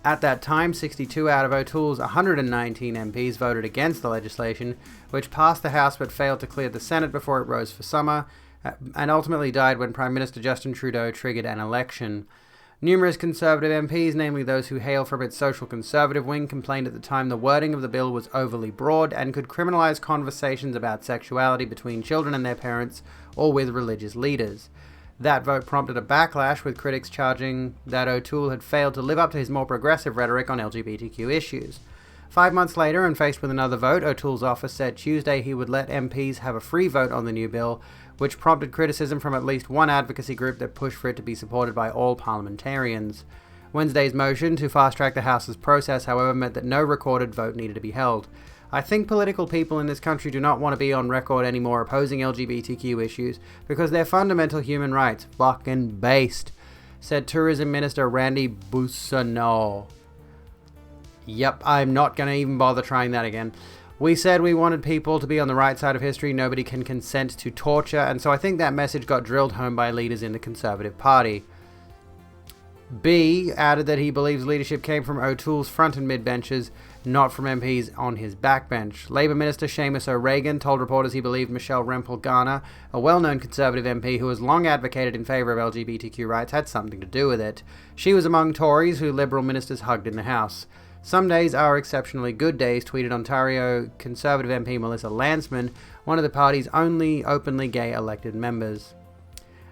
S2: At that time, 62 out of O'Toole's 119 MPs voted against the legislation, which passed the House but failed to clear the Senate before it rose for summer, and ultimately died when Prime Minister Justin Trudeau triggered an election. Numerous Conservative MPs, namely those who hail from its social conservative wing, complained at the time the wording of the bill was overly broad and could criminalise conversations about sexuality between children and their parents or with religious leaders. That vote prompted a backlash, with critics charging that O'Toole had failed to live up to his more progressive rhetoric on LGBTQ issues. 5 months later, and faced with another vote, O'Toole's office said Tuesday he would let MPs have a free vote on the new bill, which prompted criticism from at least one advocacy group that pushed for it to be supported by all parliamentarians. Wednesday's motion to fast-track the House's process, however, meant that no recorded vote needed to be held. I think political people in this country do not want to be on record anymore opposing LGBTQ issues because they're fundamental human rights. Fucking based, said Tourism Minister Randy Boissonnault. Yep, I'm not going to even bother trying that again. We said we wanted people to be on the right side of history. Nobody can consent to torture, and so I think that message got drilled home by leaders in the Conservative Party. B added that he believes leadership came from O'Toole's front and mid-benches, not from MPs on his backbench. Labour Minister Seamus O'Regan told reporters he believed Michelle Rempel-Garner, a well-known Conservative MP who has long advocated in favour of LGBTQ rights, had something to do with it. She was among Tories who Liberal ministers hugged in the House. Some days are exceptionally good days, tweeted Ontario Conservative MP Melissa Landsman, one of the party's only openly gay elected members.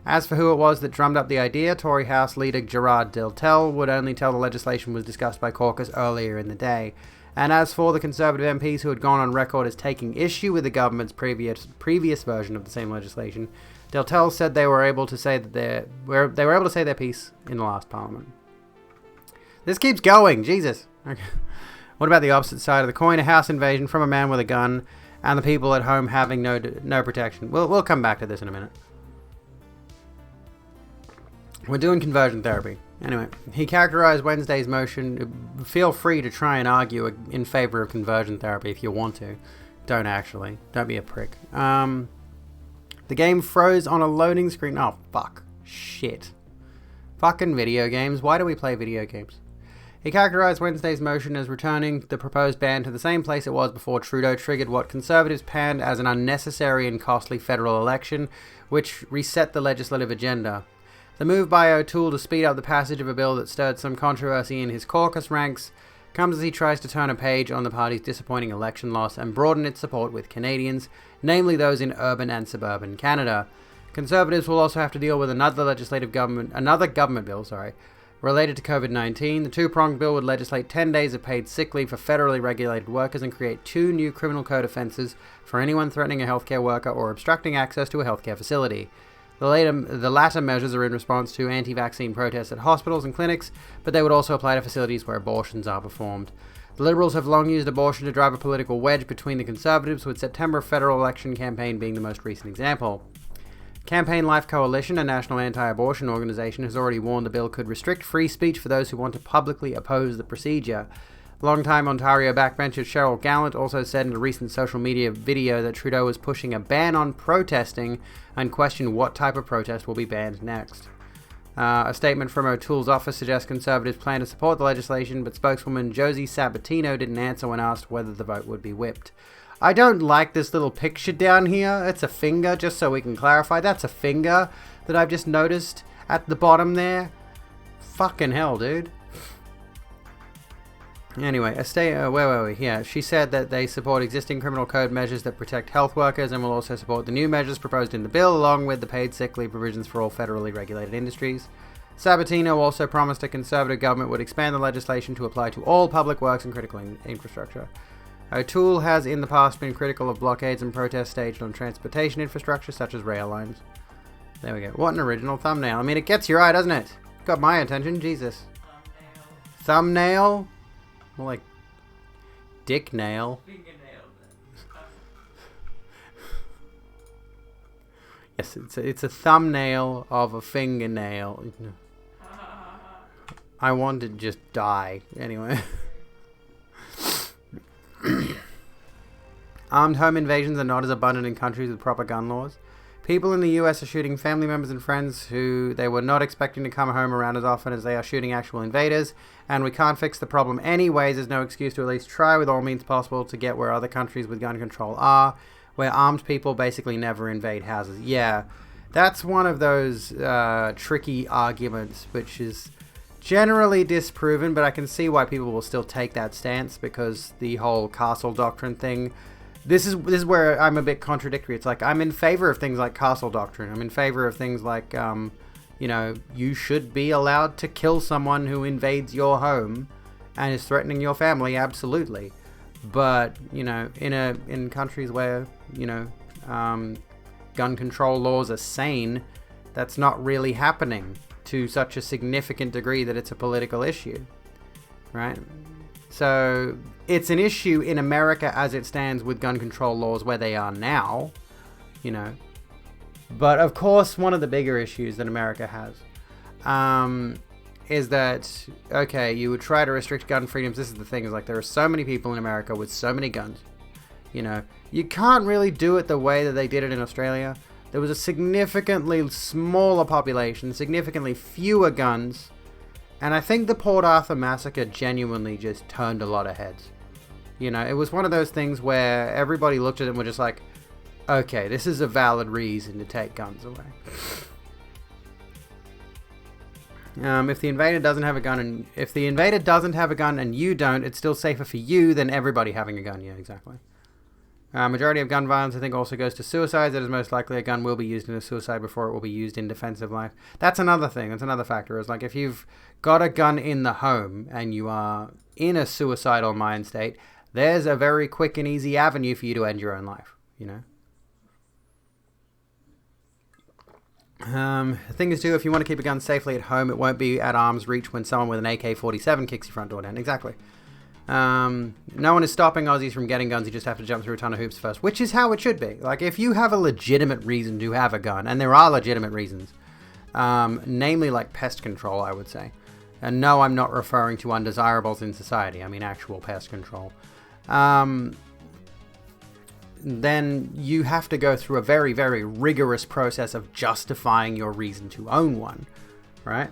S2: As for who it was that drummed up the idea, Tory House leader Gerard Deltel would only tell the legislation was discussed by caucus earlier in the day. And as for the Conservative MPs who had gone on record as taking issue with the government's previous version of the same legislation, Deltel said they were able to say that they were able to say their piece in the last Parliament. This keeps going, Jesus. Okay. What about the opposite side of the coin? A house invasion from a man with a gun, and the people at home having no protection. We'll come back to this in a minute. We're doing conversion therapy. Anyway, he characterized Wednesday's motion. Feel free to try and argue in favor of conversion therapy if you want to. Don't actually. Don't be a prick. The game froze on a loading screen. Oh, fuck. Shit. Fucking video games. Why do we play video games? He characterized Wednesday's motion as returning the proposed ban to the same place it was before Trudeau triggered what Conservatives panned as an unnecessary and costly federal election, which reset the legislative agenda. The move by O'Toole to speed up the passage of a bill that stirred some controversy in his caucus ranks comes as he tries to turn a page on the party's disappointing election loss and broaden its support with Canadians, namely those in urban and suburban Canada. Conservatives will also have to deal with another government bill, related to COVID-19. The two-pronged bill would legislate 10 days of paid sick leave for federally regulated workers and create 2 new criminal code offences for anyone threatening a healthcare worker or obstructing access to a healthcare facility. The latter measures are in response to anti-vaccine protests at hospitals and clinics, but they would also apply to facilities where abortions are performed. The Liberals have long used abortion to drive a political wedge between the Conservatives, with September federal election campaign being the most recent example. Campaign Life Coalition, a national anti-abortion organisation, has already warned the bill could restrict free speech for those who want to publicly oppose the procedure. Longtime Ontario backbencher Cheryl Gallant also said in a recent social media video that Trudeau was pushing a ban on protesting and questioned what type of protest will be banned next. A statement from O'Toole's office suggests Conservatives plan to support the legislation, but spokeswoman Josie Sabatino didn't answer when asked whether the vote would be whipped. I don't like this little picture down here. It's a finger, just so we can clarify. That's a finger that I've just noticed at the bottom there. Fucking hell, dude. Anyway, where were we? Yeah, she said that they support existing criminal code measures that protect health workers and will also support the new measures proposed in the bill, along with the paid sick leave provisions for all federally regulated industries. Sabatino also promised a Conservative government would expand the legislation to apply to all public works and critical infrastructure. O'Toole has in the past been critical of blockades and protests staged on transportation infrastructure such as rail lines. There we go. What an original thumbnail. I mean, it gets your eye, doesn't it? Got my attention, Jesus. Thumbnail? More like dick nail.
S3: Fingernail.
S2: Yes, it's a thumbnail of a fingernail. I want to just die. Anyway. Armed home invasions are not as abundant in countries with proper gun laws. People in the US are shooting family members and friends who they were not expecting to come home around as often as they are shooting actual invaders, and we can't fix the problem anyways. There's no excuse to at least try with all means possible to get where other countries with gun control are, where armed people basically never invade houses. Yeah, that's one of those tricky arguments, which is generally disproven, but I can see why people will still take that stance, because the whole castle doctrine thing, this is where I'm a bit contradictory. It's like, I'm in favor of things like castle doctrine. I'm in favor of things like, you should be allowed to kill someone who invades your home and is threatening your family, absolutely. But, in countries where, gun control laws are sane, that's not really happening to such a significant degree that it's a political issue, right? So it's an issue in America as it stands with gun control laws where they are now, But of course, one of the bigger issues that America has is that, okay, you would try to restrict gun freedoms. This is the thing, is like, there are so many people in America with so many guns. You can't really do it the way that they did it in Australia. There was a significantly smaller population, significantly fewer guns, and I think the Port Arthur massacre genuinely just turned a lot of heads. It was one of those things where everybody looked at it and were just like, okay, this is a valid reason to take guns away. If the invader doesn't have a gun and you don't, it's still safer for you than everybody having a gun. Yeah, exactly. Majority of gun violence, I think, also goes to suicides. It is most likely a gun will be used in a suicide before it will be used in defensive life. That's another thing. That's another factor. It's like, if you've got a gun in the home and you are in a suicidal mind state, there's a very quick and easy avenue for you to end your own life, The thing is, too, if you want to keep a gun safely at home, it won't be at arm's reach when someone with an AK-47 kicks your front door down. Exactly. No one is stopping Aussies from getting guns. You just have to jump through a ton of hoops first, which is how it should be. Like, if you have a legitimate reason to have a gun, and there are legitimate reasons, namely like pest control, I would say. And no, I'm not referring to undesirables in society. I mean actual pest control. Then you have to go through a very, very rigorous process of justifying your reason to own one, right?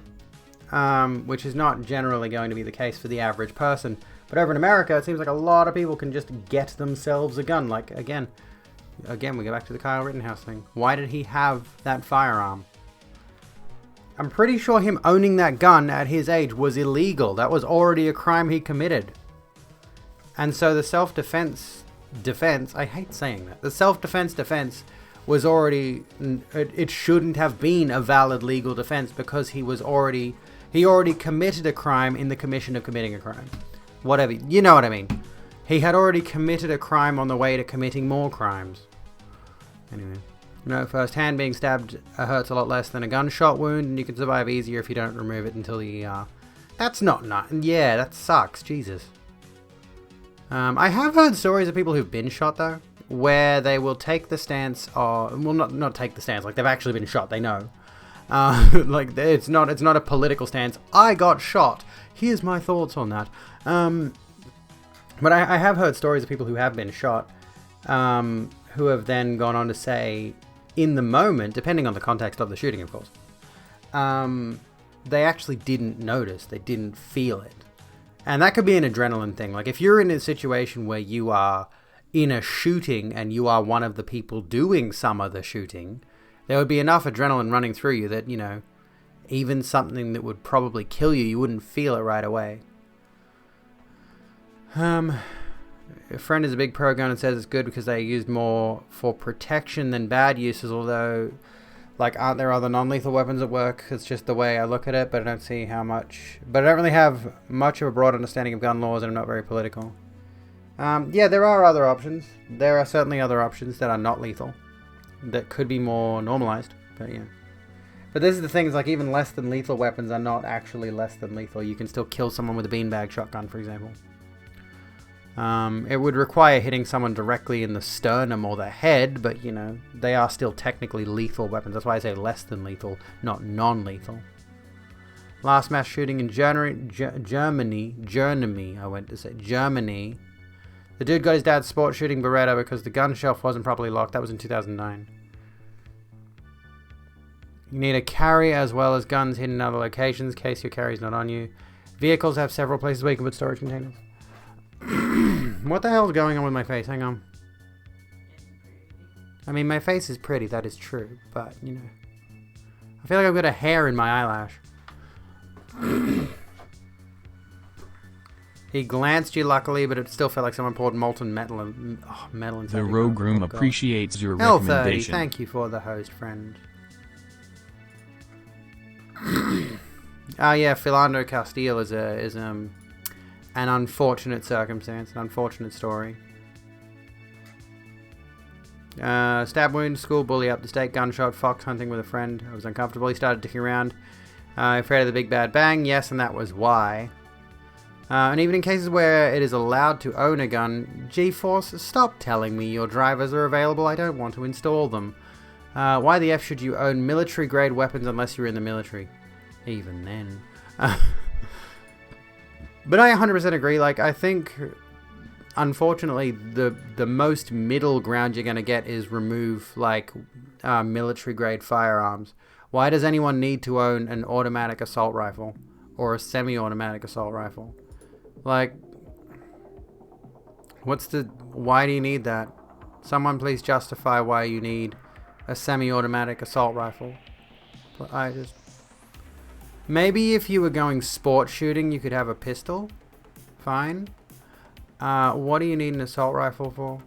S2: Which is not generally going to be the case for the average person. But over in America, it seems like a lot of people can just get themselves a gun. Like, again, we go back to the Kyle Rittenhouse thing. Why did he have that firearm? I'm pretty sure him owning that gun at his age was illegal. That was already a crime he committed. And so the self-defense defense, I hate saying that, the self-defense defense was already, it shouldn't have been a valid legal defense, because he already committed a crime in the commission of committing a crime. Whatever, you know what I mean. He had already committed a crime on the way to committing more crimes. Anyway, firsthand, being stabbed hurts a lot less than a gunshot wound, and you can survive easier if you don't remove it until the ER. That's not nice. Yeah, that sucks. Jesus. I have heard stories of people who've been shot, though, where they will take the stance, not take the stance, like they've actually been shot, they know. Like, it's not a political stance. I got shot. Here's my thoughts on that. But I have heard stories of people who have been shot, who have then gone on to say, in the moment, depending on the context of the shooting, of course, they actually didn't notice, they didn't feel it. And that could be an adrenaline thing. Like, if you're in a situation where you are in a shooting and you are one of the people doing some of the shooting, there would be enough adrenaline running through you that, even something that would probably kill you, you wouldn't feel it right away. A friend is a big pro-gun and says it's good because they are used more for protection than bad uses, although, like, aren't there other non-lethal weapons at work? It's just the way I look at it, but I don't see how much. But I don't really have much of a broad understanding of gun laws, and I'm not very political. Yeah, there are other options. There are certainly other options that are not lethal. That could be more normalized, but yeah. But this is the thing, is like even less than lethal weapons are not actually less than lethal. You can still kill someone with a beanbag shotgun, for example. It would require hitting someone directly in the sternum or the head, but you know, they are still technically lethal weapons. That's why I say less than lethal, not non-lethal. Last mass shooting in Germany, I went to say Germany. The dude got his dad's sports shooting Beretta because the gun shelf wasn't properly locked. That was in 2009. You need a carry as well as guns hidden in other locations in case your carry's not on you. Vehicles have several places where you can put storage containers. What the hell's going on with my face? Hang on. I mean, my face is pretty, that is true, but, you know. I feel like I've got a hair in my eyelash. He glanced you luckily, but it still felt like someone poured molten metal and metal inside
S1: The
S2: your
S1: Rogue
S2: gun.
S1: Room
S2: Oh, God.
S1: appreciates your
S2: L30,
S1: recommendation.
S2: thank you for the host, friend. Yeah, Philando Castile is an unfortunate circumstance, an unfortunate story. Stab wound, school bully up the state, gunshot, fox hunting with a friend. I was uncomfortable. He started dicking around. Afraid of the big bad bang, yes, and that was why. And even in cases where it is allowed to own a gun, GeForce, stop telling me your drivers are available. I don't want to install them. Why the F should you own military-grade weapons unless you're in the military? Even then. But I 100% agree. Like, I think, unfortunately, the most middle ground you're going to get is remove, like, military-grade firearms. Why does anyone need to own an automatic assault rifle? Or a semi-automatic assault rifle? Like, why do you need that? Someone please justify why you need a semi-automatic assault rifle. But maybe if you were going sport shooting, you could have a pistol. Fine. What do you need an assault rifle for?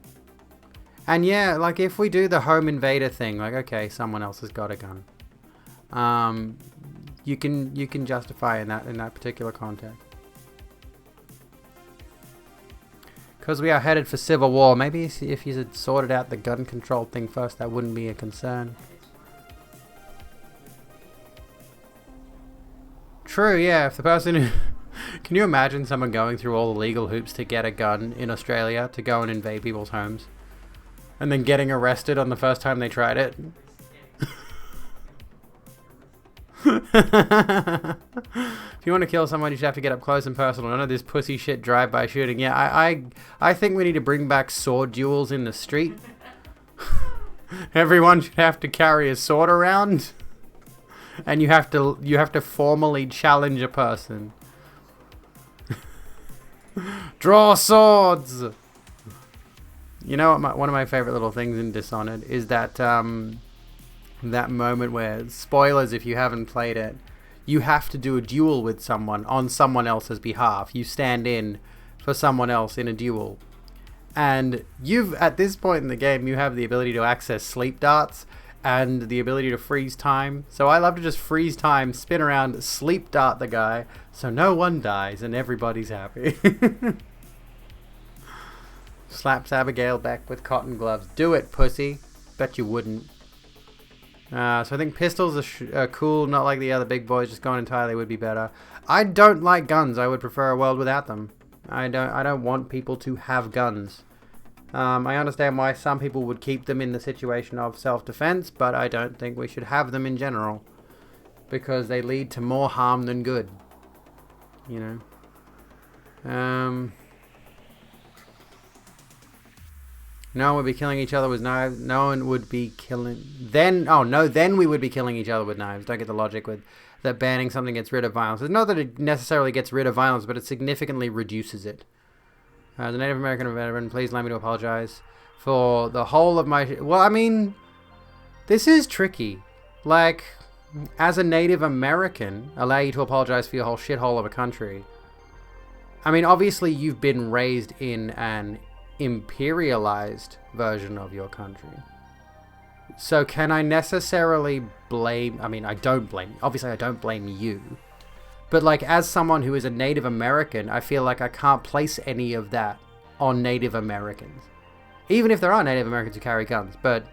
S2: And yeah, like if we do the home invader thing, like okay, someone else has got a gun. You can justify in that particular context. Because we are headed for civil war. Maybe if you had sorted out the gun control thing first, that wouldn't be a concern. True, yeah. If the person who... Can you imagine someone going through all the legal hoops to get a gun in Australia to go and invade people's homes? And then getting arrested on the first time they tried it? If you want to kill someone, you should have to get up close and personal. None of this pussy shit drive-by shooting. Yeah, I think we need to bring back sword duels in the street. Everyone should have to carry a sword around, and you have to formally challenge a person. Draw swords. You know what? One of my favorite little things in Dishonored is that that moment where, spoilers if you haven't played it, you have to do a duel with someone on someone else's behalf. You stand in for someone else in a duel. And at this point in the game, you have the ability to access sleep darts and the ability to freeze time. So I love to just freeze time, spin around, sleep dart the guy, so no one dies and everybody's happy. Slaps Abigail back with cotton gloves. Do it, pussy. Bet you wouldn't. So I think pistols are cool, not like the other big boys. Just going entirely would be better. I don't like guns. I would prefer a world without them. I don't want people to have guns. I understand why some people would keep them in the situation of self-defense, but I don't think we should have them in general, because they lead to more harm than good. You know. No one would be killing each other with knives. No one would be killing... Then we would be killing each other with knives. Don't get the logic with that banning something gets rid of violence. It's not that it necessarily gets rid of violence, but it significantly reduces it. The Native American veteran, please allow me to apologize for the whole of my... Well, I mean, this is tricky. Like, as a Native American, allow you to apologize for your whole shithole of a country. I mean, obviously you've been raised in an imperialized version of your country. So can I necessarily blame... I mean, I don't blame... Obviously, I don't blame you. But, like, as someone who is a Native American, I feel like I can't place any of that on Native Americans. Even if there are Native Americans who carry guns, but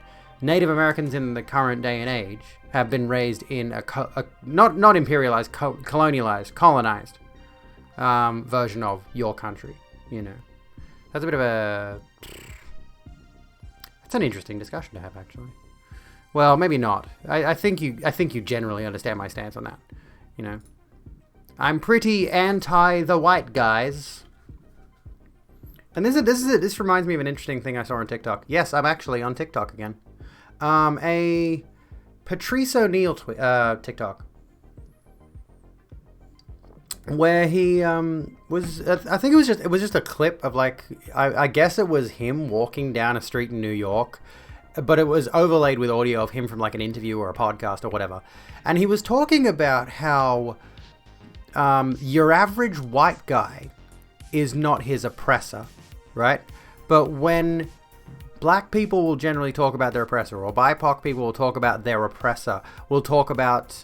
S2: Native Americans in the current day and age have been raised in a not imperialized, colonialized version of your country. You know, that's a bit of a. It's an interesting discussion to have, actually. Well, maybe not. I think you generally understand my stance on that. You know, I'm pretty anti the white guys. And this reminds me of an interesting thing I saw on TikTok. Yes, I'm actually on TikTok again. A Patrice O'Neill TikTok, where he was. I think it was just a clip of like I guess it was him walking down a street in New York, but it was overlaid with audio of him from like an interview or a podcast or whatever, and he was talking about how your average white guy is not his oppressor, right? But when black people will generally talk about their oppressor, or BIPOC people will talk about their oppressor, will talk about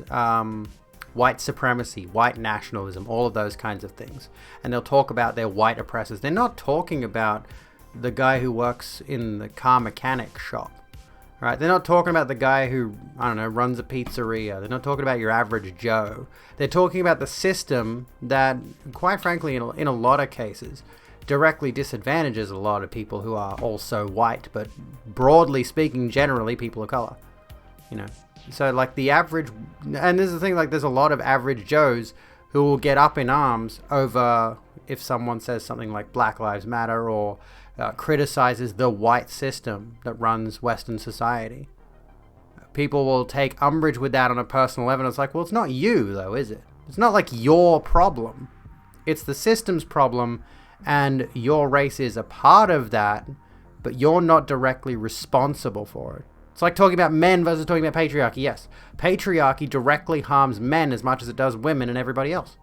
S2: white supremacy, white nationalism, all of those kinds of things. And they'll talk about their white oppressors. They're not talking about the guy who works in the car mechanic shop, right? They're not talking about the guy who, I don't know, runs a pizzeria. They're not talking about your average Joe. They're talking about the system that, quite frankly, in a lot of cases, directly disadvantages a lot of people who are also white, but broadly speaking, generally people of color. You know, so like the average, and this is the thing, like there's a lot of average Joes who will get up in arms over if someone says something like Black Lives Matter or criticizes the white system that runs Western society. People will take umbrage with that on a personal level. It's like, well, it's not you though, is it? It's not like your problem. It's the system's problem. And your race is a part of that, but you're not directly responsible for it. It's like talking about men versus talking about patriarchy. Yes, patriarchy directly harms men as much as it does women and everybody else.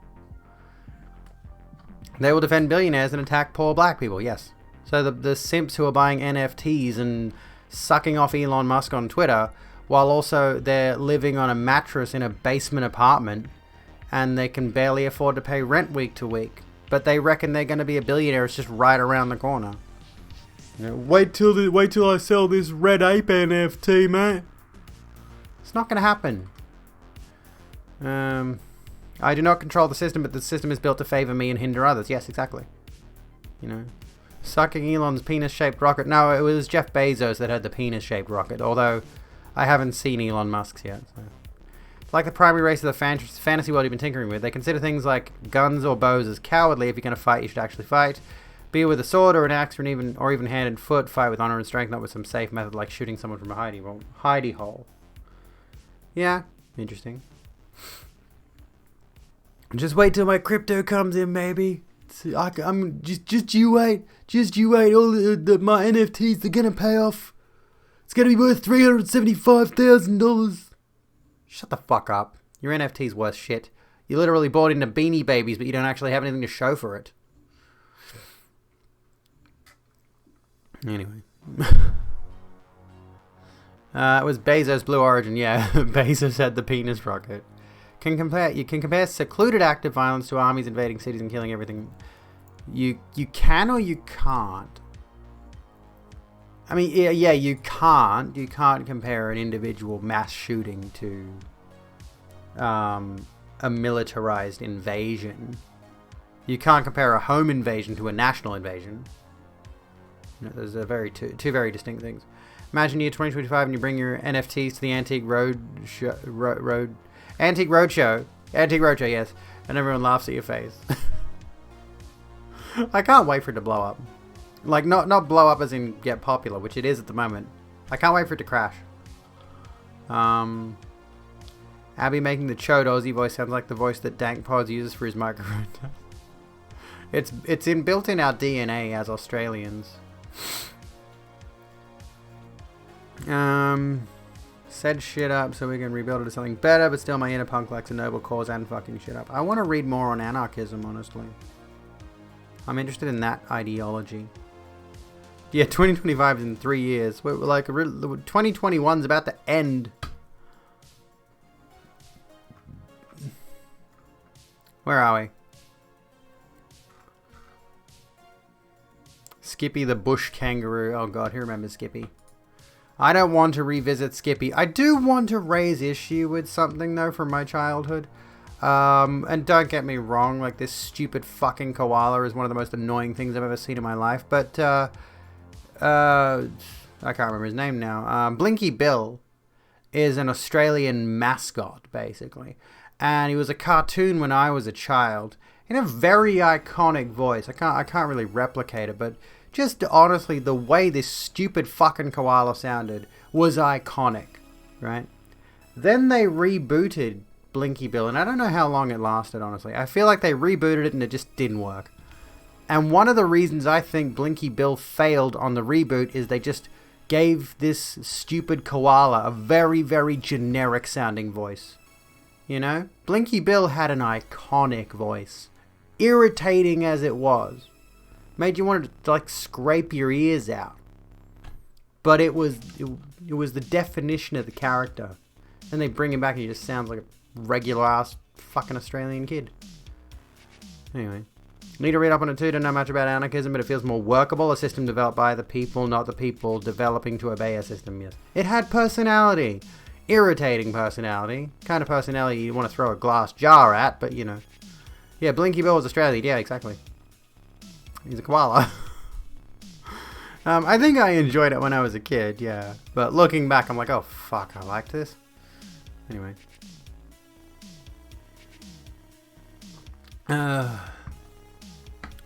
S2: They will defend billionaires and attack poor black people. Yes. So the simps who are buying NFTs and sucking off Elon Musk on Twitter, while also they're living on a mattress in a basement apartment and they can barely afford to pay rent week to week. But they reckon they're going to be a billionaire. It's just right around the corner. You know, wait till I sell this Red Ape NFT, mate. It's not going to happen. I do not control the system, but the system is built to favor me and hinder others. Yes, exactly. You know, sucking Elon's penis-shaped rocket. No, it was Jeff Bezos that had the penis-shaped rocket. Although I haven't seen Elon Musk's yet. So. Like the primary race of the fantasy world you've been tinkering with, they consider things like guns or bows as cowardly. If you're going to fight, you should actually fight. Be it with a sword or an axe or even-handed foot. Fight with honor and strength, not with some safe method like shooting someone from a hidey hole. Yeah, interesting. Just wait till my crypto comes in, maybe. I'm just you wait. Just you wait. All my NFTs, they're gonna pay off. It's gonna be worth $375,000. Shut the fuck up. Your NFT's worth shit. You literally bought into Beanie Babies, but you don't actually have anything to show for it. Anyway. It was Bezos' Blue Origin. Yeah, Bezos had the penis rocket. You can compare secluded act of violence to armies invading cities and killing everything. You can or you can't. I mean, yeah, you can't. You can't compare an individual mass shooting to a militarized invasion. You can't compare a home invasion to a national invasion. No, those are two very distinct things. Imagine year 2025 and you bring your NFTs to the Antique Roadshow, yes, and everyone laughs at your face. I can't wait for it to blow up. Like, not blow up as in get popular, which it is at the moment. I can't wait for it to crash. Abby making the Chode Aussie voice sounds like the voice that Dank Pods uses for his microphone. It's built in our DNA as Australians. Said shit up so we can rebuild it to something better, but still my inner punk likes a noble cause and fucking shit up. I want to read more on anarchism, honestly. I'm interested in that ideology. Yeah, 2025 is in 3 years. We're like 2021's about to end. Where are we? Skippy the bush kangaroo. Oh god, who remembers Skippy? I don't want to revisit Skippy. I do want to raise issue with something, though, from my childhood. And don't get me wrong, like, this stupid fucking koala is one of the most annoying things I've ever seen in my life. But, I can't remember his name now. Blinky Bill is an Australian mascot, basically. And he was a cartoon when I was a child. In a very iconic voice. I can't really replicate it, but just honestly, the way this stupid fucking koala sounded was iconic, right? Then they rebooted Blinky Bill, and I don't know how long it lasted, honestly. I feel like they rebooted it and it just didn't work. And one of the reasons I think Blinky Bill failed on the reboot is they just gave this stupid koala a very, very generic sounding voice. You know? Blinky Bill had an iconic voice. Irritating as it was. Made you want to, like, scrape your ears out. But it was the definition of the character. And they bring him back and he just sounds like a regular ass fucking Australian kid. Anyway. Need to read up on it too. Don't know much about anarchism, but it feels more workable. A system developed by the people, not the people developing to obey a system. Yes. It had personality. Irritating personality. Kind of personality you want to throw a glass jar at, but you know. Yeah, Blinky Bill was Australian. Yeah, exactly. He's a koala. I think I enjoyed it when I was a kid, yeah. But looking back, I'm like, oh fuck, I liked this. Anyway.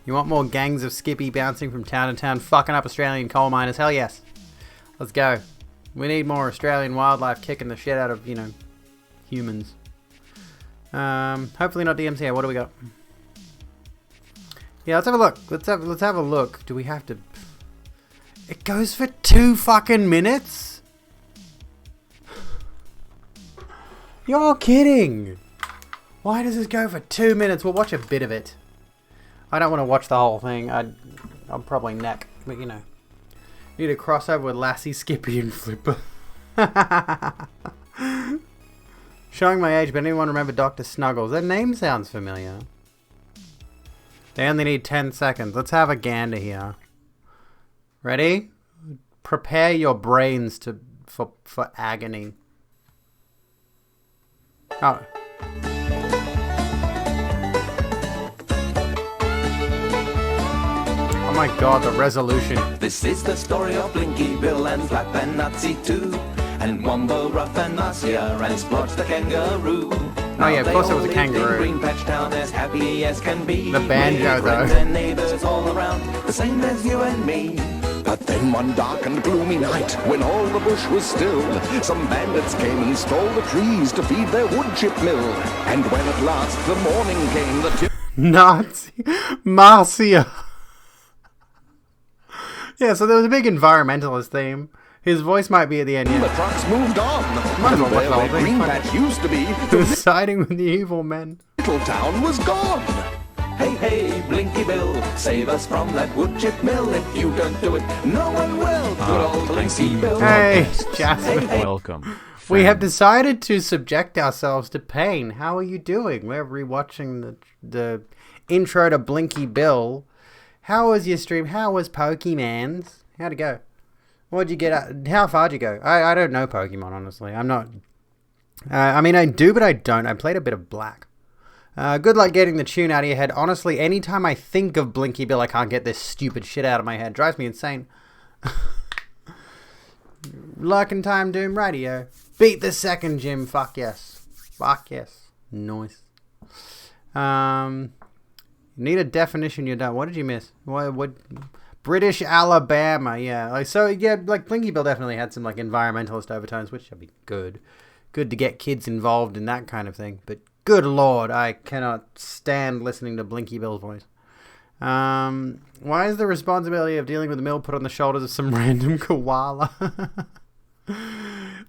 S2: You want more gangs of Skippy bouncing from town to town, fucking up Australian coal miners? Hell yes. Let's go. We need more Australian wildlife kicking the shit out of, you know, humans. Hopefully not DMCA. What do we got? Yeah, let's have a look. Let's have a look. Do we have to... It goes for 2 fucking minutes? You're kidding. Why does this go for 2 minutes? We'll watch a bit of it. I don't want to watch the whole thing. I'll probably neck. But, you know. Need a crossover with Lassie, Skippy, and Flipper. Showing my age, but anyone remember Dr. Snuggles? Their name sounds familiar. They only need 10 seconds. Let's have a gander here. Ready? Prepare your brains for agony. Oh. Oh my god, the resolution.
S7: This is the story of Blinky Bill and Flap and Nazi too, and Wombo, Ruff and Marcia and Splotch the kangaroo.
S2: Oh yeah, of course it was a kangaroo.
S7: Green Patch Town as happy as can be.
S2: The banjo
S7: with
S2: though.
S7: friends and neighbors all around, the same as you and me. But then one dark and gloomy night, when all the bush was still, some bandits came and stole the trees to feed their wood chip mill. And when at last the morning came, the
S2: Nazi Marcia. Yeah, so there was a big environmentalist theme. His voice might be at the end,
S7: the
S2: yeah.
S7: trucks moved on.
S2: Might as well watch
S7: Where
S2: the whole thing.
S7: Green Patch used to be,
S2: He was siding with the evil men.
S7: little town was gone. Hey, hey, Blinky Bill, save us from that wood chip mill. If you don't do it, no one will. Good old Blinky Bill.
S2: Hey, Jasmine.
S1: Welcome.
S2: We have decided to subject ourselves to pain. How are you doing? We're rewatching the intro to Blinky Bill. How was your stream? How was Pokemans? How'd it go? What'd you get at? How far'd you go? I don't know Pokemon, honestly. I'm not... I mean, I do, but I don't. I played a bit of Black. Good luck getting the tune out of your head. Honestly, anytime I think of Blinky Bill, I can't get this stupid shit out of my head. Drives me insane. Luck and Time Doom Radio. Beat the second gym. Fuck yes. Fuck yes. Nice. Need a definition you're done. What did you miss? What? British Alabama, yeah. Like so, yeah. Like Blinky Bill definitely had some like environmentalist overtones, which would be good. Good to get kids involved in that kind of thing. But good lord, I cannot stand listening to Blinky Bill's voice. Why is the responsibility of dealing with the mill put on the shoulders of some random koala?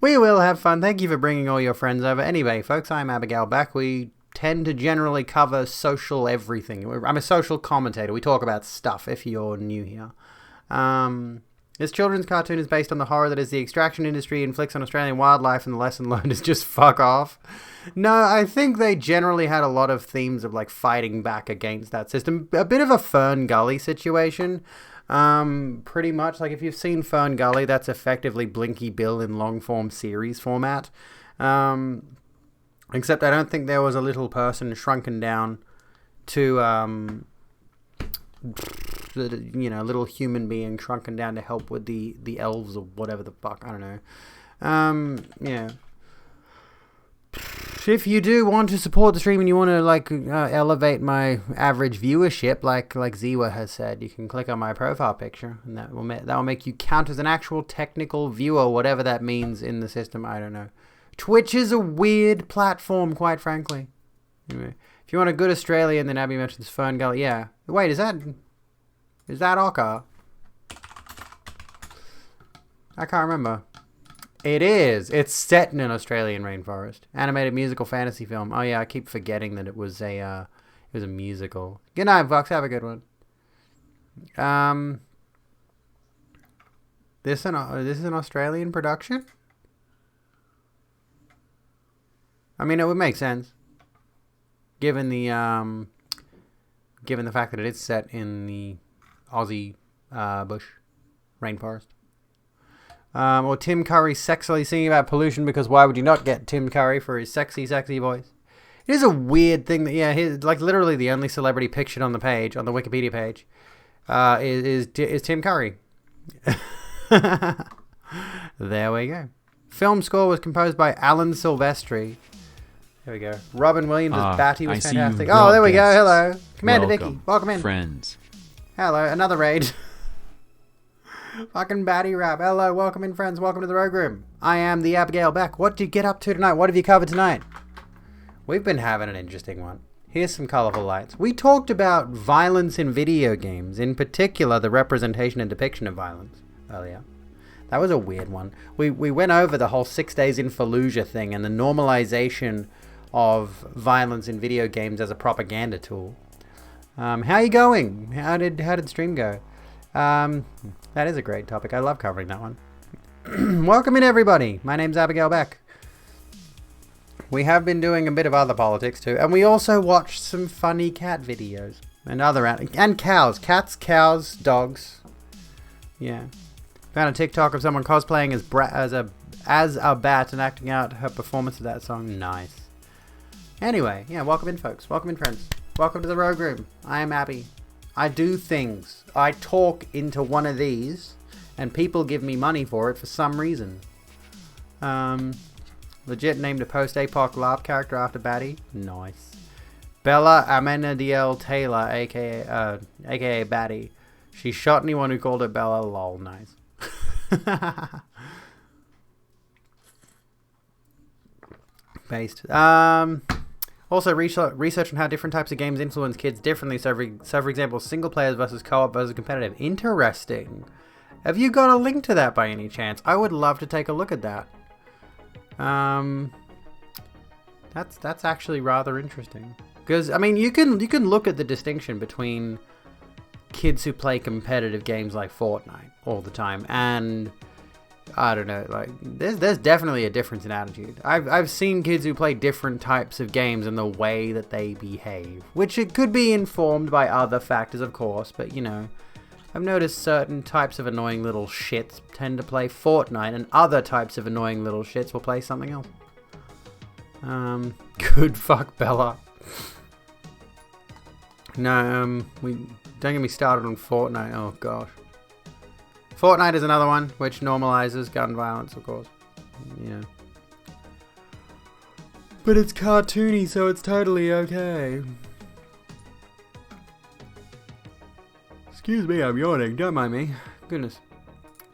S2: We will have fun. Thank you for bringing all your friends over. Anyway, folks, I'm Abigail Back. We tend to generally cover social everything. I'm a social commentator. We talk about stuff, if you're new here. This children's cartoon is based on the horror that is the extraction industry inflicts on Australian wildlife, and the lesson learned is just fuck off. No, I think they generally had a lot of themes of like fighting back against that system. A bit of a Fern Gully situation. Pretty much, like if you've seen Fern Gully, that's effectively Blinky Bill in long form series format. Except I don't think there was a little person shrunken down to, little human being shrunken down to help with the elves or whatever the fuck, I don't know. Yeah. If you do want to support the stream and you want to elevate my average viewership, like Ziwa has said, you can click on my profile picture, and that will make you count as an actual technical viewer, whatever that means in the system. I don't know. Twitch is a weird platform, quite frankly. Anyway, if you want a good Australian, then Abby mentions Fern Gully. Yeah. Wait, is that Ocker? I can't remember. It is. It's set in an Australian rainforest. Animated musical fantasy film. Oh yeah, I keep forgetting that it was a musical. Good night, Vox. Have a good one. This is an Australian production? I mean, it would make sense. Given the fact that it is set in the Aussie bush rainforest. Or Tim Curry sexily singing about pollution, because why would you not get Tim Curry for his sexy, sexy voice? It is a weird thing that, he's like literally the only celebrity pictured on the page, on the Wikipedia page, is Tim Curry. There we go. Film score was composed by Alan Silvestri. There we go. Robin Williams as Batty was fantastic. Oh, there we go. Hello. Commander Vicky. Welcome in.
S1: Friends.
S2: Hello. Another raid. Fucking Batty Rap. Hello, welcome in, friends. Welcome to the Rogue Room. I am the Abigail Beck. What did you get up to tonight? What have you covered tonight? We've been having an interesting one. Here's some colorful lights. We talked about violence in video games, in particular the representation and depiction of violence earlier. That was a weird one. We went over the whole 6 days in Fallujah thing and the normalization of violence in video games as a propaganda tool. How are you going? How did stream go? That is a great topic. I love covering that one. Welcome in, everybody. My name's Abigail Beck. We have been doing a bit of other politics too, and we also watched some funny cat videos and and cows, cats, cows, dogs. Yeah, found a TikTok of someone cosplaying as a bat and acting out her performance of that song. Nice. Anyway, yeah, welcome in, folks. Welcome in, friends. Welcome to the Rogue Room. I am Abby. I do things. I talk into one of these, and people give me money for it for some reason. Legit named a post-APOC LARP character after Batty. Nice. Bella Amenadiel Taylor, aka Batty. She shot anyone who called her Bella. Lol, nice. Based. Also, research on how different types of games influence kids differently. So, for example, single players versus co-op versus competitive. Interesting. Have you got a link to that by any chance? I would love to take a look at that. That's actually rather interesting. Because I mean, you can look at the distinction between kids who play competitive games like Fortnite all the time and, I don't know, like there's definitely a difference in attitude. I've seen kids who play different types of games and the way that they behave, which it could be informed by other factors, of course, but you know, I've noticed certain types of annoying little shits tend to play Fortnite and other types of annoying little shits will play something else. Good fuck Bella. No, don't get me started on Fortnite. Oh gosh. Fortnite is another one which normalizes gun violence, of course. Yeah. But it's cartoony, so it's totally okay. Excuse me, I'm yawning. Don't mind me. Goodness.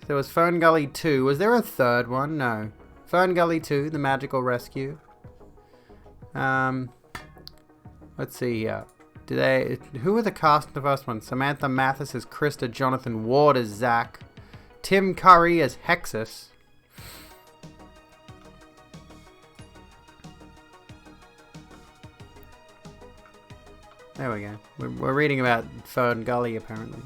S2: There was Fern Gully 2. Was there a third one? No. Fern Gully 2, The Magical Rescue. Let's see here. Who were the cast in the first one? Samantha Mathis as Krista, Jonathan Ward as Zach, Tim Curry as Hexus. There we go. We're reading about Fern Gully, apparently.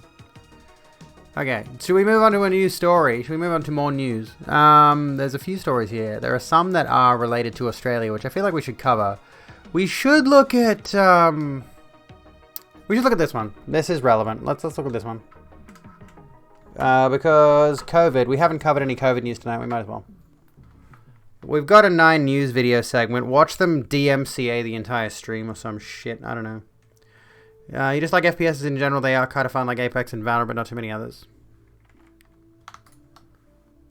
S2: Okay, should we move on to a new story? Should we move on to more news? There's a few stories here. There are some that are related to Australia, which I feel like we should cover. We should look at, we should look at this one. This is relevant. Let's look at this one. Because COVID. We haven't covered any COVID news tonight. We might as well. We've got a 9 news video segment. Watch them DMCA the entire stream or some shit. I don't know. You just like FPSs in general. They are kind of fun like Apex and Valorant, but not too many others.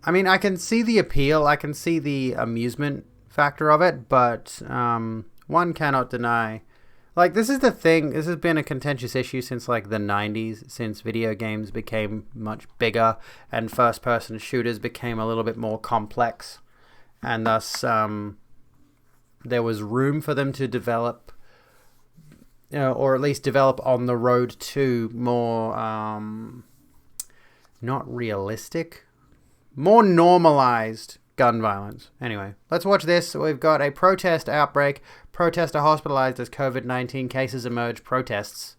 S2: I mean, I can see the appeal. I can see the amusement factor of it, but one cannot deny. Like, this is the thing. This has been a contentious issue since, like, the 90s, since video games became much bigger and first-person shooters became a little bit more complex. And thus, there was room for them to develop, you know, or at least develop on the road to more, not realistic, more normalized gun violence. Anyway, let's watch this. We've got a protest outbreak. Protester hospitalized as COVID-19 cases emerge. Protests.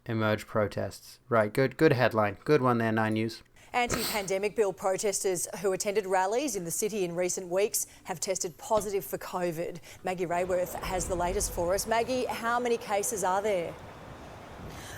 S2: Emerge protests. Right, good headline. Good one there, 9 News.
S8: Anti-pandemic bill protesters who attended rallies in the city in recent weeks have tested positive for COVID. Maggie Rayworth has the latest for us. Maggie, how many cases are there?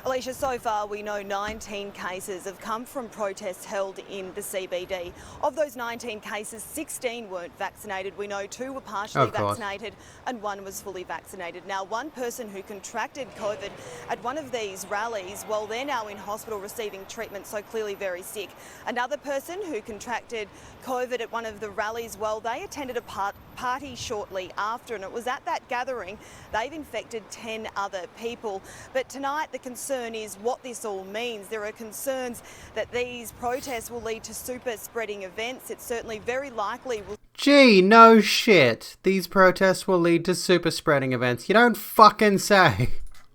S9: Alicia, so far we know 19 cases have come from protests held in the CBD. Of those 19 cases, 16 weren't vaccinated. We know 2 were partially vaccinated and 1 was fully vaccinated. Now, one person who contracted COVID at one of these rallies, well, they're now in hospital receiving treatment, so clearly very sick. Another person who contracted COVID at one of the rallies, well, they attended a party shortly after, and it was at that gathering they've infected 10 other people. But tonight the concern is what this all means. There are concerns that these protests will lead to super spreading events. It's certainly very likely will
S2: Gee, no shit. These protests will lead to super spreading events. You don't fucking say.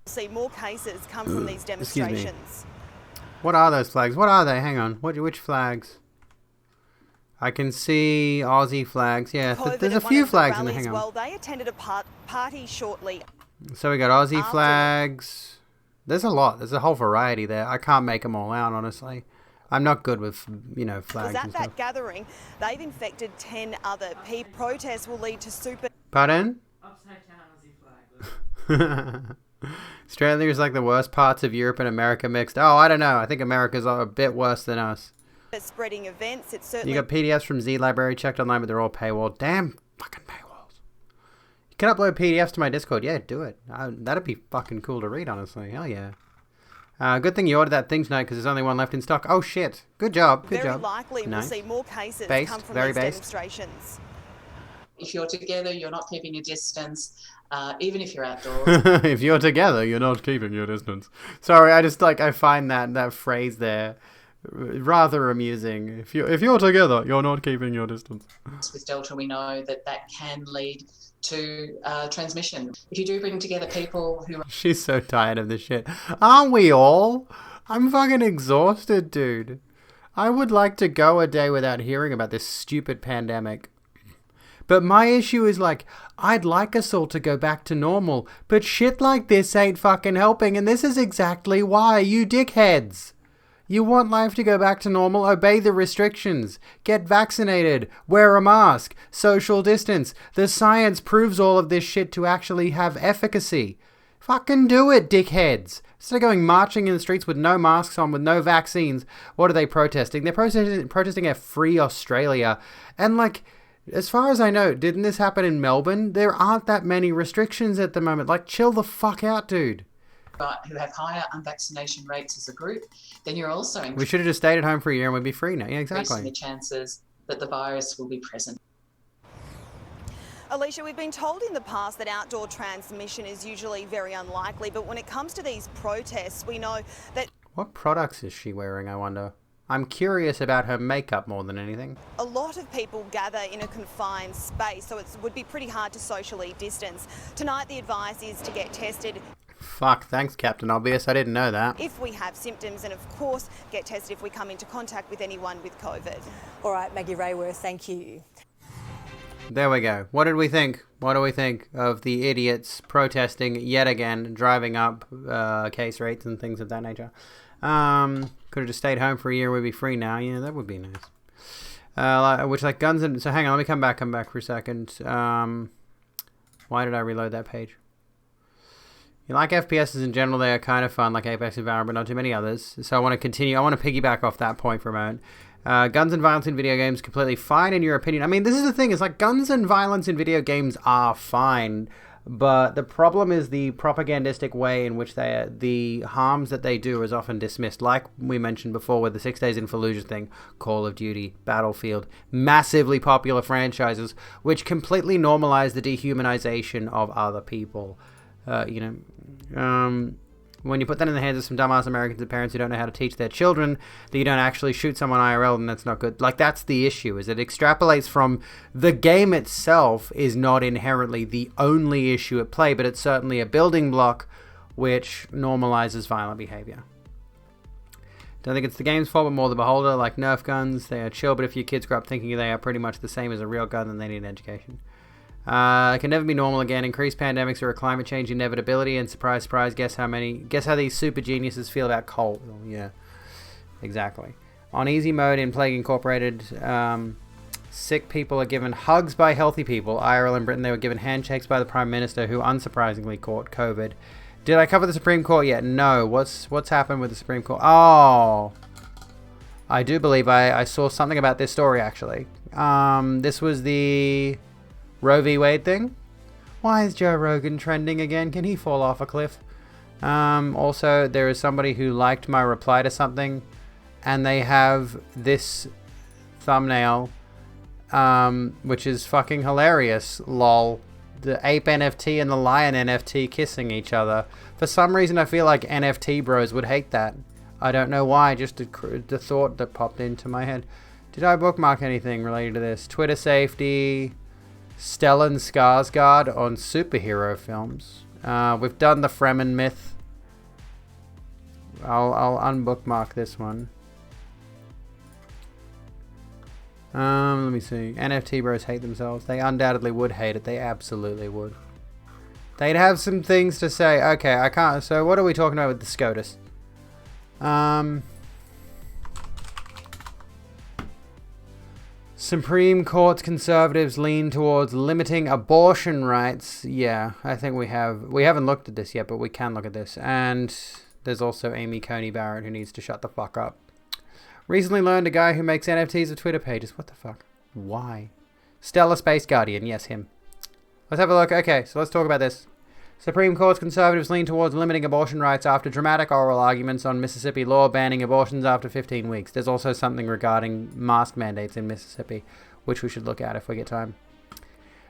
S9: see more cases come from these demonstrations.
S2: What are those flags? What are they? Hang on. Which flags? I can see Aussie flags. Yeah, there's a few flags in there. Hang on.
S9: Well, they attended a party shortly.
S2: So we got Aussie flags. There's a lot. There's a whole variety there. I can't make them all out, honestly. I'm not good with, you know, flags and stuff.
S9: At that gathering, they've infected 10 other people. Protests will lead to super...
S2: Pardon?
S3: Upside down Aussie flag.
S2: Australia is like the worst parts of Europe and America mixed. Oh, I don't know. I think America's a bit worse than us.
S9: Spreading events. It's certainly...
S2: You got PDFs from Z Library checked online, but they're all paywall. Damn fucking paywalls. You can upload PDFs to my Discord. Yeah, do it. That'd be fucking cool to read, honestly. Hell yeah. Good thing you ordered that thing tonight because there's only one left in stock. Oh shit. Good job. Good job.
S9: Very likely we'll see more cases come from these demonstrations.
S10: If you're together, you're not keeping your distance, even if you're outdoors.
S2: If you're together, you're not keeping your distance. Sorry, I find that phrase there rather amusing. If you're together, you're not keeping your distance.
S10: With Delta, we know that can lead to transmission. If you do bring together people who...
S2: She's so tired of this shit. Aren't we all? I'm fucking exhausted, dude. I would like to go a day without hearing about this stupid pandemic. But my issue is like, I'd like us all to go back to normal, but shit like this ain't fucking helping, and this is exactly why, you dickheads. You want life to go back to normal? Obey the restrictions. Get vaccinated. Wear a mask. Social distance. The science proves all of this shit to actually have efficacy. Fucking do it, dickheads. Instead of going marching in the streets with no masks on, with no vaccines, what are they protesting? They're protesting a free Australia. And like, as far as I know, didn't this happen in Melbourne? There aren't that many restrictions at the moment. Like, chill the fuck out, dude.
S10: But who have higher unvaccination rates as a group, then you're also...
S2: We should have just stayed at home for a year and we'd be free now. Yeah,
S10: increasing
S2: exactly.
S10: the chances that the virus will be present.
S9: Alicia, we've been told in the past that outdoor transmission is usually very unlikely, but when it comes to these protests, we know that...
S2: What products is she wearing, I wonder? I'm curious about her makeup more than anything.
S9: A lot of people gather in a confined space, so it would be pretty hard to socially distance. Tonight, the advice is to get tested.
S2: Fuck, thanks, Captain Obvious. I didn't know that.
S9: If we have symptoms, and of course, get tested if we come into contact with anyone with COVID.
S8: All right, Maggie Rayworth, thank you.
S2: There we go. What did we think? What do we think of the idiots protesting yet again, driving up case rates and things of that nature? Could have just stayed home for a year. We'd be free now. Yeah, that would be nice. Which, like, guns and... So hang on, let me come back for a second. Why did I reload that page? You like FPSs in general, they are kind of fun, like Apex and Valorant, but not too many others. So I want to continue. I want to piggyback off that point for a moment. Guns and violence in video games, completely fine in your opinion. I mean, this is the thing. It's like guns and violence in video games are fine. But the problem is the propagandistic way in which the harms that they do is often dismissed. Like we mentioned before with the 6 Days in Fallujah thing, Call of Duty, Battlefield, massively popular franchises, which completely normalize the dehumanization of other people. When you put that in the hands of some dumbass Americans and parents who don't know how to teach their children that you don't actually shoot someone IRL, then that's not good. Like, that's the issue, is it extrapolates from the game itself is not inherently the only issue at play, but it's certainly a building block which normalizes violent behavior. Don't think it's the game's fault, but more the beholder. Like Nerf guns, they are chill, but if your kids grow up thinking they are pretty much the same as a real gun, then they need an education. It can never be normal again. Increased pandemics are a climate change inevitability, and surprise, surprise, guess how these super geniuses feel about coal. Well, yeah, exactly. On easy mode in Plague Incorporated, sick people are given hugs by healthy people. IRL in Britain, they were given handshakes by the Prime Minister, who unsurprisingly caught COVID. Did I cover the Supreme Court yet? No. What's happened with the Supreme Court? Oh, I do believe I saw something about this story, actually. This was the Roe v. Wade thing. Why is Joe Rogan trending again? Can he fall off a cliff? Also, there is somebody who liked my reply to something, and they have this thumbnail, which is fucking hilarious. Lol. The ape NFT and the lion NFT kissing each other. For some reason, I feel like NFT bros would hate that. I don't know why, just the thought that popped into my head. Did I bookmark anything related to this? Twitter safety, Stellan Skarsgård on superhero films. We've done the Fremen myth. I'll unbookmark this one. Let me see. NFT bros hate themselves. They undoubtedly would hate it. They absolutely would. They'd have some things to say. Okay, I can't. So what are we talking about with the SCOTUS? Supreme Court's conservatives lean towards limiting abortion rights. Yeah, I think we have. We haven't looked at this yet, but we can look at this. And there's also Amy Coney Barrett, who needs to shut the fuck up. Recently learned a guy who makes NFTs of Twitter pages. What the fuck? Why? Stellar Space Guardian. Yes, him. Let's have a look. Okay, so let's talk about this. Supreme Court's conservatives lean towards limiting abortion rights after dramatic oral arguments on Mississippi law banning abortions after 15 weeks. There's also something regarding mask mandates in Mississippi, which we should look at if we get time.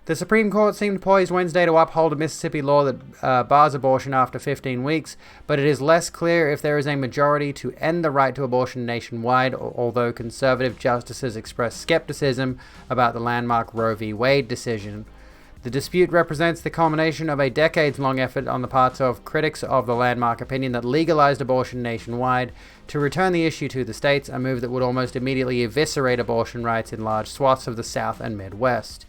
S2: The Supreme Court seemed poised Wednesday to uphold a Mississippi law that bars abortion after 15 weeks, but it is less clear if there is a majority to end the right to abortion nationwide, although conservative justices expressed skepticism about the landmark Roe v. Wade decision. The dispute represents the culmination of a decades-long effort on the parts of critics of the landmark opinion that legalized abortion nationwide to return the issue to the states, a move that would almost immediately eviscerate abortion rights in large swaths of the South and Midwest.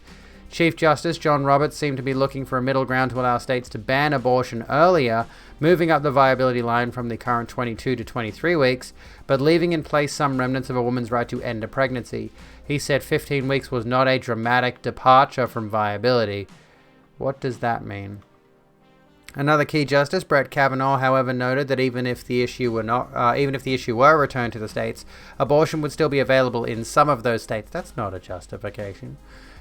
S2: Chief Justice John Roberts seemed to be looking for a middle ground to allow states to ban abortion earlier, moving up the viability line from the current 22 to 23 weeks, but leaving in place some remnants of a woman's right to end a pregnancy. He said 15 weeks was not a dramatic departure from viability. What does that mean? Another key justice, Brett Kavanaugh, however, noted that even if the issue were returned to the states, abortion would still be available in some of those states. That's not a justification.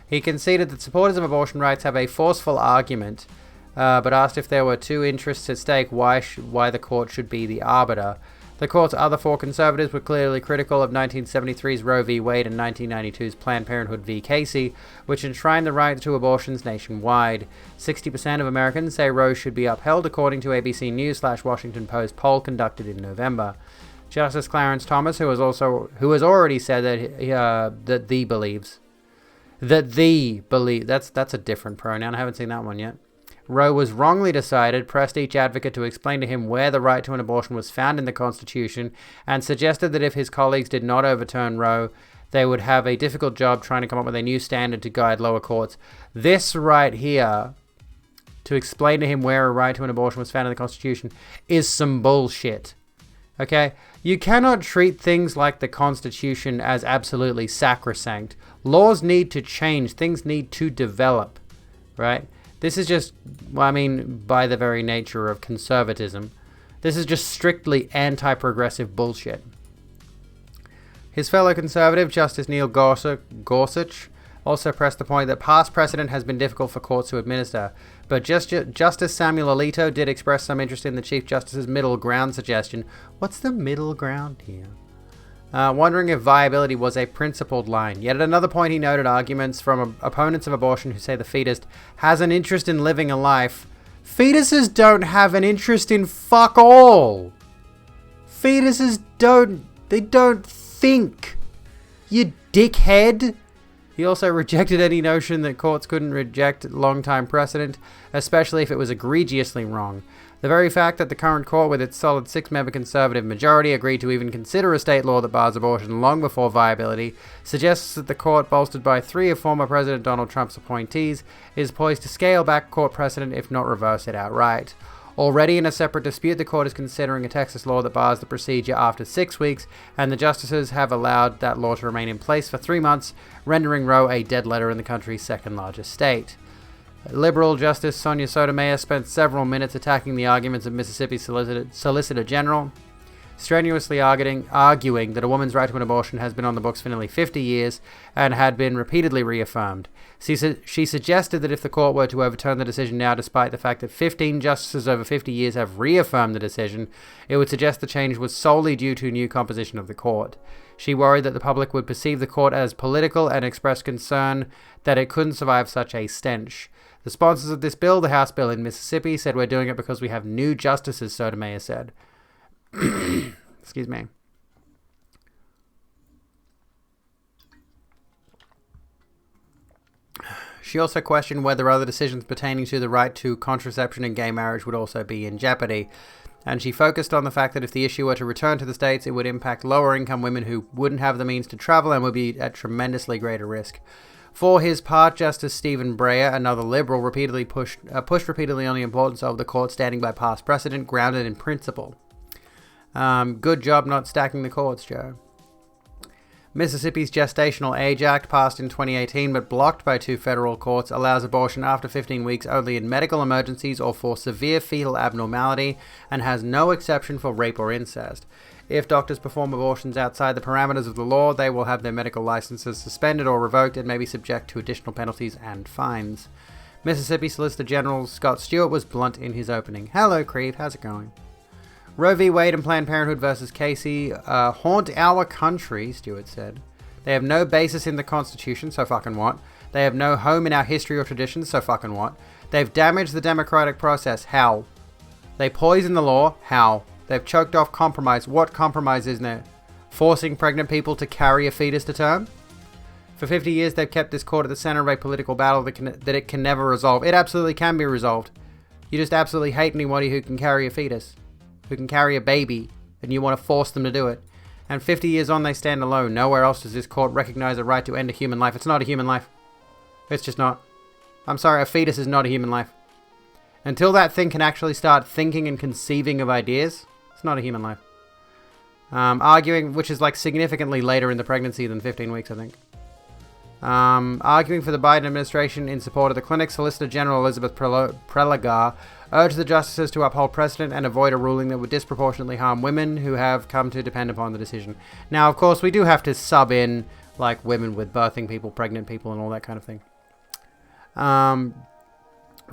S2: He conceded that supporters of abortion rights have a forceful argument, but asked if there were two interests at stake, why the court should be the arbiter. The court's other four conservatives were clearly critical of 1973's Roe v. Wade and 1992's Planned Parenthood v. Casey, which enshrined the right to abortions nationwide. 60% of Americans say Roe should be upheld, according to ABC News/Washington Post poll conducted in November. Justice Clarence Thomas, who has already said that the believes. That's a different pronoun. I haven't seen that one yet. Roe was wrongly decided, pressed each advocate to explain to him where the right to an abortion was found in the Constitution, and suggested that if his colleagues did not overturn Roe, they would have a difficult job trying to come up with a new standard to guide lower courts. This right here, to explain to him where a right to an abortion was found in the Constitution, is some bullshit. Okay? You cannot treat things like the Constitution as absolutely sacrosanct. Laws need to change. Things need to develop, right? This is just, well, I mean, by the very nature of conservatism, this is just strictly anti-progressive bullshit. His fellow conservative, Justice Neil Gorsuch, also pressed the point that past precedent has been difficult for courts to administer, but Justice Samuel Alito did express some interest in the Chief Justice's middle ground suggestion. What's the middle ground here? Wondering if viability was a principled line. Yet at another point he noted arguments from opponents of abortion who say the fetus has an interest in living a life. Fetuses don't have an interest in fuck all. Fetuses don't think. You dickhead. He also rejected any notion that courts couldn't reject long-time precedent, especially if it was egregiously wrong. The very fact that the current court, with its solid 6-member conservative majority, agreed to even consider a state law that bars abortion long before viability, suggests that the court, bolstered by 3 of former President Donald Trump's appointees, is poised to scale back court precedent if not reverse it outright. Already in a separate dispute, the court is considering a Texas law that bars the procedure after 6 weeks, and the justices have allowed that law to remain in place for 3 months, rendering Roe a dead letter in the country's second largest state. Liberal Justice Sonia Sotomayor spent several minutes attacking the arguments of Mississippi's Solicitor General, strenuously arguing that a woman's right to an abortion has been on the books for nearly 50 years and had been repeatedly reaffirmed. She suggested that if the court were to overturn the decision now, despite the fact that 15 justices over 50 years have reaffirmed the decision, it would suggest the change was solely due to new composition of the court. She worried that the public would perceive the court as political and expressed concern that it couldn't survive such a stench. The sponsors of this bill, the House bill in Mississippi, said we're doing it because we have new justices, Sotomayor said. Excuse me. She also questioned whether other decisions pertaining to the right to contraception and gay marriage would also be in jeopardy. And she focused on the fact that if the issue were to return to the states, it would impact lower-income women who wouldn't have the means to travel and would be at tremendously greater risk. For his part, Justice Stephen Breyer, another liberal, pushed repeatedly on the importance of the court standing by past precedent grounded in principle. Good job not stacking the courts, Joe. Mississippi's Gestational Age Act, passed in 2018 but blocked by 2 federal courts, allows abortion after 15 weeks only in medical emergencies or for severe fetal abnormality and has no exception for rape or incest. If doctors perform abortions outside the parameters of the law, they will have their medical licenses suspended or revoked and may be subject to additional penalties and fines. Mississippi Solicitor General Scott Stewart was blunt in his opening. Hello, Creve. How's it going? Roe v. Wade and Planned Parenthood versus Casey haunt our country, Stewart said. They have no basis in the Constitution, so fucking what? They have no home in our history or traditions, so fucking what? They've damaged the democratic process. How? They poison the law. How? They've choked off compromise. What compromise is there? Forcing pregnant people to carry a fetus to term? For 50 years, they've kept this court at the center of a political battle that it can never resolve. It absolutely can be resolved. You just absolutely hate anybody who can carry a fetus, who can carry a baby, and you want to force them to do it. And 50 years on, they stand alone. Nowhere else does this court recognize a right to end a human life. It's not a human life. It's just not. I'm sorry, a fetus is not a human life. Until that thing can actually start thinking and conceiving of ideas, it's not a human life. Arguing, which is like significantly later in the pregnancy than 15 weeks, I think. Arguing for the Biden administration in support of the clinic, Solicitor General Elizabeth Prelogar urged the justices to uphold precedent and avoid a ruling that would disproportionately harm women who have come to depend upon the decision. Now, of course, we do have to sub in like women with birthing people, pregnant people, and all that kind of thing.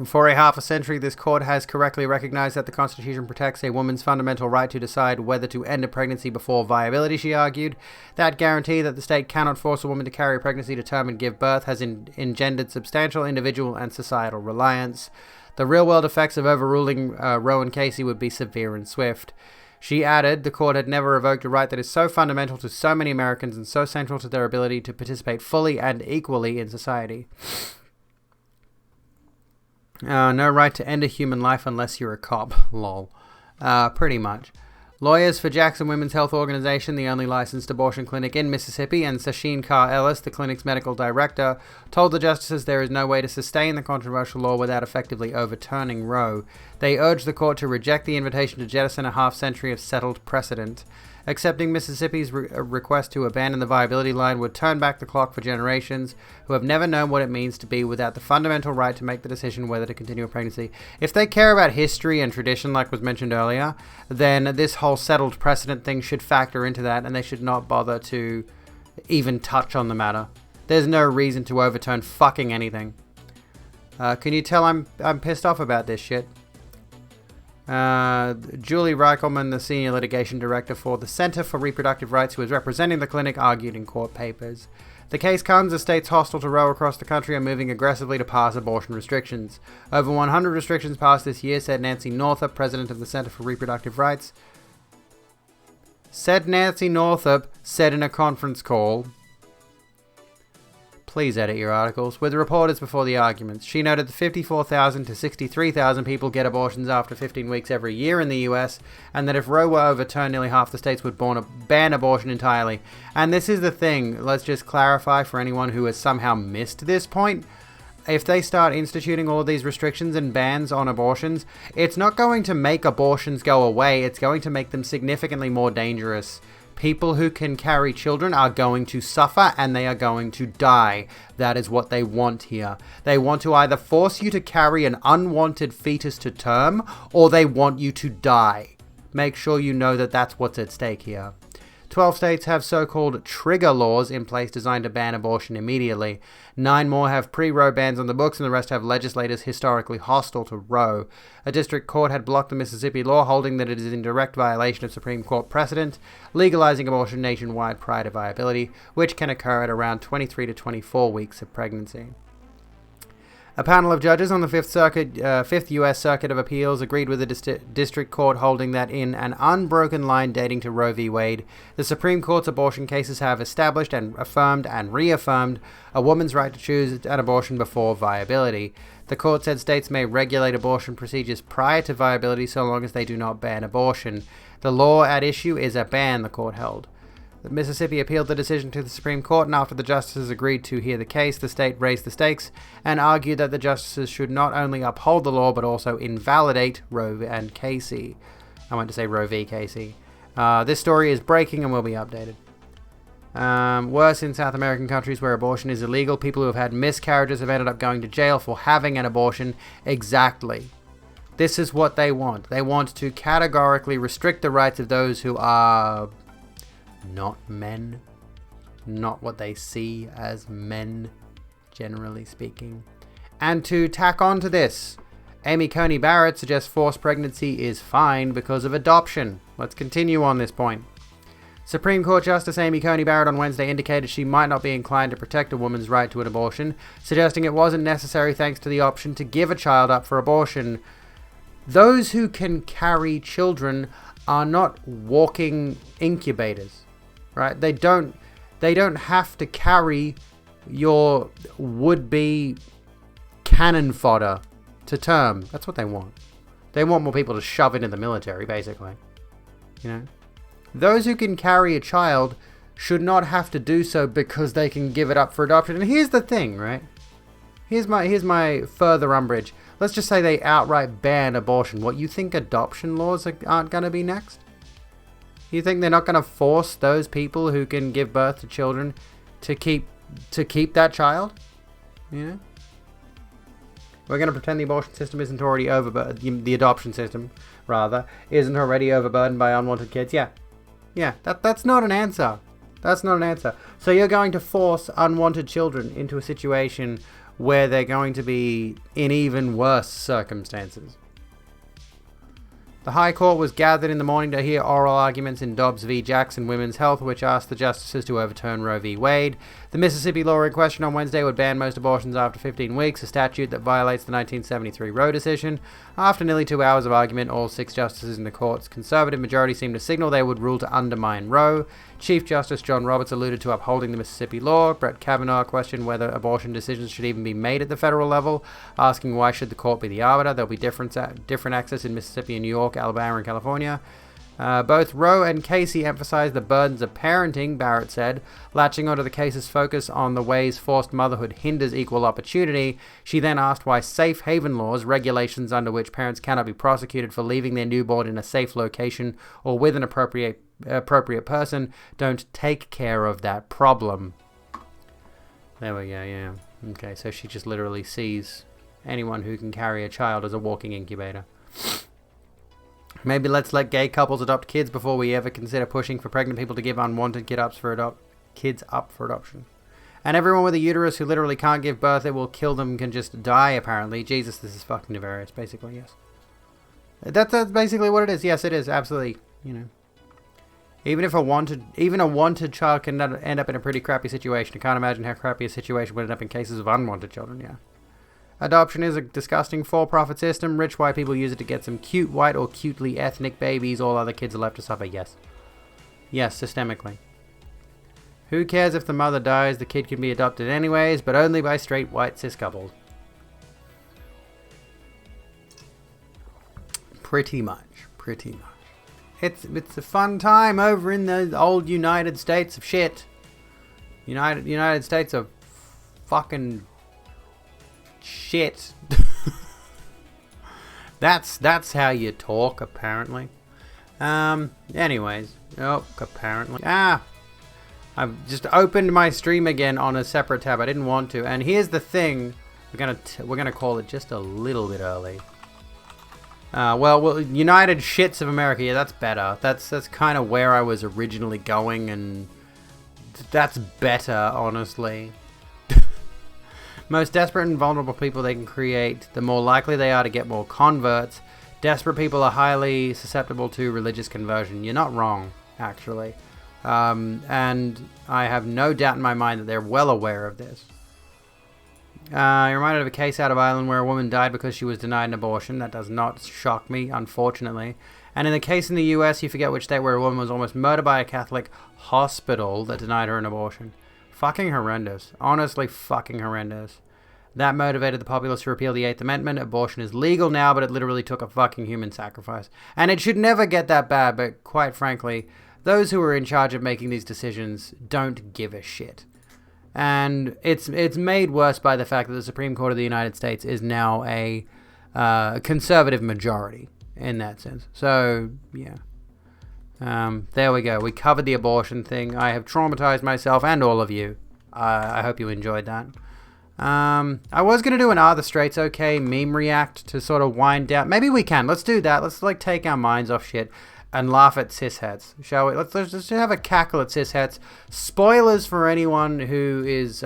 S2: For a half a century, this court has correctly recognized that the Constitution protects a woman's fundamental right to decide whether to end a pregnancy before viability, she argued. That guarantee that the state cannot force a woman to carry a pregnancy to term and give birth has engendered substantial individual and societal reliance. The real-world effects of overruling Roe and Casey would be severe and swift. She added, the court had never revoked a right that is so fundamental to so many Americans and so central to their ability to participate fully and equally in society. No right to end a human life unless you're a cop. Lol. Pretty much. Lawyers for Jackson Women's Health Organization, the only licensed abortion clinic in Mississippi, and Sasheen Carr Ellis, the clinic's medical director, told the justices there is no way to sustain the controversial law without effectively overturning Roe. They urged the court to reject the invitation to jettison a half-century of settled precedent. Accepting Mississippi's request to abandon the viability line would turn back the clock for generations who have never known what it means to be without the fundamental right to make the decision whether to continue a pregnancy. If they care about history and tradition, like was mentioned earlier, then this whole settled precedent thing should factor into that, and they should not bother to even touch on the matter. There's no reason to overturn fucking anything. Can you tell I'm pissed off about this shit? Julie Reichelman, the senior litigation director for the Center for Reproductive Rights, who is representing the clinic, argued in court papers. The case comes as states hostile to Roe across the country are moving aggressively to pass abortion restrictions. Over 100 restrictions passed this year, said Nancy Northup, president of the Center for Reproductive Rights. Said Nancy Northup said in a conference call. Please edit your articles. With reporters before the arguments, she noted that 54,000 to 63,000 people get abortions after 15 weeks every year in the US, and that if Roe were overturned, nearly half the states would ban abortion entirely. And this is the thing, let's just clarify for anyone who has somehow missed this point. If they start instituting all of these restrictions and bans on abortions, it's not going to make abortions go away, it's going to make them significantly more dangerous. People who can carry children are going to suffer and they are going to die. That is what they want here. They want to either force you to carry an unwanted fetus to term, or they want you to die. Make sure you know that that's what's at stake here. 12 states have so-called trigger laws in place designed to ban abortion immediately. 9 more have pre-Roe bans on the books, and the rest have legislators historically hostile to Roe. A district court had blocked the Mississippi law, holding that it is in direct violation of Supreme Court precedent, legalizing abortion nationwide prior to viability, which can occur at around 23 to 24 weeks of pregnancy. A panel of judges on the Fifth U.S. Circuit of Appeals agreed with the district court, holding that in an unbroken line dating to Roe v. Wade, the Supreme Court's abortion cases have established and affirmed and reaffirmed a woman's right to choose an abortion before viability. The court said states may regulate abortion procedures prior to viability so long as they do not ban abortion. The law at issue is a ban, the court held. Mississippi appealed the decision to the Supreme Court, and after the justices agreed to hear the case, the state raised the stakes and argued that the justices should not only uphold the law but also invalidate Roe and Casey. I meant to say Roe v. Casey. This story is breaking and will be updated. Worse, in South American countries where abortion is illegal, people who have had miscarriages have ended up going to jail for having an abortion. Exactly. This is what they want. They want to categorically restrict the rights of those who are not men, not what they see as men, generally speaking. And to tack on to this, Amy Coney Barrett suggests forced pregnancy is fine because of adoption. Let's continue on this point. Supreme Court Justice Amy Coney Barrett on Wednesday indicated she might not be inclined to protect a woman's right to an abortion, suggesting it wasn't necessary thanks to the option to give a child up for abortion. Those who can carry children are not walking incubators. Right? They don't have to carry your would-be cannon fodder to term. That's what they want. They want more people to shove into the military, basically. You know? Those who can carry a child should not have to do so because they can give it up for adoption. And here's the thing, right? Here's my further umbrage. Let's just say they outright ban abortion. What, you think adoption laws aren't going to be next? You think they're not going to force those people who can give birth to children to keep that child? You know? We're going to pretend the abortion system isn't already overburdened. The adoption system, rather, isn't already overburdened by unwanted kids. Yeah. That's not an answer. That's not an answer. So you're going to force unwanted children into a situation where they're going to be in even worse circumstances. The High Court was gathered in the morning to hear oral arguments in Dobbs v. Jackson Women's Health, which asked the justices to overturn Roe v. Wade. The Mississippi law in question on Wednesday would ban most abortions after 15 weeks, a statute that violates the 1973 Roe decision. After nearly 2 hours of argument, all 6 justices in the court's conservative majority seemed to signal they would rule to undermine Roe. Chief Justice John Roberts alluded to upholding the Mississippi law. Brett Kavanaugh questioned whether abortion decisions should even be made at the federal level, asking why should the court be the arbiter. There'll be different access in Mississippi and New York, Alabama, and California. Both Roe and Casey emphasized the burdens of parenting, Barrett said. Latching onto the case's focus on the ways forced motherhood hinders equal opportunity, she then asked why safe haven laws, regulations under which parents cannot be prosecuted for leaving their newborn in a safe location or with an appropriate appropriate person don't take care of that problem. There we go, yeah. Okay, so she just literally sees anyone who can carry a child as a walking incubator. Maybe let's let gay couples adopt kids before we ever consider pushing for pregnant people to give unwanted kids up for adoption. And everyone with a uterus who literally can't give birth, it will kill them, can just die, apparently. Jesus, this is fucking nefarious, basically, yes. That's basically what it is. Yes, it is, absolutely, you know. Even a wanted child can end up in a pretty crappy situation. I can't imagine how crappy a situation would end up in cases of unwanted children, yeah. Adoption is a disgusting for-profit system. Rich white people use it to get some cute white or cutely ethnic babies. All other kids are left to suffer, yes. Yes, systemically. Who cares if the mother dies? The kid can be adopted anyways, but only by straight white cis couples. Pretty much. It's a fun time over in the old United States of shit. United States of fucking shit. That's how you talk, apparently. Anyways. Oh, apparently. I've just opened my stream again on a separate tab. I didn't want to. And here's the thing. We're gonna call it just a little bit early. Well, United Shits of America. Yeah, that's better. That's kind of where I was originally going, and that's better, honestly. Most desperate and vulnerable people they can create, the more likely they are to get more converts. Desperate people are highly susceptible to religious conversion. You're not wrong, actually. And I have no doubt in my mind that they're well aware of this. You're reminded of a case out of Ireland where a woman died because she was denied an abortion. That does not shock me, unfortunately. And in the case in the US, you forget which state, where a woman was almost murdered by a Catholic hospital that denied her an abortion. Fucking horrendous. Honestly, fucking horrendous. That motivated the populace to repeal the 8th Amendment. Abortion is legal now, but it literally took a fucking human sacrifice. And it should never get that bad, but quite frankly, those who are in charge of making these decisions don't give a shit. And it's made worse by the fact that the Supreme Court of the United States is now a conservative majority in that sense. So, yeah. There we go. We covered the abortion thing. I have traumatized myself and all of you. I hope you enjoyed that. I was going to do an Are the Straights Okay meme react to sort of wind down. Maybe we can. Let's do that. Let's like take our minds off shit and laugh at cisheads, shall we? Let's just have a cackle at cisheads. Spoilers for anyone who is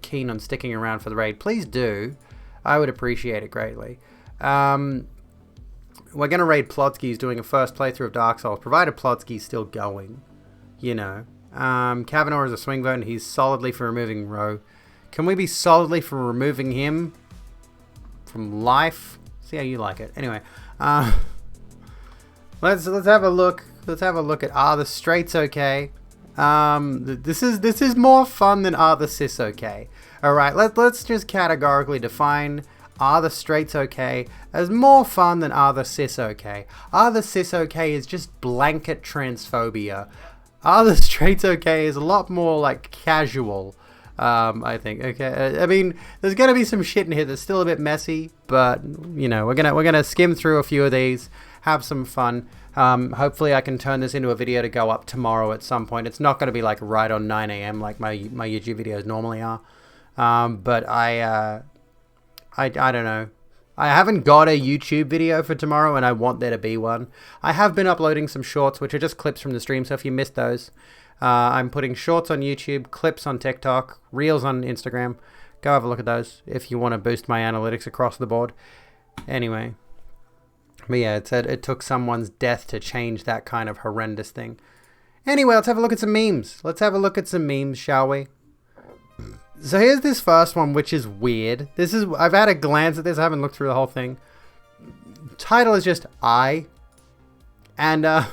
S2: keen on sticking around for the raid. Please do. I would appreciate it greatly. We're going to raid Plotsky. He's doing a first playthrough of Dark Souls, provided Plotsky's still going. You know. Kavanaugh is a swing vote, and he's solidly for removing Roe. Can we be solidly for removing him from life? See how you like it. Anyway, let's have a look. Let's have a look at Are the Straights Okay? This is more fun than Are the Cis Okay? All right, let's just categorically define Are the Straights Okay as more fun than Are the Cis Okay? Are the Cis Okay is just blanket transphobia. Are the Straights Okay is a lot more like casual. I think. Okay. I mean, there's gonna be some shit in here that's still a bit messy, but you know, we're gonna skim through a few of these, have some fun. Hopefully, I can turn this into a video to go up tomorrow at some point. It's not gonna be like right on 9 a.m. like my YouTube videos normally are. But I don't know. I haven't got a YouTube video for tomorrow, and I want there to be one. I have been uploading some shorts, which are just clips from the stream. So if you missed those. I'm putting shorts on YouTube, clips on TikTok, reels on Instagram. Go have a look at those if you want to boost my analytics across the board. Anyway. But yeah, it took someone's death to change that kind of horrendous thing. Anyway, let's have a look at some memes. Let's have a look at some memes, shall we? So here's this first one, which is weird. I've had a glance at this. I haven't looked through the whole thing. Title is just I. And,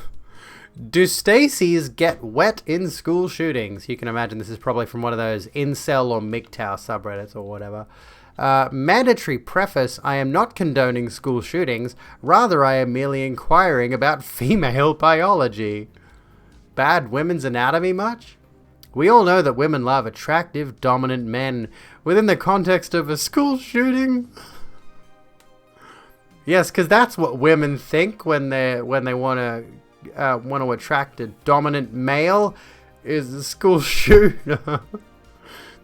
S2: do Stacys get wet in school shootings? You can imagine this is probably from one of those incel or MGTOW subreddits or whatever. Mandatory preface, I am not condoning school shootings. Rather, I am merely inquiring about female biology. Bad women's anatomy much? We all know that women love attractive, dominant men within the context of a school shooting. Yes, because that's what women think when they want to want to attract a dominant male is the school shooter.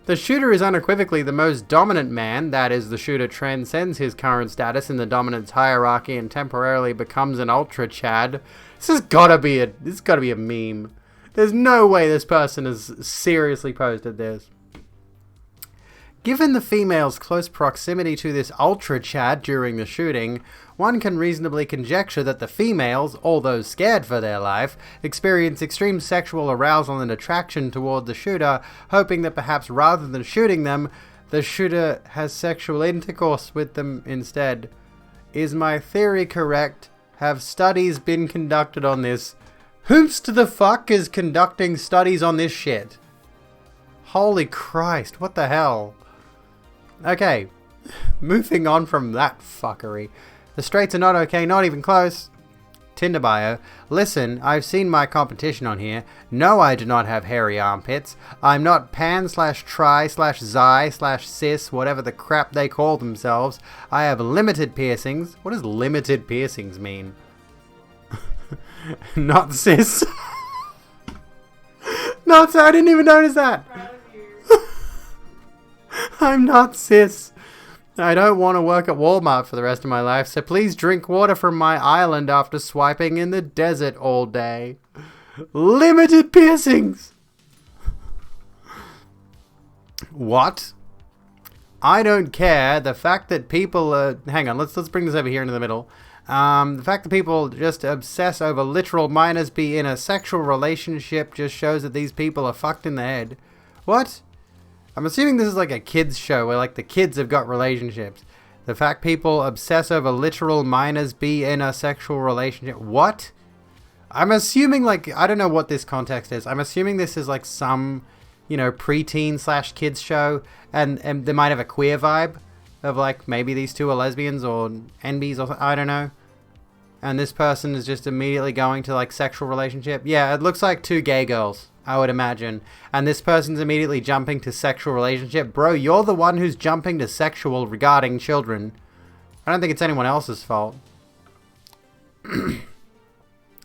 S2: The shooter is unequivocally the most dominant man. That is, the shooter transcends his current status in the dominance hierarchy and temporarily becomes an ultra Chad. This has gotta be a meme. There's no way this person has seriously posted this. Given the female's close proximity to this ultra Chad during the shooting, one can reasonably conjecture that the females, although scared for their life, experience extreme sexual arousal and attraction toward the shooter, hoping that perhaps rather than shooting them, the shooter has sexual intercourse with them instead. Is my theory correct? Have studies been conducted on this? Whomst the fuck is conducting studies on this shit? Holy Christ, what the hell? Okay, moving on from that fuckery. The straights are not okay, not even close. Tinder bio. Listen, I've seen my competition on here. No, I do not have hairy armpits. I'm not pan/tri/zi/cis, whatever the crap they call themselves. I have limited piercings. What does limited piercings mean? Not cis. Not, I didn't even notice that. I'm not cis. I don't want to work at Walmart for the rest of my life, so please drink water from my island after swiping in the desert all day. Limited piercings! What? I don't care. The fact that people hang on, let's bring this over here into the middle. The fact that people just obsess over literal minors be in a sexual relationship just shows that these people are fucked in the head. What? I'm assuming this is like a kids show where like the kids have got relationships. The fact people obsess over literal minors be in a sexual relationship. What? I'm assuming like, I don't know what this context is. I'm assuming this is like some, you know, preteen/kids show and they might have a queer vibe of like maybe these two are lesbians or NBs or I don't know. And this person is just immediately going to like sexual relationship. Yeah, it looks like two gay girls, I would imagine. And this person's immediately jumping to sexual relationship. Bro, you're the one who's jumping to sexual regarding children. I don't think it's anyone else's fault.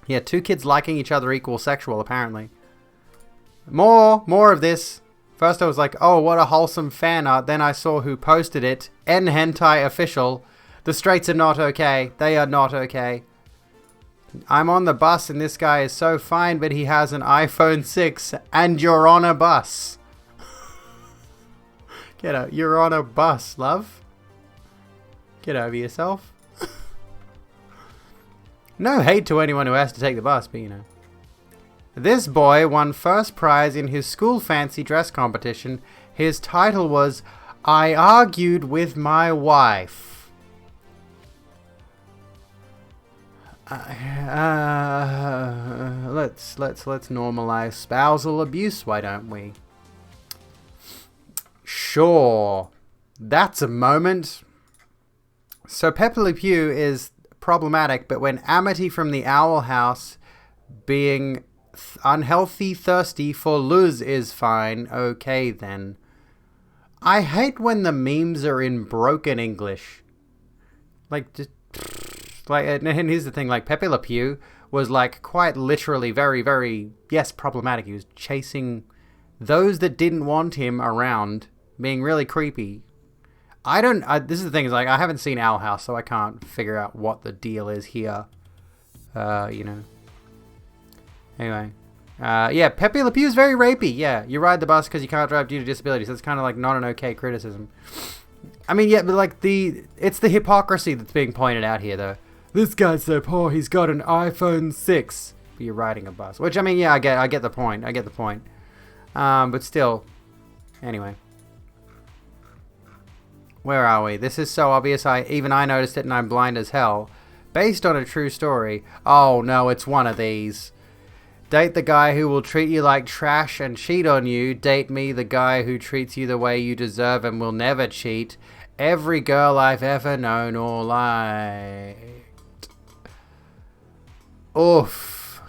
S2: Yeah, two kids liking each other equals sexual, apparently. More of this. First I was like, oh, what a wholesome fan art. Then I saw who posted it. N Hentai Official. The straights are not okay. They are not okay. I'm on the bus and this guy is so fine, but he has an iPhone 6 and you're on a bus. Get out. You're on a bus, love. Get over yourself. No hate to anyone who has to take the bus, but you know. This boy won first prize in his school fancy dress competition. His title was, I Argued with My Wife. Let's normalize spousal abuse, why don't we? Sure. That's a moment. So Pepe Le Pew is problematic, but when Amity from the Owl House being unhealthy thirsty for Luz is fine, okay then. I hate when the memes are in broken English. Like, just... Like, and here's the thing, like, Pepe Le Pew was, like, quite literally very, very, yes, problematic. He was chasing those that didn't want him around, being really creepy. This is the thing, is, like, I haven't seen Owl House, so I can't figure out what the deal is here. You know. Anyway. Yeah, Pepe Le Pew is very rapey, yeah. You ride the bus because you can't drive due to disabilities. That's kind of, like, not an okay criticism. I mean, yeah, but, like, it's the hypocrisy that's being pointed out here, though. This guy's so poor, he's got an iPhone 6. But you're riding a bus. Which, I mean, yeah, I get the point. I get the point. But still. Anyway. Where are we? This is so obvious, even I noticed it and I'm blind as hell. Based on a true story. Oh, no, it's one of these. Date the guy who will treat you like trash and cheat on you. Date me, the guy who treats you the way you deserve and will never cheat. Every girl I've ever known or liked. Oof.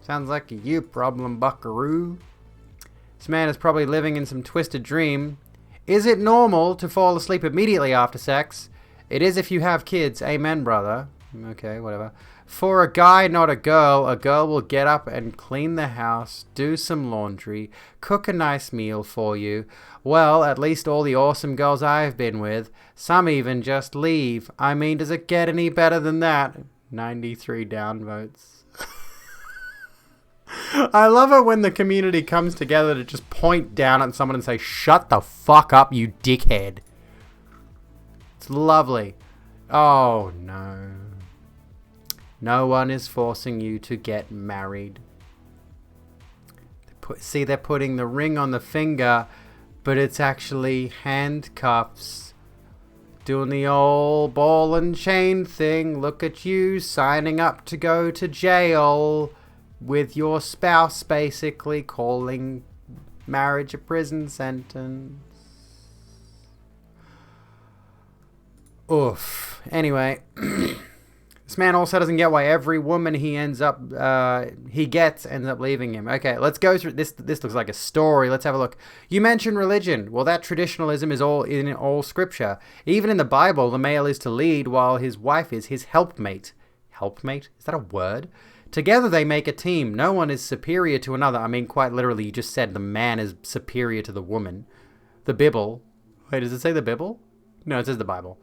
S2: Sounds like a you problem, buckaroo. This man is probably living in some twisted dream. Is it normal to fall asleep immediately after sex? It is if you have kids. Amen, brother. Okay, whatever. For a guy, not a girl will get up and clean the house, do some laundry, cook a nice meal for you. Well, at least all the awesome girls I've been with, some even just leave. I mean, does it get any better than that? 93 downvotes. I love it when the community comes together to just point down at someone and say, shut the fuck up, you dickhead. It's lovely. Oh, no. No one is forcing you to get married. See, they're putting the ring on the finger, but it's actually handcuffs. Doing the old ball and chain thing. Look at you signing up to go to jail with your spouse, basically calling marriage a prison sentence. Oof. Anyway, this man also doesn't get why every woman he ends up leaving him. Okay, let's go through this. This looks like a story. Let's have a look. You mentioned religion. Well, that traditionalism is all in all scripture. Even in the Bible, the male is to lead while his wife is his helpmate. Helpmate? Is that a word? Together they make a team. No one is superior to another. I mean, quite literally, you just said the man is superior to the woman. The Bible. Wait, does it say the Bible? No, it says the Bible.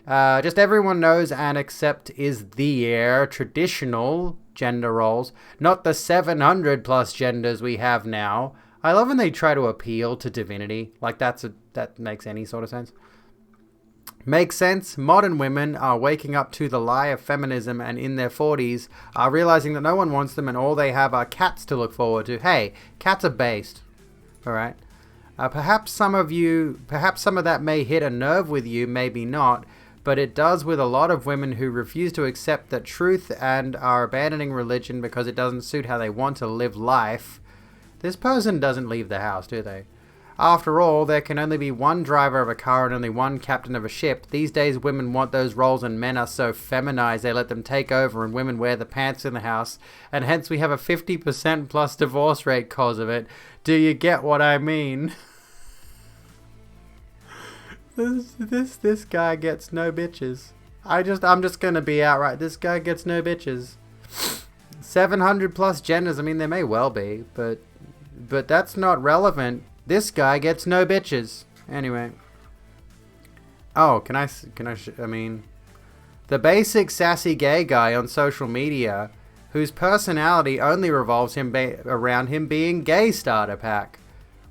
S2: Just everyone knows and accept is the heir. Traditional gender roles. Not the 700 plus genders we have now. I love when they try to appeal to divinity. Like that makes any sort of sense. Makes sense. Modern women are waking up to the lie of feminism and in their 40s are realizing that no one wants them and all they have are cats to look forward to. Hey, cats are based. Alright. Perhaps some of that may hit a nerve with you, maybe not, but it does with a lot of women who refuse to accept that truth and are abandoning religion because it doesn't suit how they want to live life. This person doesn't leave the house, do they? After all, there can only be one driver of a car and only one captain of a ship. These days, women want those roles and men are so feminized they let them take over and women wear the pants in the house. And hence we have a 50% plus divorce rate cause of it. Do you get what I mean? This guy gets no bitches. I'm just gonna be outright. This guy gets no bitches. 700 plus genders. I mean, there may well be, but that's not relevant. This guy gets no bitches. Anyway. Oh, I mean, the basic sassy gay guy on social media whose personality only revolves around him being gay starter pack.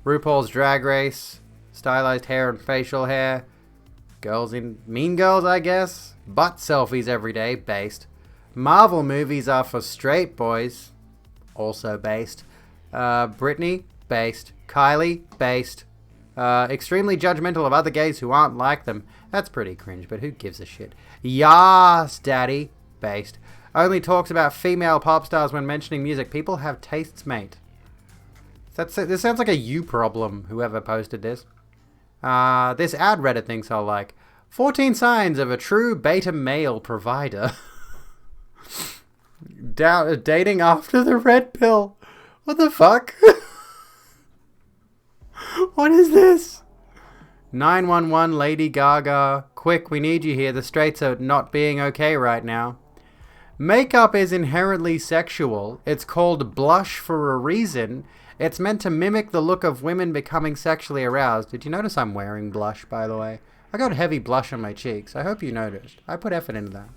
S2: RuPaul's Drag Race, stylized hair and facial hair, girls in Mean Girls, I guess, butt selfies every day, based. Marvel movies are for straight boys, also based. Britney, based. Kylie, based. Extremely judgmental of other gays who aren't like them. That's pretty cringe, but who gives a shit? Yas, daddy, based. Only talks about female pop stars when mentioning music. People have tastes, mate. This sounds like a you problem, whoever posted this. This ad Reddit thinks I'll like. 14 signs of a true beta male provider. Dating after the red pill. What the fuck? What is this? 911 Lady Gaga. Quick, we need you here. The straights are not being okay right now. Makeup is inherently sexual. It's called blush for a reason. It's meant to mimic the look of women becoming sexually aroused. Did you notice I'm wearing blush, by the way? I got heavy blush on my cheeks. I hope you noticed. I put effort into that.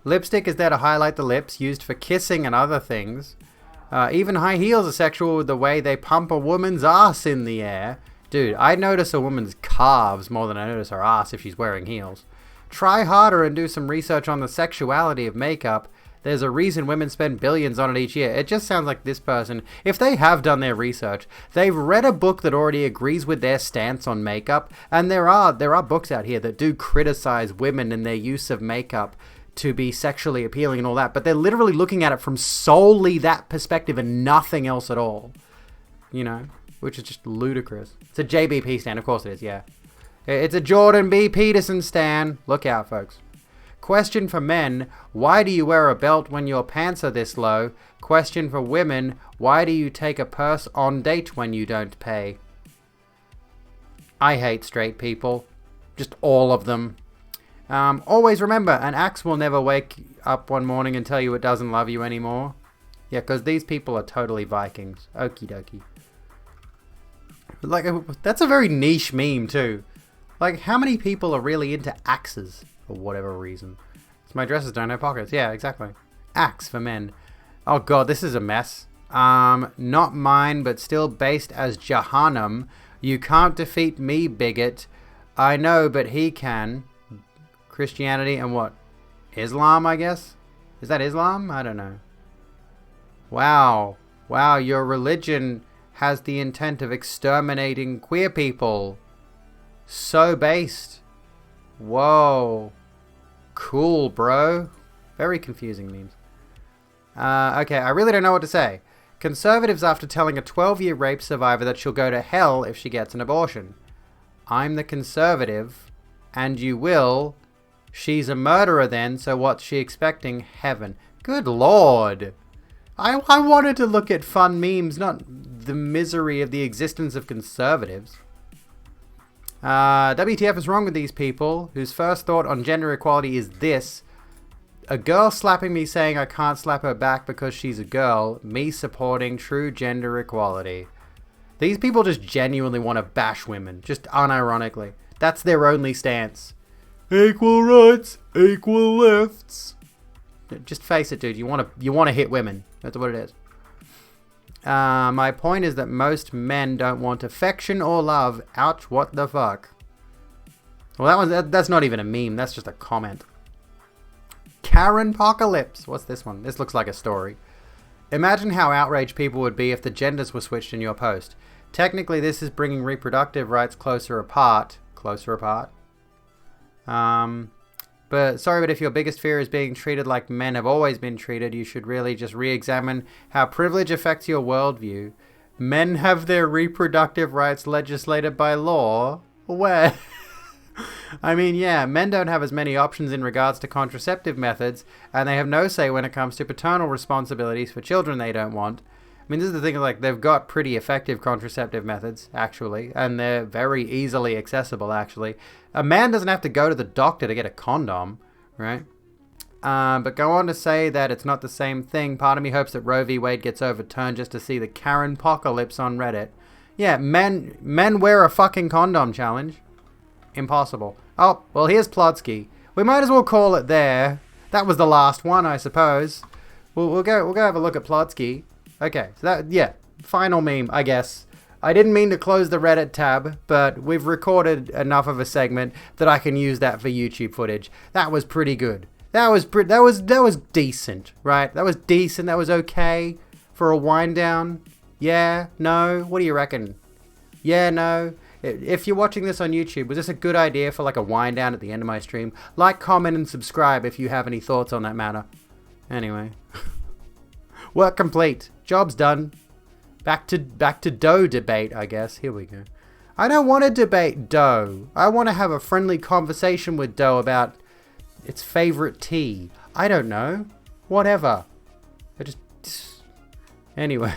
S2: Lipstick is there to highlight the lips, used for kissing and other things. Even high heels are sexual with the way they pump a woman's ass in the air. Dude, I notice a woman's calves more than I notice her ass if she's wearing heels. Try harder and do some research on the sexuality of makeup. There's a reason women spend billions on it each year. It just sounds like this person, if they have done their research, they've read a book that already agrees with their stance on makeup, and there are books out here that do criticize women and their use of makeup to be sexually appealing and all that, but they're literally looking at it from solely that perspective and nothing else at all. You know, which is just ludicrous. It's a JBP stan, of course it is, yeah. It's a Jordan B. Peterson stan. Look out, folks. Question for men, why do you wear a belt when your pants are this low? Question for women, why do you take a purse on date when you don't pay? I hate straight people. Just all of them. Always remember, an axe will never wake up one morning and tell you it doesn't love you anymore. Yeah, because these people are totally Vikings. Okie dokie. Like, that's a very niche meme, too. Like, how many people are really into axes for whatever reason? So my dresses don't have pockets. Yeah, exactly. Axe for men. Oh, God, this is a mess. Not mine, but still based as Jahannam. You can't defeat me, bigot. I know, but he can. Christianity and what? Islam, I guess? Is that Islam? I don't know. Wow. Wow, your religion has the intent of exterminating queer people. So based. Whoa. Cool, bro. Very confusing memes. Okay, I really don't know what to say. Conservatives after telling a 12-year rape survivor that she'll go to hell if she gets an abortion. I'm the conservative, and you will. She's a murderer then, so what's she expecting? Heaven. Good lord. I wanted to look at fun memes, not the misery of the existence of conservatives. WTF is wrong with these people whose first thought on gender equality is this. A girl slapping me saying I can't slap her back because she's a girl. Me supporting true gender equality. These people just genuinely want to bash women. Just unironically. That's their only stance. Equal rights, equal lefts. Just face it, dude. You want to hit women. That's what it is. My point is that most men don't want affection or love. Ouch, what the fuck. Well, that's not even a meme. That's just a comment. Karen Apocalypse. What's this one? This looks like a story. Imagine how outraged people would be if the genders were switched in your post. Technically, this is bringing reproductive rights closer apart. Closer apart. But if your biggest fear is being treated like men have always been treated, you should really just re-examine how privilege affects your worldview. Men have their reproductive rights legislated by law. Where? I mean, yeah, men don't have as many options in regards to contraceptive methods, and they have no say when it comes to paternal responsibilities for children they don't want. I mean, this is the thing, like, they've got pretty effective contraceptive methods, actually, and they're very easily accessible, actually. A man doesn't have to go to the doctor to get a condom, right? But go on to say that it's not the same thing. Part of me hopes that Roe v. Wade gets overturned just to see the Karen Apocalypse on Reddit. Yeah, men wear a fucking condom challenge. Impossible. Oh, well, here's Plotsky. We might as well call it there. That was the last one, I suppose. We'll go have a look at Plotsky. Okay, so final meme, I guess. I didn't mean to close the Reddit tab, but we've recorded enough of a segment that I can use that for YouTube footage. That was pretty good. That was decent, right? That was decent. That was okay for a wind down. Yeah, no. What do you reckon? Yeah, no. If you're watching this on YouTube, was this a good idea for like a wind down at the end of my stream? Like, comment, and subscribe if you have any thoughts on that matter. Anyway. Work complete. Job's done. Back to Doe debate, I guess. Here we go. I don't want to debate Doe. I want to have a friendly conversation with Doe about its favorite tea. I don't know. Whatever. Anyway.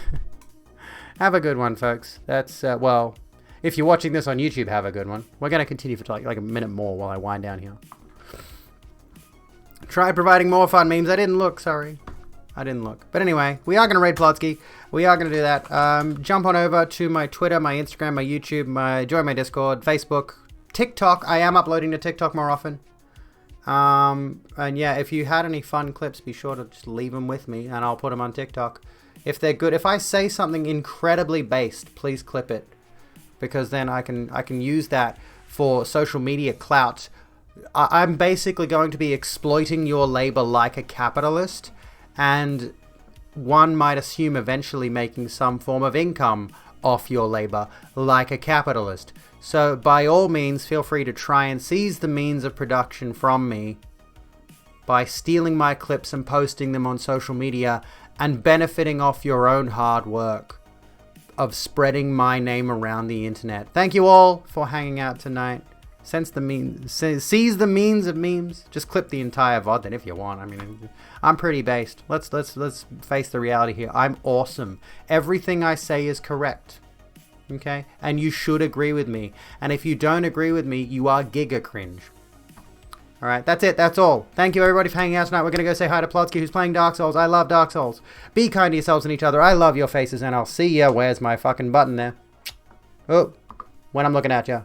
S2: Have a good one, folks. That's, well, if you're watching this on YouTube, have a good one. We're going to continue for like a minute more while I wind down here. Try providing more fun memes. I didn't look, sorry. I didn't look. But anyway, we are going to raid Plotsky. We are going to do that. Jump on over to my Twitter, my Instagram, my YouTube, join my Discord, Facebook, TikTok. I am uploading to TikTok more often. And yeah, if you had any fun clips, be sure to just leave them with me and I'll put them on TikTok. If they're good, if I say something incredibly based, please clip it. Because then I can use that for social media clout. I'm basically going to be exploiting your labor like a capitalist. And one might assume eventually making some form of income off your labor like a capitalist. So by all means, feel free to try and seize the means of production from me by stealing my clips and posting them on social media and benefiting off your own hard work of spreading my name around the internet. Thank you all for hanging out tonight. Seize the means of memes. Just clip the entire VOD then if you want. I mean, I'm pretty based. Let's face the reality here. I'm awesome. Everything I say is correct. Okay? And you should agree with me. And if you don't agree with me, you are giga cringe. Alright, that's it. That's all. Thank you, everybody, for hanging out tonight. We're going to go say hi to Plotsky, who's playing Dark Souls. I love Dark Souls. Be kind to yourselves and each other. I love your faces, and I'll see ya. Where's my fucking button there? Oh, when I'm looking at ya.